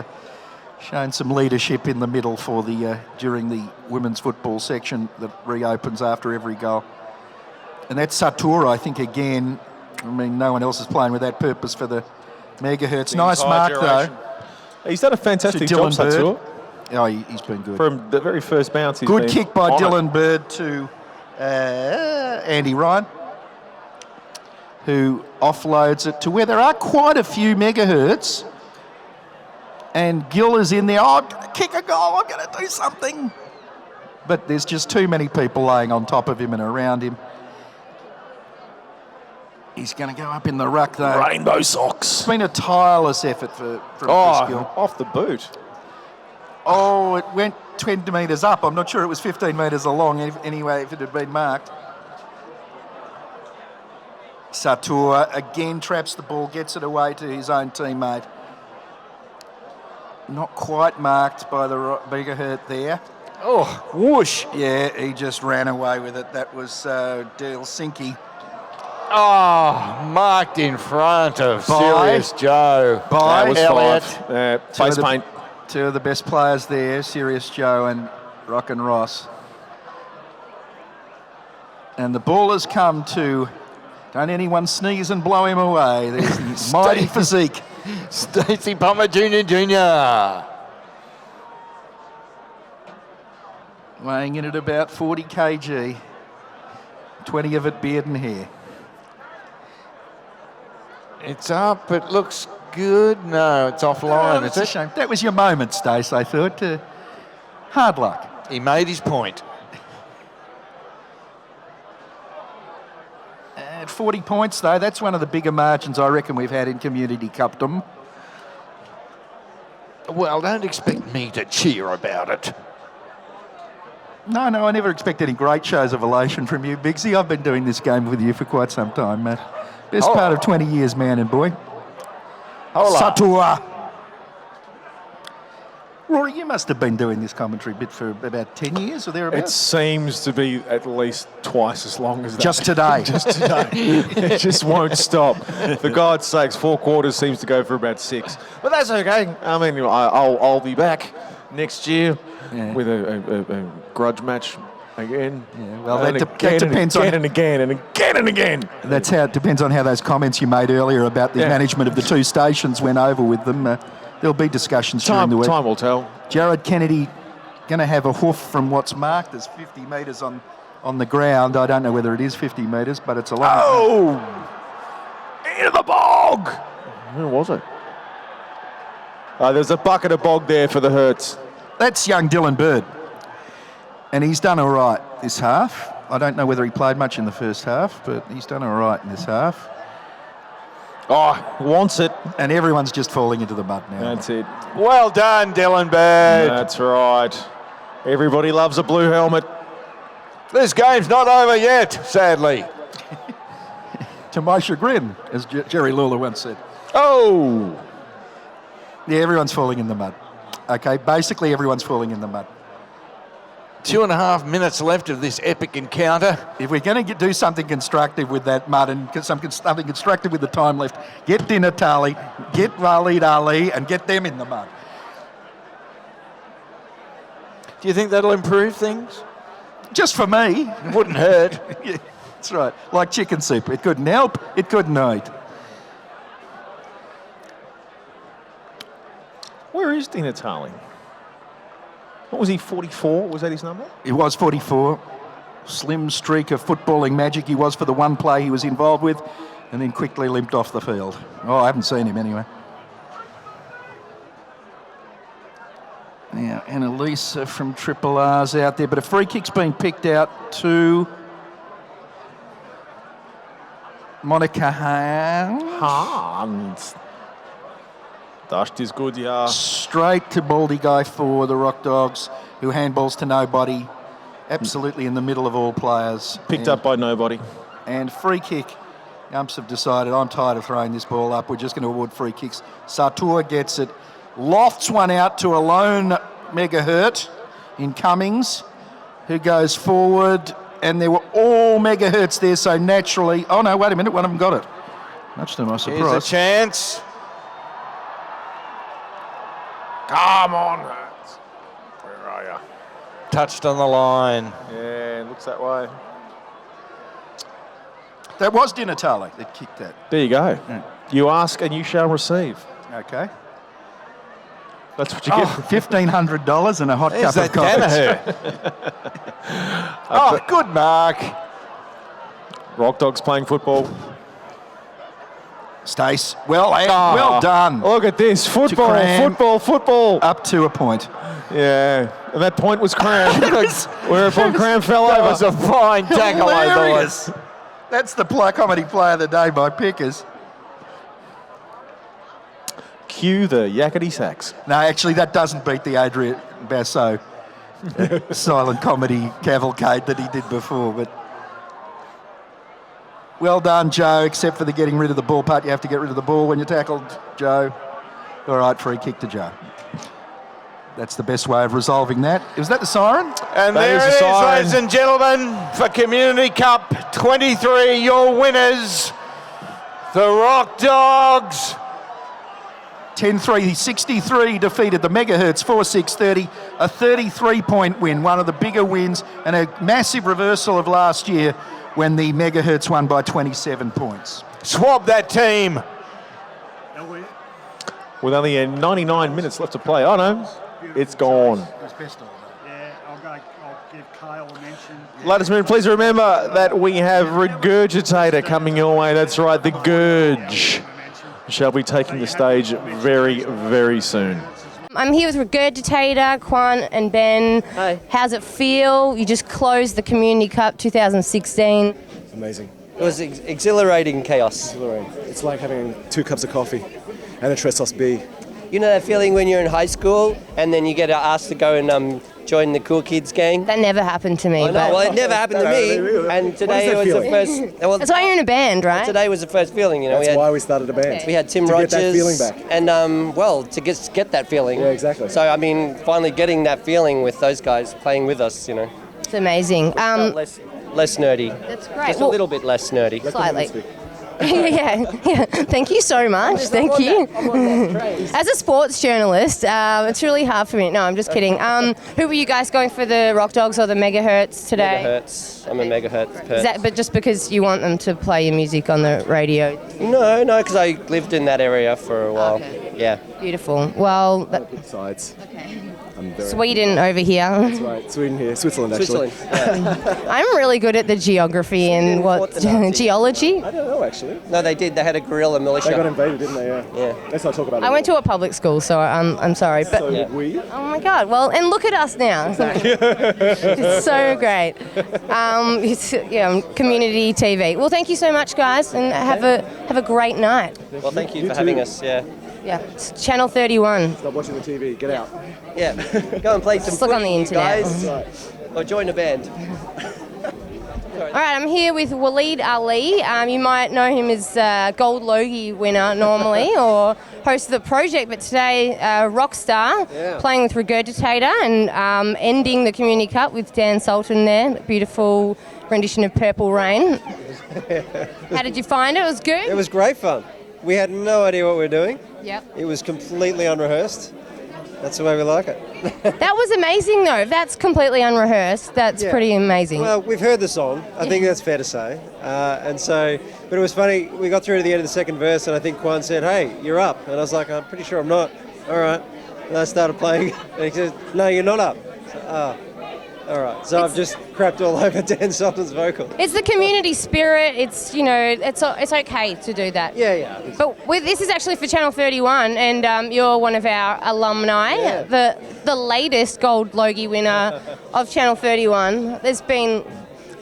shown some leadership in the middle for the during the women's football section that reopens after every goal. And that's Satur, I think, again. I mean, no one else is playing with that purpose for the Megahertz. Nice mark, though. He's done a fantastic job, Satur. Oh, he's been good. From the very first bounce, he's good been kick by on Dylan it. Bird to Andy Ryan, who offloads it to where there are quite a few Megahertz. And Gill is in there. Oh, I'm going to kick a goal. I'm going to do something. But there's just too many people laying on top of him and around him. He's going to go up in the ruck, though. Rainbow socks. It's been a tireless effort from Gill. Off the boot. Oh, it went 20 metres up. I'm not sure it was 15 metres along anyway if it had been marked. Satur again traps the ball, gets it away to his own teammate. Not quite marked by the Megahertz there. Oh, whoosh. Yeah, he just ran away with it. That was Helsinki. Oh, marked in front of By- Serious Joe. By That was Elliott. 5. Two Face of the- paint. Two of the best players there, Serious Joe and Rock and Ross. And the ball has come to, don't anyone sneeze and blow him away. There's his mighty physique. Stacey Palmer Jr. Weighing in at about 40 kg. 20 of it beard and hair. It's up, it looks good. No, it's offline, That's is a it? shame. That was your moment, Stace, I thought. Hard luck. He made his point. At 40 points, though, that's one of the bigger margins I reckon we've had in Community Cupdom. Well, don't expect me to cheer about it. No, I never expect any great shows of elation from you, Biggsy. I've been doing this game with you for quite some time, Matt. Best part of 20 years, man and boy. Hola. Satua. Rory, you must have been doing this commentary bit for about 10 years or It thereabouts. seems to be at least twice as long as that. Just today. Just today. It just won't stop. For God's sakes, 4 quarters seems to go for about 6. But that's okay. I mean, I'll be back next year with a grudge match again. Yeah, well, and that again depends and on... again and again and again and again. That's how it depends on how those comments you made earlier about the management of the two stations went over with them. There'll be discussions during the week. Time will tell. Jared Kennedy going to have a hoof from what's marked as 50 metres on the ground. I don't know whether it is 50 metres, but it's a long... Oh! Into the bog! Where was it? There's a bucket of bog there for the Hertz. That's young Dylan Bird. And he's done all right this half. I don't know whether he played much in the first half, but he's done all right in this half. Oh, wants it. And everyone's just falling into the mud now. That's it. Well done, Dylan Bird. That's right. Everybody loves a blue helmet. This game's not over yet, sadly. To my chagrin, as Jerry Lawler once said. Oh! Yeah, everyone's falling in the mud. Okay, basically everyone's falling in the mud. 2.5 minutes left of this epic encounter. If we're going to do something constructive with that mud and something constructive with the time left, get Di Natale, get Waleed Ali, and get them in the mud. Do you think that'll improve things? Just for me. It wouldn't hurt. Yeah, that's right. Like chicken soup. It couldn't help, it couldn't hurt. Where is Di Natale? What was he, 44? Was that his number? He was 44. Slim streak of footballing magic he was for the one play he was involved with, and then quickly limped off the field. Oh, I haven't seen him anyway. Now, Annalisa from Triple R's out there, but a free kick's been picked out to Monica Hans. Dashed is good, yeah. Straight to Baldy Guy for the Rockdogs, who handballs to nobody, absolutely in the middle of all players. Picked up by nobody. And free kick. Umps have decided, I'm tired of throwing this ball up. We're just going to award free kicks. Sartor gets it. Lofts one out to a lone Megahertz in Cummings, who goes forward. And there were all Megahertz there, so naturally... Oh, no, wait a minute. One of them got it. Much to my surprise. Here's a chance. Come on, Hertz. Where are you? Touched on the line. Yeah, it looks that way. That was Di Natale that kicked that. There you go. You ask and you shall receive. Okay. That's what you get. $1,500 and a hot There's cup of that coffee. Oh, good mark. Rockdogs playing football. Stace, well done. Look at this. Football, Cram. football. Up to a point. Yeah. And that point was Cram. Whereupon Cram fell over. That was a fine tackle, I Hilarious. That's the comedy play of the day by Pickers. Cue the yakety sax. No, actually, that doesn't beat the Adrian Basso silent comedy cavalcade that he did before. But well done, Joe, except for the getting rid of the ball part. You have to get rid of the ball when you're tackled, Joe. All right, free kick to Joe. That's the best way of resolving that. Was that the siren? And That there is it the is, siren. ladies and gentlemen, for Community Cup 23, your winners, the Rockdogs. 10-3, 63 defeated the Megahertz 4-6-30, a 33-point win, one of the bigger wins and a massive reversal of last year when the Megahertz won by 27 points. Swab that team. With only 99 minutes left to play. Oh no, it's gone. I'll give Kyle a mention. Ladies and gentlemen, please remember that we have Regurgitator coming your way. That's right, the Gurge shall be taking the stage very, very soon. I'm here with Regurgitator, Quan and Ben. Hi. How's it feel? You just closed the Community Cup 2016. Amazing. It was exhilarating chaos. Exhilarating. It's like having 2 cups of coffee and a Tres Sauce B. You know that feeling when you're in high school and then you get asked to go and join the cool kids gang? That never happened to me. I know, well, it never happened to me. And today was the first. Well, that's why you're in a band, right? Today was the first feeling, you know. That's why we started a band. We had Tim to Rogers. get that feeling back. And, well, to get that feeling. Yeah, exactly. So, I mean, finally getting that feeling with those guys playing with us, you know. It's amazing. Less nerdy. That's great. Just a little bit less nerdy. Slightly. yeah. Thank you so much. Thank you. As a sports journalist, it's really hard for me. No, I'm just kidding. Who were you guys going for, the Rockdogs or the Megahertz today? Megahertz. I'm a Megahertz person. Is that, but just because you want them to play your music on the radio? No, because I lived in that area for a while. Okay. Yeah. Beautiful. Well, Good sides. Okay. I'm very Sweden over here. That's right. Sweden here. Switzerland, actually. I'm really good at the geography and geology. I don't know, actually. No, they did. They had a guerrilla militia. They got invaded, didn't they? Yeah. Let's not talk about it. I went to a public school, so I'm sorry. But So did we. oh my God! Well, and look at us now. It's so great. Community TV. Well, thank you so much, guys, and have a great night. Well, thank you You for too. having us. Yeah. Yeah, it's Channel 31. Stop watching the TV. Get out. Yeah. Go and play some Just look on the footy, you internet. guys. Or join a band. All right, I'm here with Waleed Ali. You might know him as Gold Logie winner normally, or host of the project, but today Rockstar, playing with Regurgitator and ending the Community Cup with Dan Sultan there. Beautiful rendition of Purple Rain. How did you find it? It was good? It was great fun. We had no idea what we were doing. Yep. It was completely unrehearsed. That's the way we like it. That was amazing, though. If that's completely unrehearsed, that's pretty amazing. Well, we've heard the song. I think that's fair to say. But it was funny. We got through to the end of the second verse, and I think Quan said, "Hey, you're up." And I was like, "I'm pretty sure I'm not." All right. And I started playing, and he said, "No, you're not up." All right. So I've just crapped all over Dan Sultan's vocal. It's the community spirit. It's, it's okay to do that. Yeah. But this is actually for Channel 31, and you're one of our alumni, the latest Gold Logie winner of Channel 31. There's been,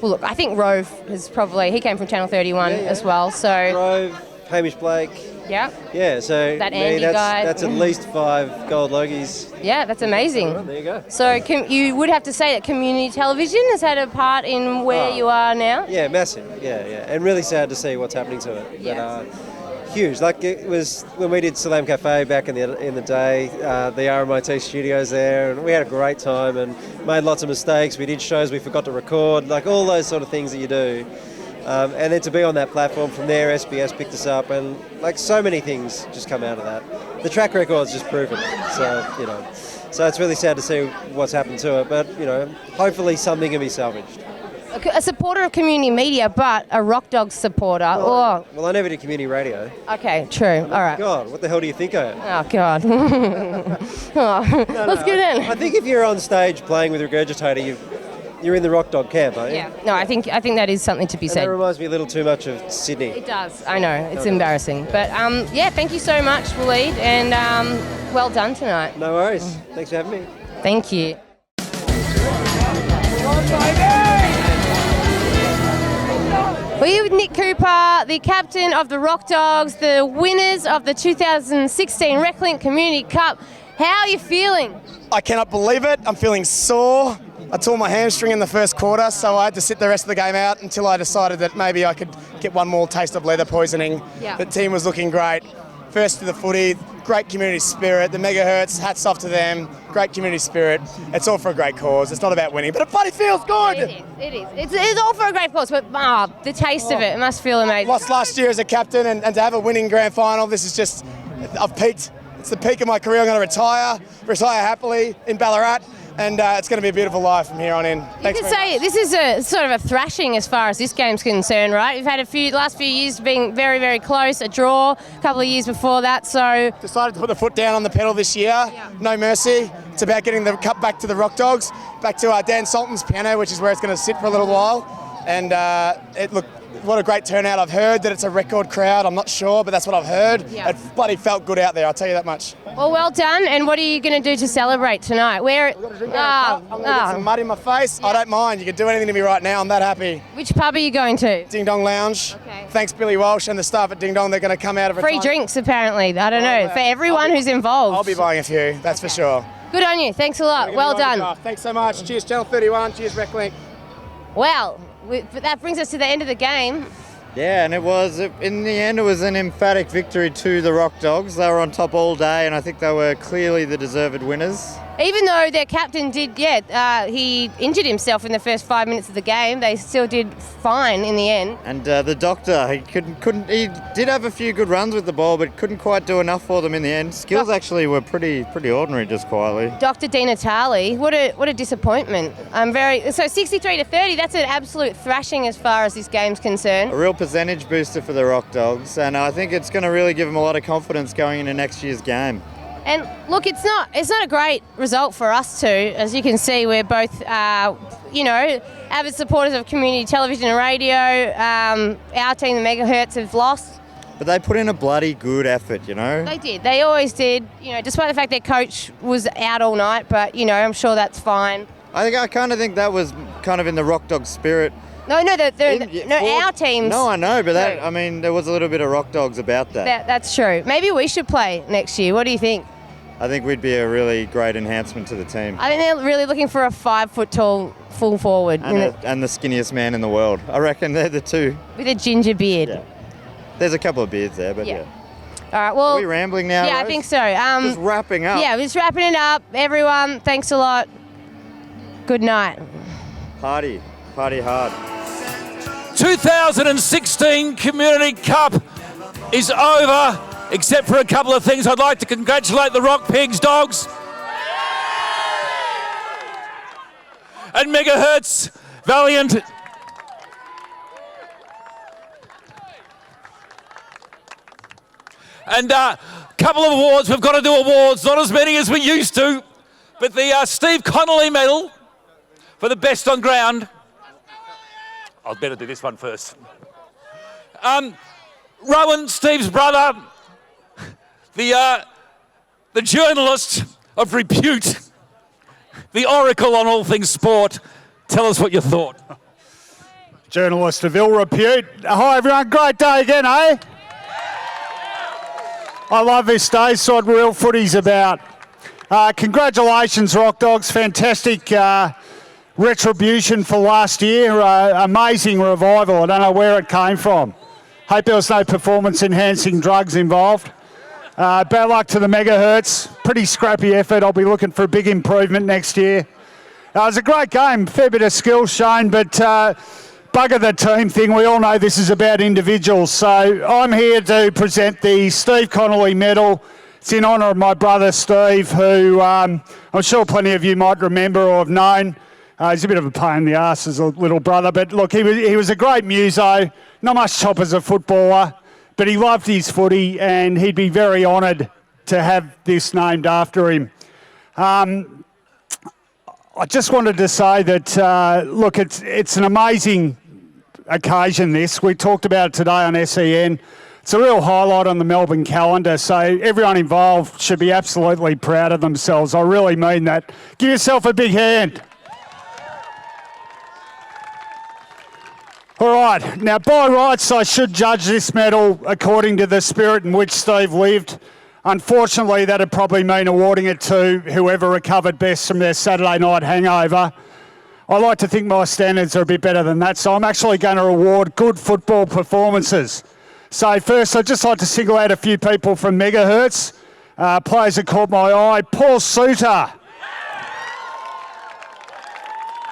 well, look, I think Rove he came from Channel 31 as well. So Rove, Hamish Blake. Yeah. Yeah, so That Andy guy. that's at least 5 Gold Logies. Yeah, that's amazing. Well, there you go. So you would have to say that community television has had a part in where you are now? Yeah, massive. Yeah. And really sad to see what's happening to it. Yeah. But, huge. Like it was when we did Salam Cafe back in the day, the RMIT studios there, and we had a great time and made lots of mistakes. We did shows we forgot to record, like all those sort of things that you do. And then to be on that platform from there, SBS picked us up, and like so many things just come out of that. The track record's just proven. So it's really sad to see what's happened to it, but hopefully something can be salvaged. A supporter of community media, but a Rockdogs supporter. Well, I never did community radio. Okay, true. All right. God, what the hell do you think I am? Oh, God. Let's get in. I think if you're on stage playing with Regurgitator, you're in the Rockdog camp, aren't you? Yeah. No, I think that is something to be said. That reminds me a little too much of Sydney. It does. I know. It's embarrassing. But, thank you so much, Waleed, and well done tonight. No worries. Thanks for having me. Thank you. We're with Nick Cooper, the captain of the Rockdogs, the winners of the 2016 Reclink Community Cup. How are you feeling? I cannot believe it. I'm feeling sore. I tore my hamstring in the first quarter, so I had to sit the rest of the game out until I decided that maybe I could get one more taste of leather poisoning. Yeah. The team was looking great. first to the footy, great community spirit. The Megahertz, hats off to them, great community spirit. It's all for a great cause. It's not about winning, but it bloody feels good. It is. It's all for a great cause, but the taste of it must feel amazing. Lost last year as a captain, and to have a winning grand final, this is just, I've peaked. It's the peak of my career. I'm going to retire happily in Ballarat. And it's going to be a beautiful life from here on in. You could say this is a sort of a thrashing as far as this game's concerned, right? We've had last few years being very, very close, a draw, a couple of years before that, so... Decided to put the foot down on the pedal this year, no mercy. It's about getting the cup back to the Rockdogs, back to Dan Sultan's piano, which is where it's going to sit for a little while. And what a great turnout. I've heard that it's a record crowd. I'm not sure, but that's what I've heard. Yeah. It bloody felt good out there, I'll tell you that much. Well done. And what are you going to do to celebrate tonight? I'm going to get some mud in my face. I don't mind. You can do anything to me right now. I'm that happy. Which pub are you going to? Ding Dong Lounge. Okay. Thanks, Billy Walsh and the staff at Ding Dong. They're going to come out of Free drinks, apparently. I don't know. For everyone who's involved. I'll be buying a few, that's for sure. Good on you. Thanks a lot. Well done. Thanks so much. Cheers, Channel 31. Cheers, Reclink. Well, that brings us to the end of the game. Yeah, and in the end, it was an emphatic victory to the Rockdogs. They were on top all day, and I think they were clearly the deserved winners. Even though their captain he injured himself in the first 5 minutes of the game, they still did fine in the end. And the doctor, he did have a few good runs with the ball, but couldn't quite do enough for them in the end. Skills actually were pretty ordinary, just quietly. Dr. Di Natale, what a disappointment. So 63-30. That's an absolute thrashing as far as this game's concerned. A real percentage booster for the Rockdogs, and I think it's going to really give them a lot of confidence going into next year's game. And look, it's not a great result for us too. As you can see, we're both, avid supporters of community television and radio. Our team, the Megahertz, have lost. But they put in a bloody good effort, They did. They always did. Despite the fact their coach was out all night, but I'm sure that's fine. I kind of think that was kind of in the Rockdog spirit. No, our teams. No, I know, but there was a little bit of Rockdogs about that. That's true. Maybe we should play next year. What do you think? I think we'd be a really great enhancement to the team. I think they're really looking for a 5 foot tall full forward. And the skinniest man in the world. I reckon they're the two. With a ginger beard. Yeah. There's a couple of beards there, but yeah. All right, well... Are we rambling now, Yeah, Rose? I think so. Just wrapping up. Yeah, we're just wrapping it up. Everyone, thanks a lot. Good night. Party hard. 2016 Community Cup is over, except for a couple of things. I'd like to congratulate the Rock Pigs Dogs and Megahertz, Valiant. And a couple of awards. We've got to do awards, not as many as we used to, but the Steve Connolly medal for the best on ground. I'll better do this one first. Rowan, Steve's brother, the journalist of repute, the oracle on all things sport. Tell us what you thought. Journalist of ill repute. Hi everyone, great day again, eh? I love this day, it's what real footy's about. Congratulations, Rockdogs, fantastic retribution for last year, amazing revival. I don't know where it came from. Hope there was no performance-enhancing drugs involved. Bad luck to the Megahertz. Pretty scrappy effort. I'll be looking for a big improvement next year. It was a great game, fair bit of skill shown, but bugger the team thing. We all know this is about individuals. So I'm here to present the Steve Connolly medal. It's in honour of my brother Steve, who I'm sure plenty of you might remember or have known. He's a bit of a pain in the arse as a little brother, but look, he was a great muso, not much top as a footballer, but he loved his footy and he'd be very honoured to have this named after him. I just wanted to say that, look, it's an amazing occasion, this. We talked about it today on SEN. It's a real highlight on the Melbourne calendar, so everyone involved should be absolutely proud of themselves. I really mean that. Give yourself a big hand. All right, now by rights I should judge this medal according to the spirit in which Steve lived. Unfortunately, that'd probably mean awarding it to whoever recovered best from their Saturday night hangover. I like to think my standards are a bit better than that, so I'm actually going to award good football performances. So first, I'd just like to single out a few people from Megahertz. Players that caught my eye. Paul Suter.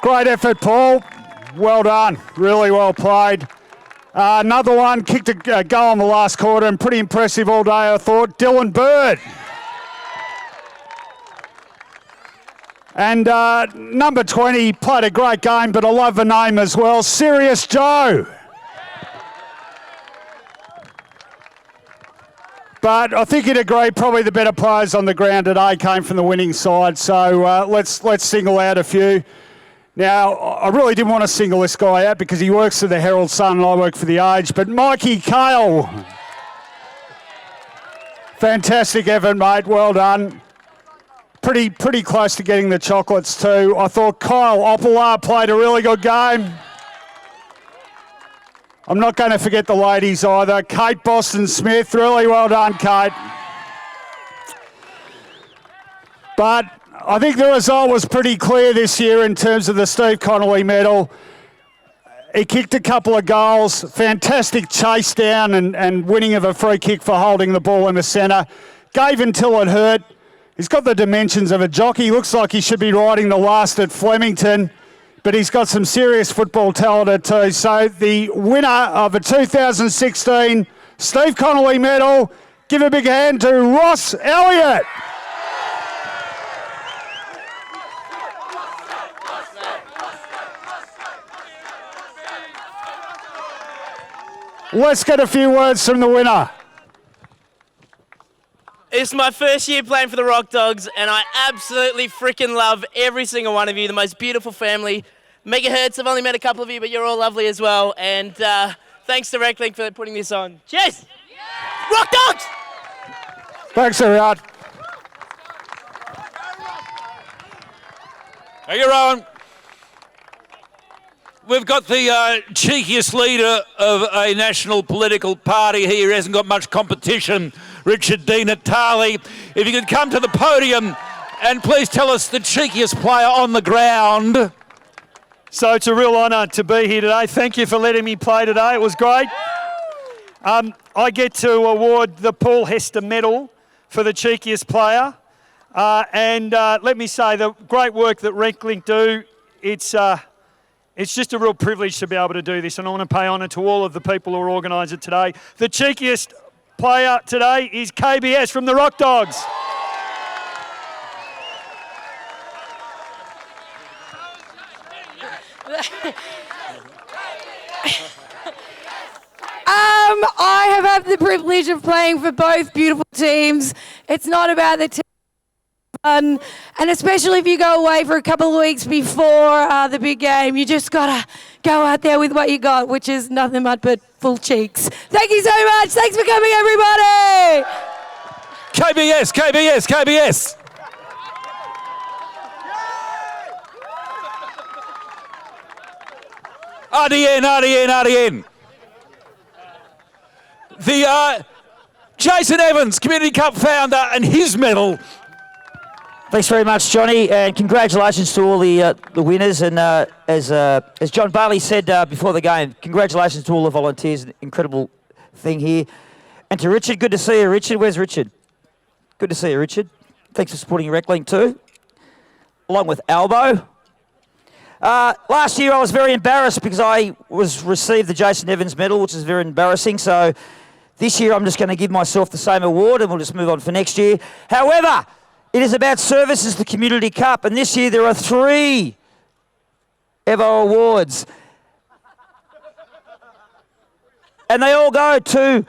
Great effort, Paul. Well done. Really well played. Another one, kicked a goal in the last quarter and pretty impressive all day, I thought. Dylan Bird. And number 20 played a great game, but I love the name as well, Serious Joe. But I think you'd agree probably the better players on the ground today came from the winning side, so let's single out a few. Now, I really didn't want to single this guy out because he works for the Herald Sun and I work for the Age, but Mikey Cale. Fantastic effort, mate. Well done. Pretty close to getting the chocolates too. I thought Kyle Oppola played a really good game. I'm not going to forget the ladies either. Kate Boston-Smith, really well done, Kate. But I think the result was pretty clear this year in terms of the Steve Connolly medal. He kicked a couple of goals, fantastic chase down and winning of a free kick for holding the ball in the centre. Gave until it hurt. He's got the dimensions of a jockey. Looks like he should be riding the last at Flemington, but he's got some serious football talent too. So the winner of the 2016 Steve Connolly medal, give a big hand to Ross Elliott. Let's get a few words from the winner. It's my first year playing for the Rockdogs, and I absolutely freaking love every single one of you. The most beautiful family. Megahertz, I've only met a couple of you, but you're all lovely as well. And thanks to Reclink for putting this on. Cheers! Yeah. Rockdogs! Thanks, everyone. Thank you, Rowan. We've got the cheekiest leader of a national political party here. He hasn't got much competition, Richard Di Natale. If you could come to the podium and please tell us the cheekiest player on the ground. So it's a real honour to be here today. Thank you for letting me play today. It was great. I get to award the Paul Hester Medal for the cheekiest player. And let me say, the great work that Reclink do, it's just a real privilege to be able to do this, and I want to pay honour to all of the people who organised it today. The cheekiest player today is KBS from the Rockdogs. I have had the privilege of playing for both beautiful teams. It's not about the team. And especially if you go away for a couple of weeks before the big game, you just got to go out there with what you got, which is nothing but full cheeks. Thank you so much. Thanks for coming, everybody. KBS, KBS, KBS. RDN, RDN, RDN. The Jason Evans, Community Cup founder, and his medal. Thanks very much, Johnny, and congratulations to all the winners. And as John Barley said before the game, congratulations to all the volunteers. An incredible thing here. And to Richard, good to see you, Richard. Where's Richard? Good to see you, Richard. Thanks for supporting Reclink too, along with Albo. Last year I was very embarrassed because I received the Jason Evans medal, which is very embarrassing. So this year I'm just going to give myself the same award, and we'll just move on for next year. However, it is about services to the Community Cup, and this year there are 3 Evo Awards. And they all go to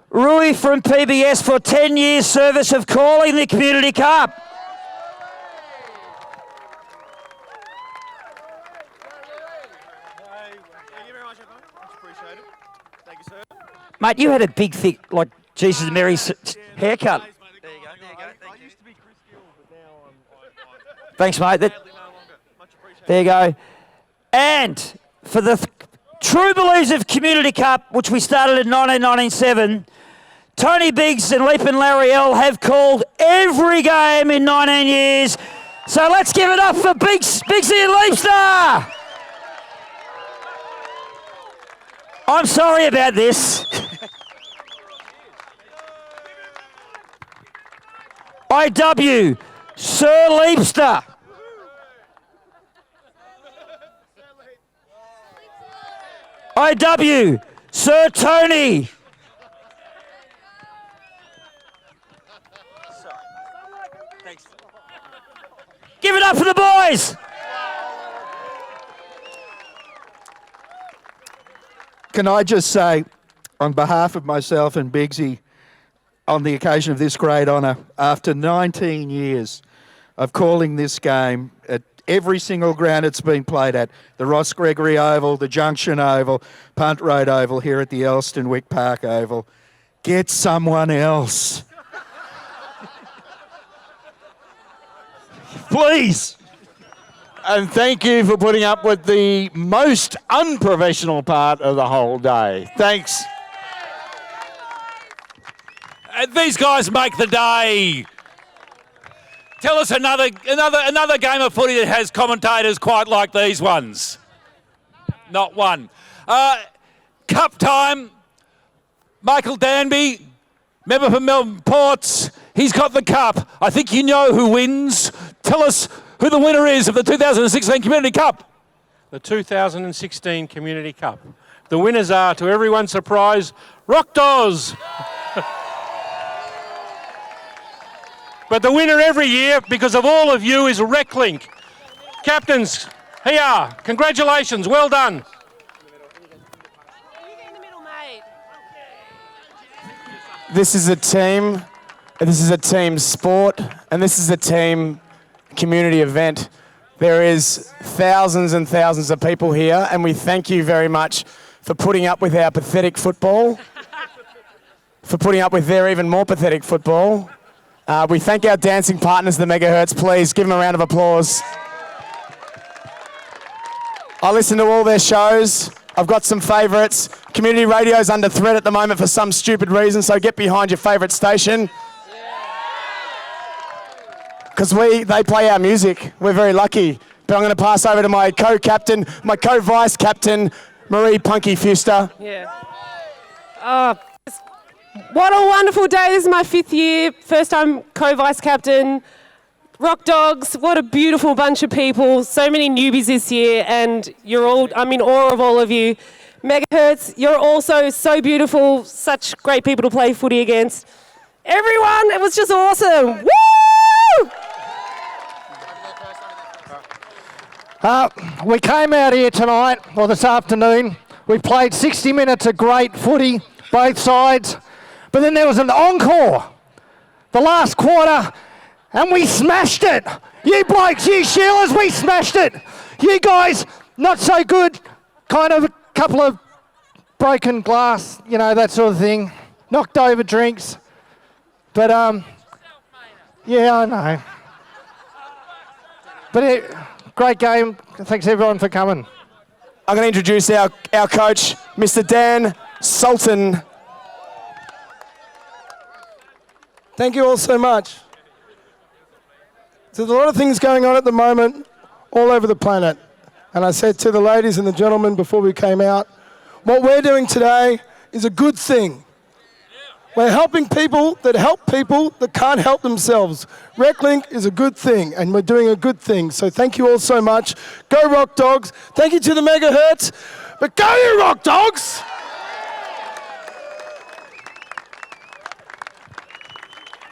Rui from PBS for 10 years service of calling the Community Cup. Mate, you had a big, thick, like Jesus and Mary's haircut. Thanks, mate. There you go. And for the true believers of Community Cup, which we started in 1997, Tony Biggs and Leap and Larry L have called every game in 19 years. So let's give it up for Biggsy and Leapstar. I'm sorry about this. IW, Sir Leapster. IW, Sir Tony. Give it up for the boys. Can I just say, on behalf of myself and Biggsy, on the occasion of this great honour, after 19 years of calling this game at every single ground it's been played at, the Ross Gregory Oval, the Junction Oval, Punt Road Oval, here at the Elsternwick Park Oval, get someone else. Please. And thank you for putting up with the most unprofessional part of the whole day. Thanks. These guys make the day. Tell us another game of footy that has commentators quite like these ones. Not one. Cup time. Michael Danby, member for Melbourne Ports. He's got the cup. I think you know who wins. Tell us who the winner is of the 2016 Community Cup. The 2016 Community Cup. The winners are, to everyone's surprise, Rockdogs. But the winner every year, because of all of you, is Reclink. Captains, here, congratulations, well done. This is a team, this is a team sport, and this is a team community event. There is thousands and thousands of people here, and we thank you very much for putting up with our pathetic football, for putting up with their even more pathetic football. We thank our dancing partners, the Megahertz. Please give them a round of applause. I listen to all their shows. I've got some favourites. Community radio's under threat at the moment for some stupid reason, so get behind your favourite station. Because they play our music. We're very lucky. But I'm going to pass over to my co-captain, my co-vice captain, Marie Punky Fuster. Yeah. What a wonderful day. This is my 5th year, first time co-vice captain. Rockdogs, what a beautiful bunch of people. So many newbies this year, and I'm in awe of all of you. Megahertz, you're also so beautiful, such great people to play footy against. Everyone, it was just awesome. Woo! We came out here tonight, or this afternoon. We played 60 minutes of great footy, both sides. But then there was an encore, the last quarter, and we smashed it. You blokes, you Sheilas, we smashed it. You guys, not so good, kind of a couple of broken glass, that sort of thing. Knocked over drinks. But, yeah, I know. But great game. Thanks everyone for coming. I'm going to introduce our coach, Mr. Dan Sultan. Thank you all so much. There's a lot of things going on at the moment all over the planet. And I said to the ladies and the gentlemen before we came out, what we're doing today is a good thing. We're helping people that can't help themselves. Reclink is a good thing, and we're doing a good thing. So thank you all so much. Go Rockdogs. Thank you to the Megahertz. But go you Rockdogs!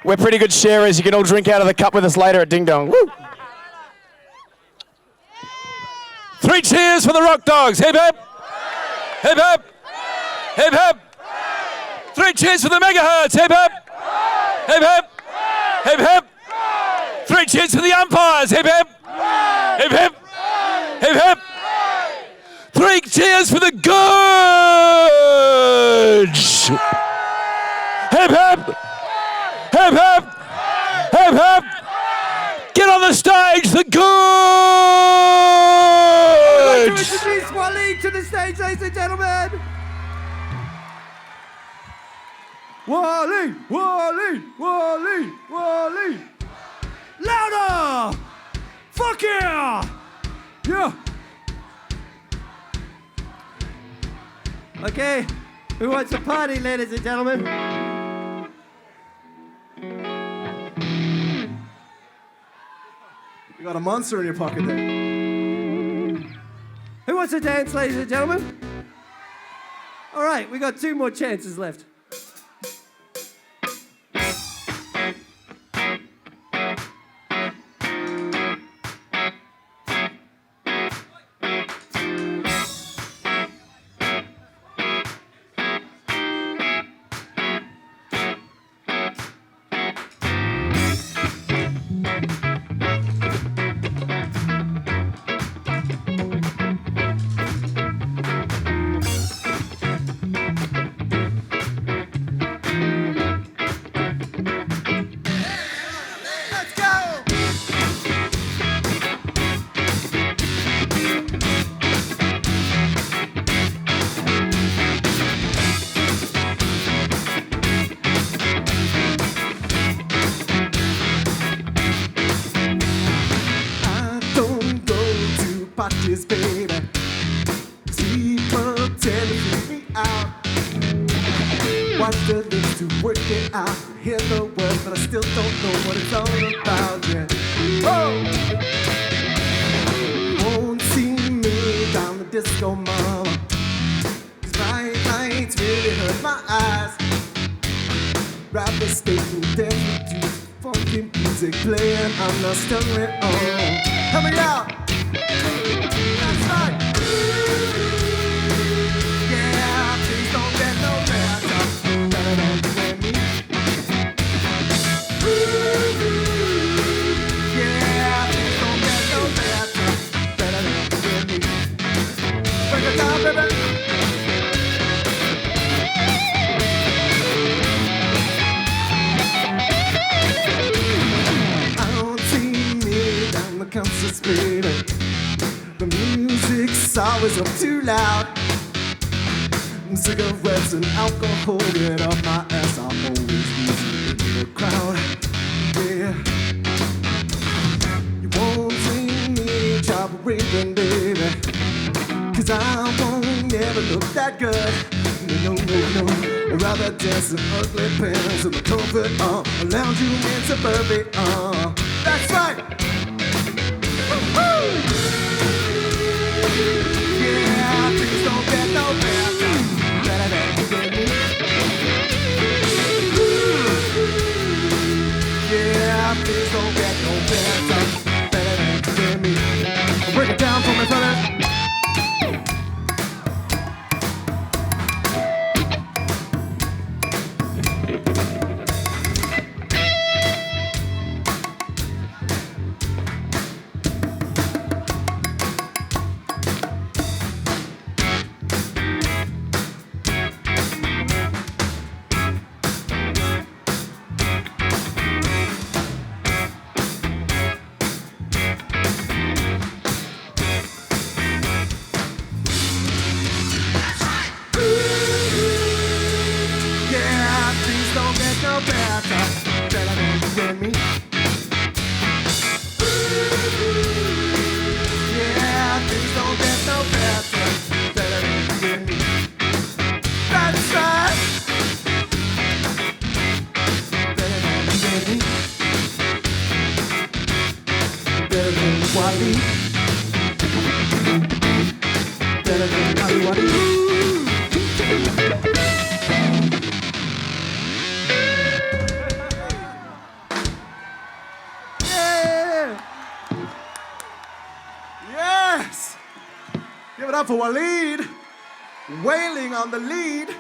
We're pretty good sharers. You can all drink out of the cup with us later at Ding Dong. Woo! 3 cheers for the Rockdogs. Hip hip. Hip hip. Hip hip. 3 cheers for the Megahertz. Hip hip. Hip hip. Hip hip. 3 cheers for the umpires. Hip hip. Hip hip. Hip hip. 3 cheers for the Goods. Hip hip. Hip hip! Hip hip! Get on the stage, the Goods! I'd like to introduce Waleed to the stage, ladies and gentlemen! Waleed! Waleed! Waleed! Waleed! Louder! Fuck yeah! Yeah! Okay, who wants to party, ladies and gentlemen? You got a monster in your pocket there. Who wants to dance, ladies and gentlemen? All right, we got 2 more chances left. Parties, baby. People tell me to me out. Watch the lips to work it out. Hear the words, but I still don't know what it's all about. Yeah. Whoa! Won't see me down the disco, mama. These bright lights really hurt my eyes. Rather stay and dance with you. Funky music playing, I'm not stirring on. Help me out! That's right. Yeah, please don't get no better than me. Yeah, please don't get no better than me. Break it down, baby. I don't see me down the concerts, baby. The music's always up too loud. Cigarettes and alcohol get off my ass. I'm always easy in the crowd. Yeah. You won't see me chop raping, baby. 'Cause I won't never look that good. No, no, no. I'd rather dance in ugly pants in the comfort of a lounging in suburbia. That's right. Woo-hoo! Yeah, things don't get no better than me. Yeah, things don't get no better than me. Break it down for me, fella. Yes! Give it up for Waleed. Wailing on the lead.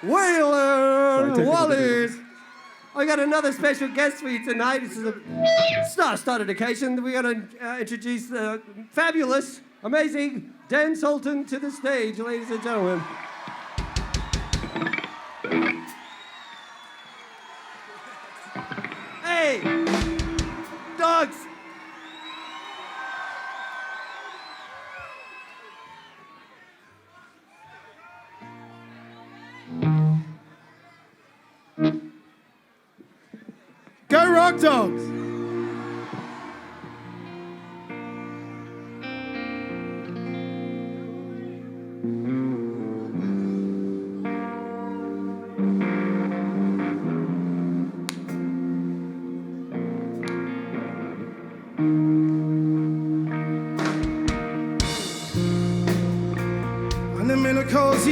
Whaler, Waleed. I got another special guest for you tonight. This is a star-studded occasion. We're going to introduce the fabulous, amazing Dan Sultan to the stage, ladies and gentlemen. Hey, dogs. Go Rockdogs!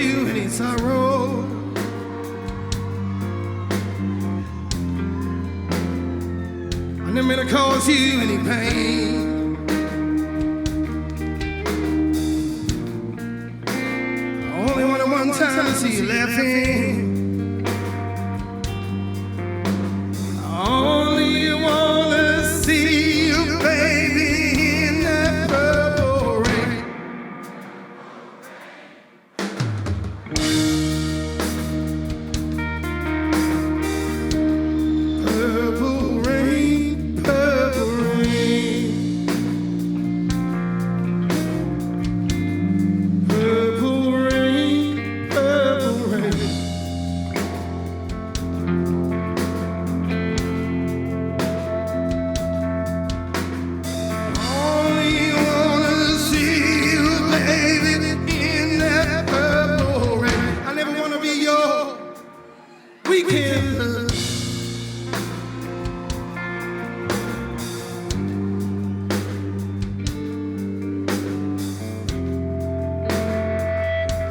you any sorrow. I never meant to cause you any pain. I only wanted one time to see you laughing. I only wanna see you, baby, in that purple rain. Purple rain, purple rain. Purple rain, purple rain. Only wanna see you, baby, in that purple rain. I never wanna be your weekend love.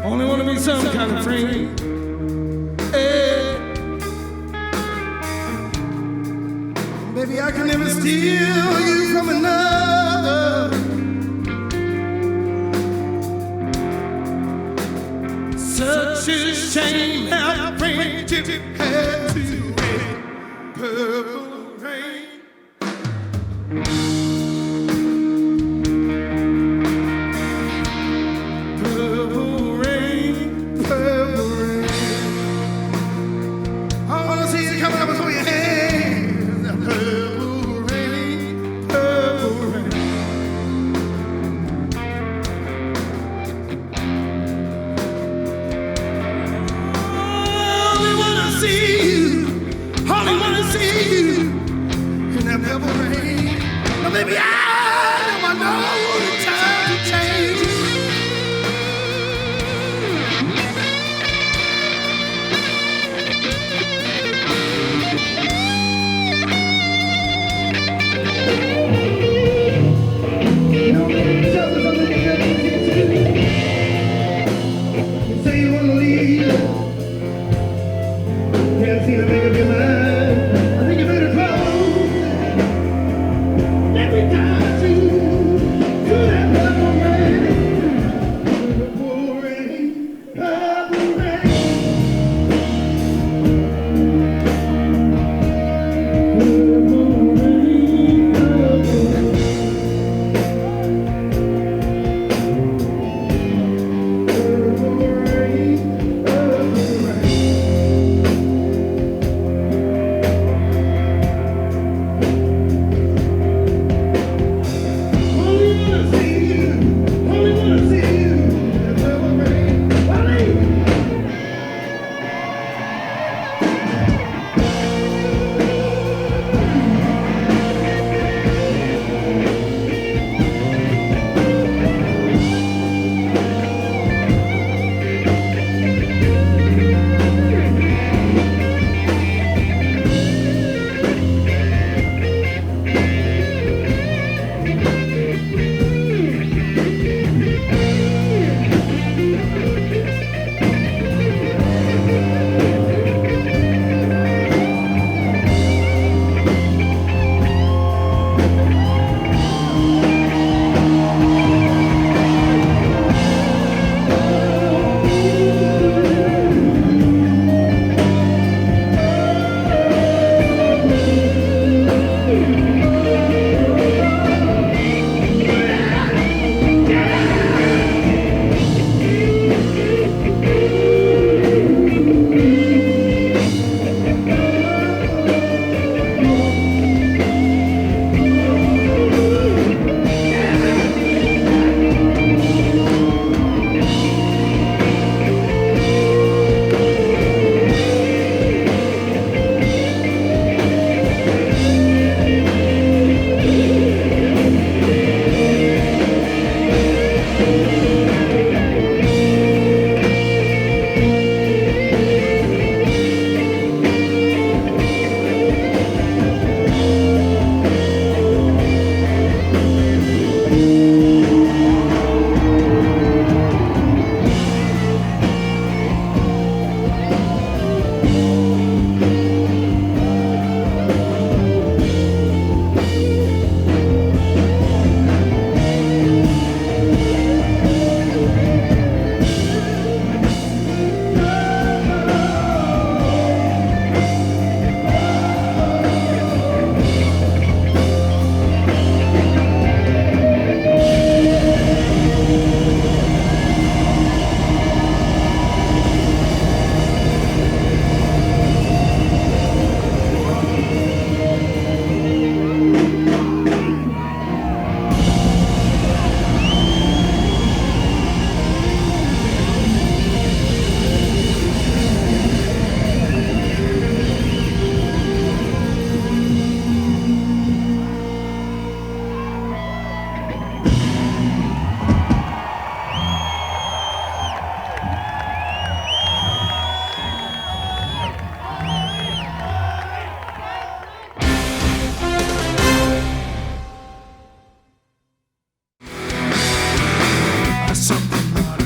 Only wanna be some kind of friend. Hey. Baby, I can never steal you from another. Such a shame how friendship had to end. Purple rain. Purple rain, purple rain. I wanna see you coming up with your hands. Purple rain, purple rain. Only wanna see you. Only wanna see you in that purple rain. Now, baby, I know the time to change. Say you wanna leave, can't seem to make up your mind. I think you better close every time.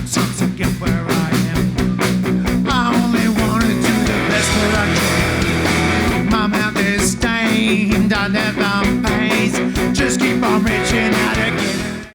something to get where I am. I only want to do the best that I can. My mouth is stained, I never pays. Just keep on reaching out again.